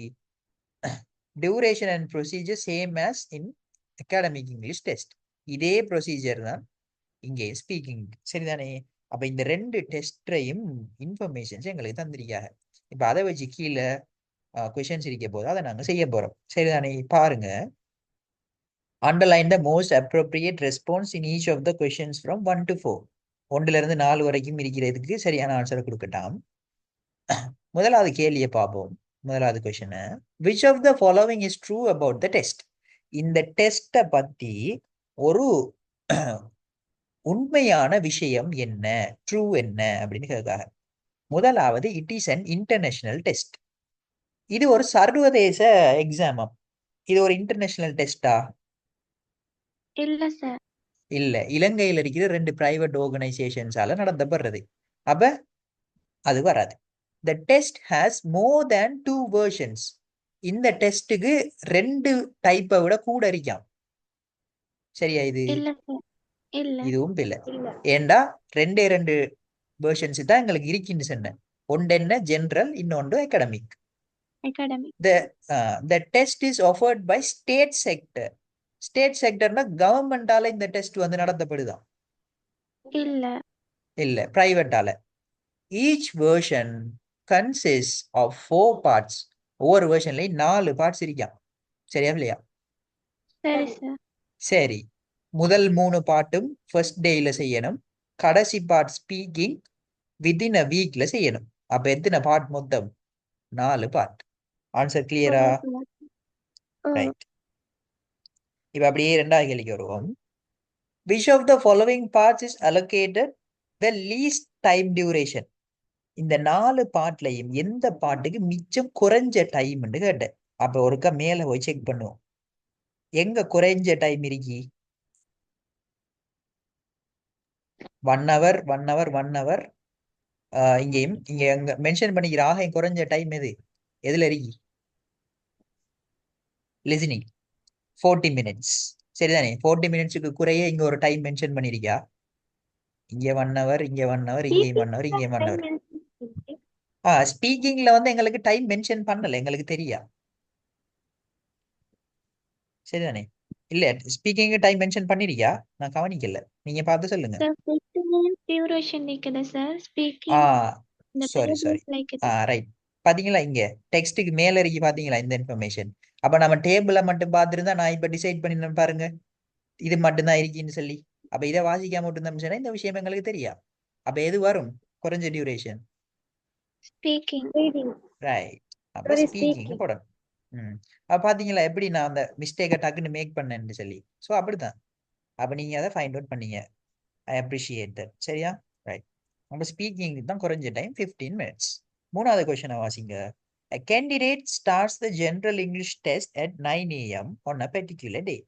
duration and procedure same as in academic English test. இதே ப்ரொசீஜர் தான் இங்கே ஸ்பீக்கிங். சரிதானே? அப்ப இந்த ரெண்டு டெஸ்ட்டையும் இன்ஃபர்மேஷன்ஸ் எங்களுக்கு தந்திருக்காங்க. இப்ப அதை வச்சு கீழே கொஷின்ஸ் இருக்க போது அதை நாங்க செய்ய போறோம். சரிதானே? பாருங்க, underline the most appropriate response in each of the questions from 1 to 4. 1ல இருந்து 4 வரைக்கும் இருக்கிறதுக்கு சரியான ஆன்சரை கொடுக்கட்டாம். முதலாவது கேள்வியை பார்ப்போம். முதலாவது question, which of the following is true about the test? இந்த டெஸ்ட்டை பத்தி ஒரு உண்மையான விஷயம் என்ன, ட்ரூ என்ன அப்படின்னு கேட்காங்க. முதலாவது, it is an international test. இது ஒரு சர்வதேச எக்ஸாம். இது ஒரு இன்டர்நேஷனல் டெஸ்டா? இல்ல சார். இல்ல, இலங்கையில் இருக்கிற 2 பிரைவேட் ஆர்கனைசேஷன்ஸால நடத்தப்படுறது. அப்ப அது வராது. The test has more than 2 versions. இந்த டெஸ்ட்டுக்கு 2 டைப்பை விட கூட இருக்காம். சரியா? இது இல்ல சார். இல்ல. இதுவும் இல்லை. ஏண்டா 2 வெர்ஷன்ஸ் தான் எங்களுக்கு இருக்குன்னு சொன்னேன். ஒன்று என்ன ஜெனரல், இன்னொன்று academic. Academic. the test is offered by state sector. State செக்டர்னா கவர்மெண்டால இந்த டெஸ்ட் வந்து நடத்தப்படுதான். இல்ல. இல்ல, பிரைவேட்டால. Each version consist of 4 parts. ஒவ்வொரு வெர்ஷன்லயும் 4 பார்ட்ஸ் இருக்காம். சரியா இல்லையா? சரி சார். சரி, முதல் 3 பாட்டும் ஃபர்ஸ்ட் டேல செய்யணும். கடைசி பார்ட் ஸ்பீக்கிங் வித்தின் அ வீக்ல செய்யணும். அப்ப எத்தனை பார்ட் மொத்தம்? 4 பார்ட். ஆன்சர் கிளியரா? ரைட். இப்ப அப்படியே 2வது கேள்விக்கு வருவோம். Which of the following parts is allocated the least time duration? இந்த 4 பார்ட்லையும் எந்த பாட்டுக்கு மிச்சம் குறைஞ்ச டைம்னு கேட்டேன். அப்ப ஒருக்கா மேல போய் செக் பண்ணுவோம். எங்க குறைஞ்ச டைம் இருக்கி? 1 hour 1 hour 1 hour. இங்கேயும் இங்க எங்க மென்ஷன் பண்ணிக்கிற ஆக குறைஞ்ச டைம் எது? எதுல இருக்கி? Listening 40 minutes. சரிதானே? 40 மினிட்ஸுக்கு குறைய இங்க ஒரு டைம் மென்ஷன் பண்ணிருக்கா? இங்க 1 hour, இங்க 1 hour, இங்கேயும் 1 hour, இங்கேயும் 1 hour. ஸ்பீக்கிங்ல வந்து எங்களுக்கு டைம் மென்ஷன் பண்ணல, எங்களுக்கு தெரியா. சரிதானே? இல்ல, ஸ்பீக்கிங் டைம் மென்ஷன் பண்ணிருக்கியா? நான் கவனிக்கல, நீங்க பார்த்து சொல்லுங்க. சார் 50 minutes duration நிக்குது சார். ஸ்பீக்கிங் இந்த சாரி டேபிள்ஸ்ல இருக்குது. ரைட். பாத்தீங்களா இங்க டெக்ஸ்ட்டுக்கு மேல இருக்கு, பாத்தீங்களா இந்த இன்ஃபர்மேஷன்? அப்ப நம்ம டேபிள மட்டும் பார்த்துருந்தா நான் இப்ப டிசைட் பண்ணினேன் பாருங்க, இது மட்டும்தான் இருக்குன்னு சொல்லி. அப்ப இதை வாசிக்காம மட்டும் இந்த விஷயம் எங்களுக்கு தெரியா. அப்ப எது வரும் குறைஞ்ச டியூரேஷன்? ஸ்பீக்கிங். ரைட். அப்ப ஸ்பீக்கிங் போடணும். அப்ப பாத்தீங்களா எப்படி நான் அந்த மிஸ்டேக்கை டக்குன்னு மேக் பண்ணேன்னு சொல்லி. ஸோ அப்படிதான். அப்ப நீங்க அதை ஃபைண்ட் அவுட் பண்ணீங்க. I appreciate that. சரியா? ரைட். நம்ம ஸ்பீக்கிங் தான் குறைஞ்ச டைம் 15 minutes. 3வது கொஸ்டினை வாசிங்க. A candidate starts the general English test at 9 AM on a particular day.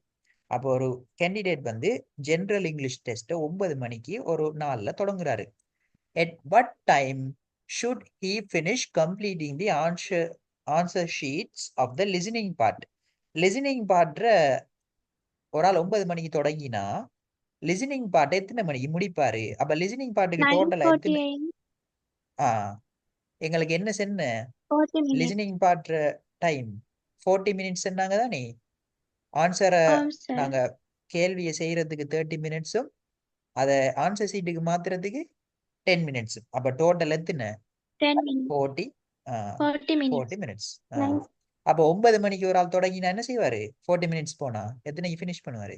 அப்போ ஒரு கேண்டிடேட் வந்து ஜெனரல் இங்கிலீஷ் டெஸ்ட்டை 9 மணிக்கு ஒரு நாள்ல தொடங்குறாரு. At what time should he finish completing the answer sheets of the listening part? listening part ஒரு ஆள் 9 மணிக்கு தொடங்கினா லிசனிங் பார்ட் எத்தனை மணிக்கு முடிப்பாரு? அப்ப லிசனிங் பார்ட்டுக்கு டோட்டலா எத்தனை? எங்களுக்கு என்ன சென்ன லிசனிங் பார்ட் டைம் 40 minutes சொன்னாங்க தானே. ஆன்சரை நாங்க கேள்வியை செய்யறதுக்கு 30 minutes-உம் அதை ஆன்சர் சீட்டுக்கு மாத்துறதுக்கு 10 minutes. அப்ப டோட்டல் எத்தனை? 40 minutes. அப்ப 9 மணிக்கு ஒரு ஆள் தொடங்கினா என்ன செய்வாரு? 40 minutes போனா எத்தனைக்கு ஃபினிஷ் பண்ணுவாரு?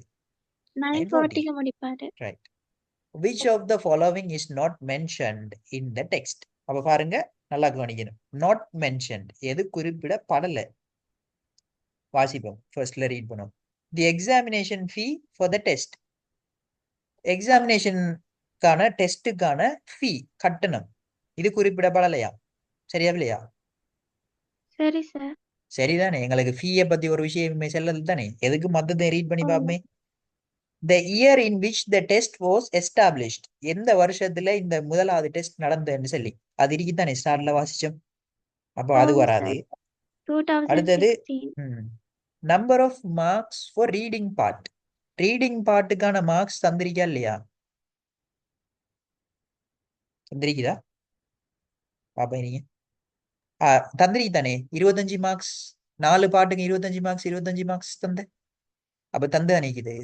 9:40 முடிப்பாரு. Right. Which of the following is not mentioned in the text? அப்ப பாருங்க, நல்லா கவனிக்கணும். not mentioned எது குறிப்பிடப்படல. வாசிப்போம். ஃபர்ஸ்ட்ல ரீட் பண்ணுவோம். The examination fee for the test. எக்ஸாமினேஷனுக்கான டெஸ்ட்டுக்கான ஃபீ கட்டணம் இது குறிப்பிடப்படலையா? சரியா இல்லையா? சரி சார். சரிதானே? எங்களுக்கு ஃபீயை பத்தி ஒரு விஷயமே செல்லது தானே. எதுக்கு மத்ததை ரீட் பண்ணி பாப்போமே. The year in which the test was established. எந்த வருஷத்துல இந்த முதலாவது டெஸ்ட் நடந்ததுன்னு சொல்லி அது இருக்குதானே ஸ்டார்ட்ல வாசிச்சோம். அப்போ அது வராது. அடுத்தது number of marks for reading part. Reading பார்ட்டுக்கான மார்க்ஸ் தந்திருக்கா இல்லையா? தந்திருக்குதா பாப்பா? நீங்க தந்திரிக்கு தானே 25 மார்க்ஸ் 4 பாட்டுக்கு 25 மார்க்ஸ் 25 மார்க்ஸ் தந்த. அப்ப தந்து அன்னைக்குது.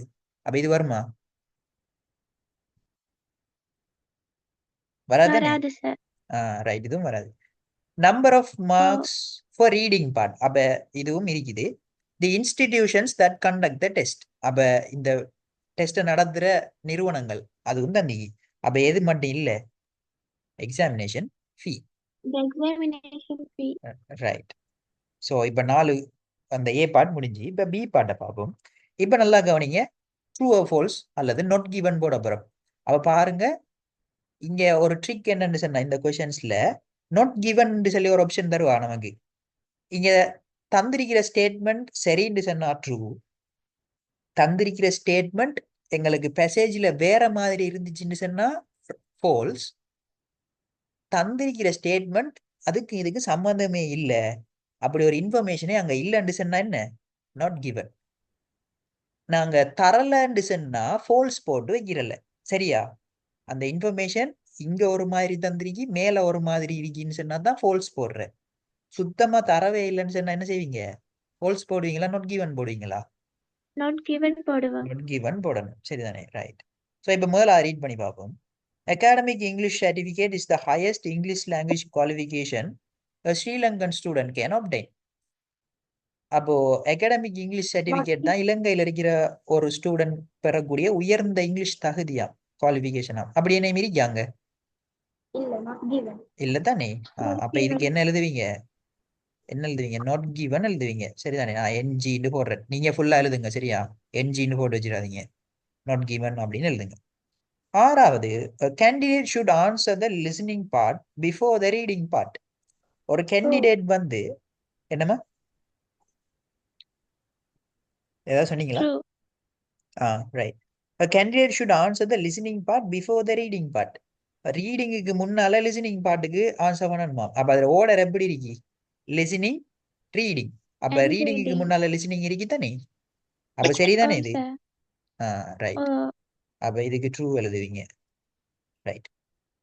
அப்ப இது வருமா? வராது சார். ரைட், இதுவும் வராது. Number of marks for reading part. அப்ப இதுவும் இருக்குது. The institutions that conduct the test. அப்ப இந்த டெஸ்ட் நடத்துற நிறுவனங்கள் அதுவும் தந்திக்கு. அப்ப எது மட்டும் இல்ல? எக்ஸாமினேஷன் ஃபீ. ரைட். ஸோ இப்ப 4 அந்த ஏ பார்ட் முடிஞ்சு. இப்ப பி பார்ட்டை பார்ப்போம். இப்ப நல்லா கவனிங்க. ட்ரூ ஆர் ஃபால்ஸ் அல்லது நாட் கிவன் போட போறோம். அப்ப பாருங்க, இங்க ஒரு ட்ரிக் என்னன்னு சொன்னா, இந்த கொஸ்டின்ஸ்ல நாட் கிவன் சொல்லி ஒரு ஆப்ஷன் தருவா நமக்கு. இங்க தந்திருக்கிற ஸ்டேட்மெண்ட் சரின்னு சொன்னா ட்ரூ, தந்திருக்கிற ஸ்டேட்மெண்ட் எங்களுக்கு பேசேஜ்ல வேற மாதிரி இருந்துச்சுன்னு சொன்னா ஃபால்ஸ், தந்திருக்கிற ஸ்டேட்மெண்ட் அதுக்கு இதுக்கு சம்பந்தமே இல்லை அப்படி ஒரு இன்ஃபர்மேஷனே அங்க இல்லைன்னு சொன்னா என்ன? Not given. நாங்க தரலன்னு சொன்னா ஃபோல்ஸ் போட்டு வைக்கிறல்ல. சரியா? அந்த இன்ஃபர்மேஷன் இங்க ஒரு மாதிரி தந்திரிக்கி மேல ஒரு மாதிரி இருக்குன்னு சொன்னா தான் ஃபோல்ஸ் போடுறேன். சுத்தமா தரவே இல்லைன்னு சொன்னா என்ன செய்வீங்க? ஃபோல்ஸ் போடுவீங்களா நாட் கிவன் போடுவீங்களா? நாட் கிவன் போடுவோம். நாட் கிவன் போடணும். சரிதானே? ரைட். ஸோ இப்போ முதல்ல ரீட் பண்ணி பார்ப்போம். Academic English certificate is the highest English language qualification a Sri Lankan student can obtain. அப்போ அகாடமிக் இங்கிலீஷ் சர்டிபிகேட் தான் இலங்கையில் இருக்கிற ஒரு ஸ்டூடெண்ட் பெறக்கூடிய உயர்ந்த இங்கிலீஷ் தகுதியா, குவாலிஃபிகேஷனா? அப்படி என்ன இருக்காங்க? இல்ல நாட் கிவன். இல்ல தானே? அப்ப இதுக்கு என்ன எழுதுவீங்க? என்ன எழுதுவீங்க? நாட் கிவன் எழுதுவீங்க. சரிதானே? நான் என்ஜின்னு போடுறேன். நீங்க ஃபுல்லா எழுதுங்க. சரியா? என்ஜின்னு போட்டு வச்சிடாதீங்க. நாட் கிவன் அப்படின்னு எழுதுங்க. ஆறாவது, candidate should answer the listening part before the reading part. ஒரு கேண்டிடேட் வந்து என்னமா ஏதாவது சொன்னீங்களா? True. Right. A candidate should answer the listening part before the reading part. ரீடிங்குக்கு முன்னால லிசனிங் பார்ட்டுக்கு ஆன்சர் பண்ணணுமா? அப்ப அதுல ஓர்டர் எப்படி இருக்கு? Listening, reading. அப்ப And ரீடிங்குக்கு reading. முன்னால லிசனிங் இருக்கு தானே? அப்ப சரிதானே Oh, இது? sir. ரைட். Oh, அப்ப இதுக்கு ட்ரூ எழுதுவீங்க. Right.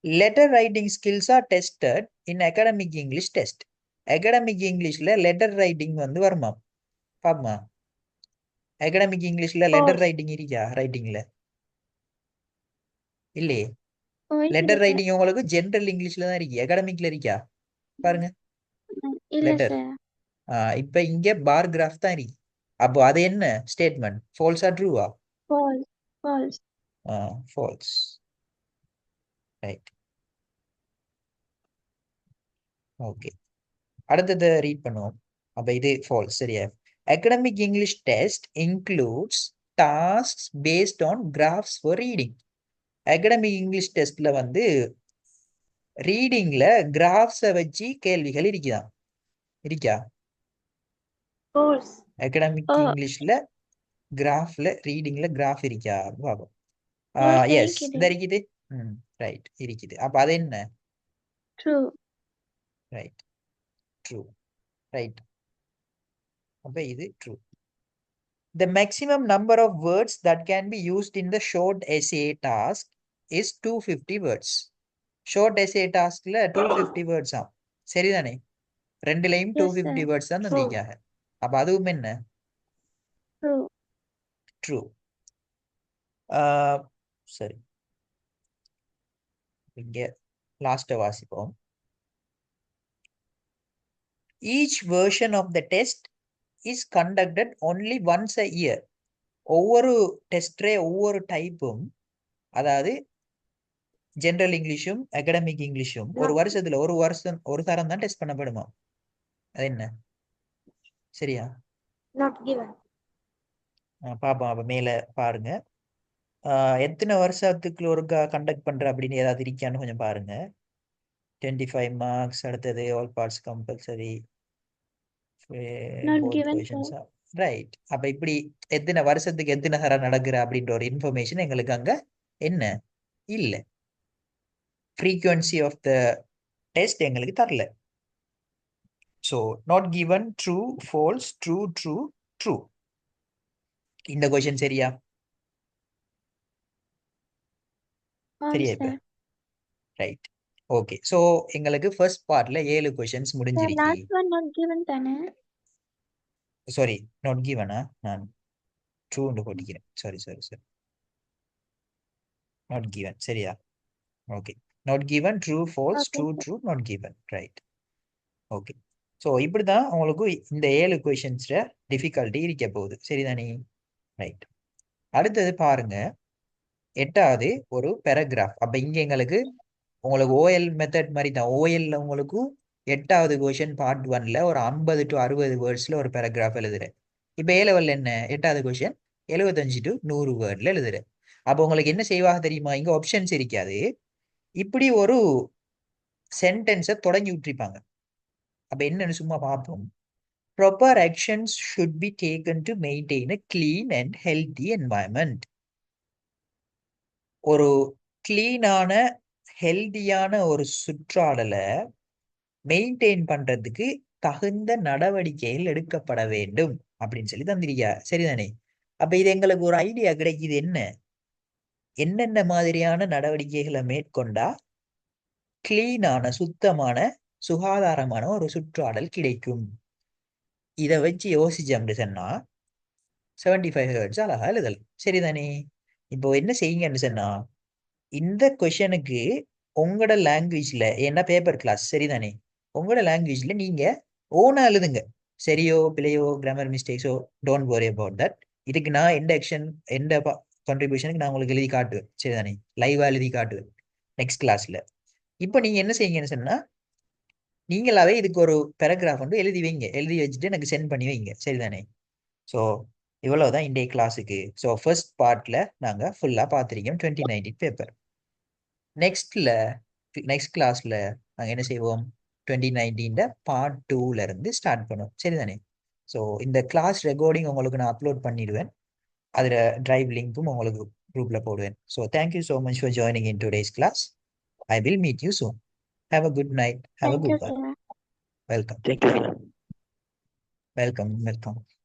Letter writing skills are tested in academic English test. Academic இங்கிலீஷ்ல லெட்டர் ரைட்டிங் வந்து வருமா? பாப்பமா? அகாடமிக் இங்கிலீஷ்ல லெட்டர் False. ரைட்டிங் இருக்கா? ரைட்டிங்ல இல்லையே. oh, லெட்டர் இல்ல. ரைட்டிங் உங்களுக்கு ஜெனரல் இங்கிலீஷ்ல தான் இருக்கு. அகாடமிக்ல இருக்கா? பாருங்க. இல்ல லெட்டர். சார். இப்ப இங்க பார் கிராஃப் தான் இருக்கு. அப்போ அது என்ன ஸ்டேட்மெண்ட்? ஃபால்ஸா ட்ரூவா? False. False. False. Right. Okay. அடுத்தது ரீட் பண்ணுவோம். அப்ப இது ஃபால்ஸ். சரியா? Academic English test includes tasks based on graphs for reading. Academic English டெஸ்ட்ல வந்து ரீடிங்ல கிராஃப்ஸை வச்சு கேள்விகள் இருக்குதான்? இருக்கா? False. அகாடமிக் Oh, இங்கிலீஷ்ல கிராஃப்ல ரீடிங்ல கிராஃப் இருக்கா பாப்போம். false எஸ், இருக்குது. இந்த இருக்குது. ரைட், இருக்குது. அப்ப அது என்ன? True. Right, true. ரைட். அப்ப இது true. The maximum number of words that can be used in the short essay task is 250 words. Short essay taskல 250 words ஆம். சரிதானே? ரெண்டுலையும் Yes, 250 sir. words தான் True. தந்திருக்காங்க. அப்ப அதுவும் என்ன? True. ட்ரூ. சரி, இங்க லாஸ்ட்டை வாசிப்போம். Each version of the test is conducted only once a year. ஒவ்வொரு டெஸ்ட்ரே ஒவ்வொரு டைப்பும், அதாவது ஜெனரல் இங்கிலீஷும் அகாடமிக் இங்கிலீஷும் ஒரு Not. வருஷத்துல ஒரு தரம் தான் டெஸ்ட் பண்ணப்படுமா? அது என்ன? சரியா? Not given. பாப்போம். அப்ப மேல பாருங்க. எத்தனை வருஷத்துக்குள்ள ஒருக்கா கண்டக்ட் பண்ற அப்படின்னு ஏதாவது இருக்கான்னு கொஞ்சம் பாருங்க. 25 marks. அடுத்தது all parts compulsory. Not both given, questions. sir. Right. அப்ப இப்படி எத்தனை வருஷத்துக்கு எத்தனை தரம் நடக்குற அப்படின்ற ஒரு இன்ஃபர்மேஷன் எங்களுக்கு அங்க என்ன இல்ல. frequency of the test எங்களுக்கு தரல. So not given, true, false, true, true, true. இந்த கொஷின் சரியா? False, சரியா இப்ப? sir. ரைட். ஓகே. ஸோ எங்களுக்கு ஃபர்ஸ்ட் பார்ட்ல 7 கொஷின்ஸ் Sir, முடிஞ்சிருக்கு. last one not given தானே? சாரி, நாட் கிவனா? நான் ட்ரூன்னு போட்டிக்கிறேன். Sorry sorry sorry. Not given. சரியா? Okay. Not given, true, false, Okay, true, sir. True, not given. Right. Okay. So இப்படி தான் உங்களுக்கு இந்த 7 கொஷின்ஸ்ல டிஃபிகல்ட்டி இருக்க போகுது. சரிதானே? ரைட். அடுத்தது பாருங்க, 8வது ஒரு பேராகிராஃப். அப்ப இங்க எங்களுக்கு உங்களுக்கு ஓஎல் மெத்தட் மாதிரி தான். ஓஎல்ல உங்களுக்கு 8வது கொஷின் பார்ட் 1ல ஒரு 50 to 60 வேர்ட்ஸ்ல ஒரு பேராகிராஃப் எழுதுறேன். இப்ப ஏ லெவல்ல என்ன? 8வது கொஷின் 75 to 100 வேர்ட்ல எழுதுறேன். அப்போ உங்களுக்கு என்ன செய்வாங்க தெரியுமா? இங்க ஆப்ஷன்ஸ் இருக்காது. இப்படி ஒரு சென்டென்ஸை தொடங்கி விட்டுருப்பாங்க. அப்ப என்னன்னு சும்மா பார்ப்போம். Proper actions should be taken to maintain a clean and healthy environment. ஒரு கிளீனான ஹெல்தியான ஒரு சுற்றாடலை மெயின்டைன் பண்றதுக்கு தகுந்த நடவடிக்கைகள் எடுக்கப்பட வேண்டும் அப்படின்னு சொல்லி தந்திருக்கா. சரிதானே? அப்ப இது எங்களுக்கு ஒரு ஐடியா கிடைக்குது. என்னென்ன மாதிரியான நடவடிக்கைகளை மேற்கொண்டா கிளீனான, சுத்தமான, சுகாதாரமான ஒரு சுற்றாடல் கிடைக்கும். இதை வச்சு யோசிச்சோம்னு சொன்னா 75 ஹெர்ட்ஸ் அழகா எழுதலாம். சரிதானே? இப்போ என்ன செய்யுங்கன்னு சொன்னா, இந்த கொஷனுக்கு உங்களோட லாங்குவேஜ்ல, ஏன்னா பேப்பர் கிளாஸ், சரிதானே, உங்களோட லாங்குவேஜ்ல நீங்க ஓனா எழுதுங்க. சரியோ பிழையோ கிராமர் மிஸ்டேக்ஸோ டோன்ட் வரி அபவுட் தட். இதுக்கு நான் எந்த ஆக்ஷன், எந்த கான்ட்ரிபியூஷனுக்கு நான் உங்களுக்கு எழுதி காட்டுவேன். சரிதானே? லைவா எழுதி காட்டுவேன் நெக்ஸ்ட் கிளாஸ்ல. இப்போ நீங்க என்ன செய்யுங்கன்னு சொன்னா, நீங்களாவே இதுக்கு ஒரு பேராகிராஃப் வந்து எழுதி வைங்க. எழுதி வச்சுட்டு எனக்கு சென்ட் பண்ணி வைங்க. சரிதானே? ஸோ இவ்வளவுதான் இன்றைய கிளாஸுக்கு. ஸோ ஃபர்ஸ்ட் பார்ட்ல நாங்க ஃபுல்லா பார்த்துருக்கோம் 2019 பேப்பர். நெக்ஸ்ட் கிளாஸ்ல நாங்க என்ன செய்வோம், 2019 பார்ட் 2ல இருந்து ஸ்டார்ட் பண்ணுவோம். சரிதானே? ஸோ இந்த கிளாஸ் ரெக்கார்டிங் உங்களுக்கு நான் அப்லோட் பண்ணிடுவேன். அதில் டிரைவ் லிங்க்கும் உங்களுக்கு குரூப்ல போடுவேன். So thank you so much for joining in today's class. I will meet you soon. Have a good night. Have a Thank you, good one. sir. Welcome. Thank you, sir. Welcome.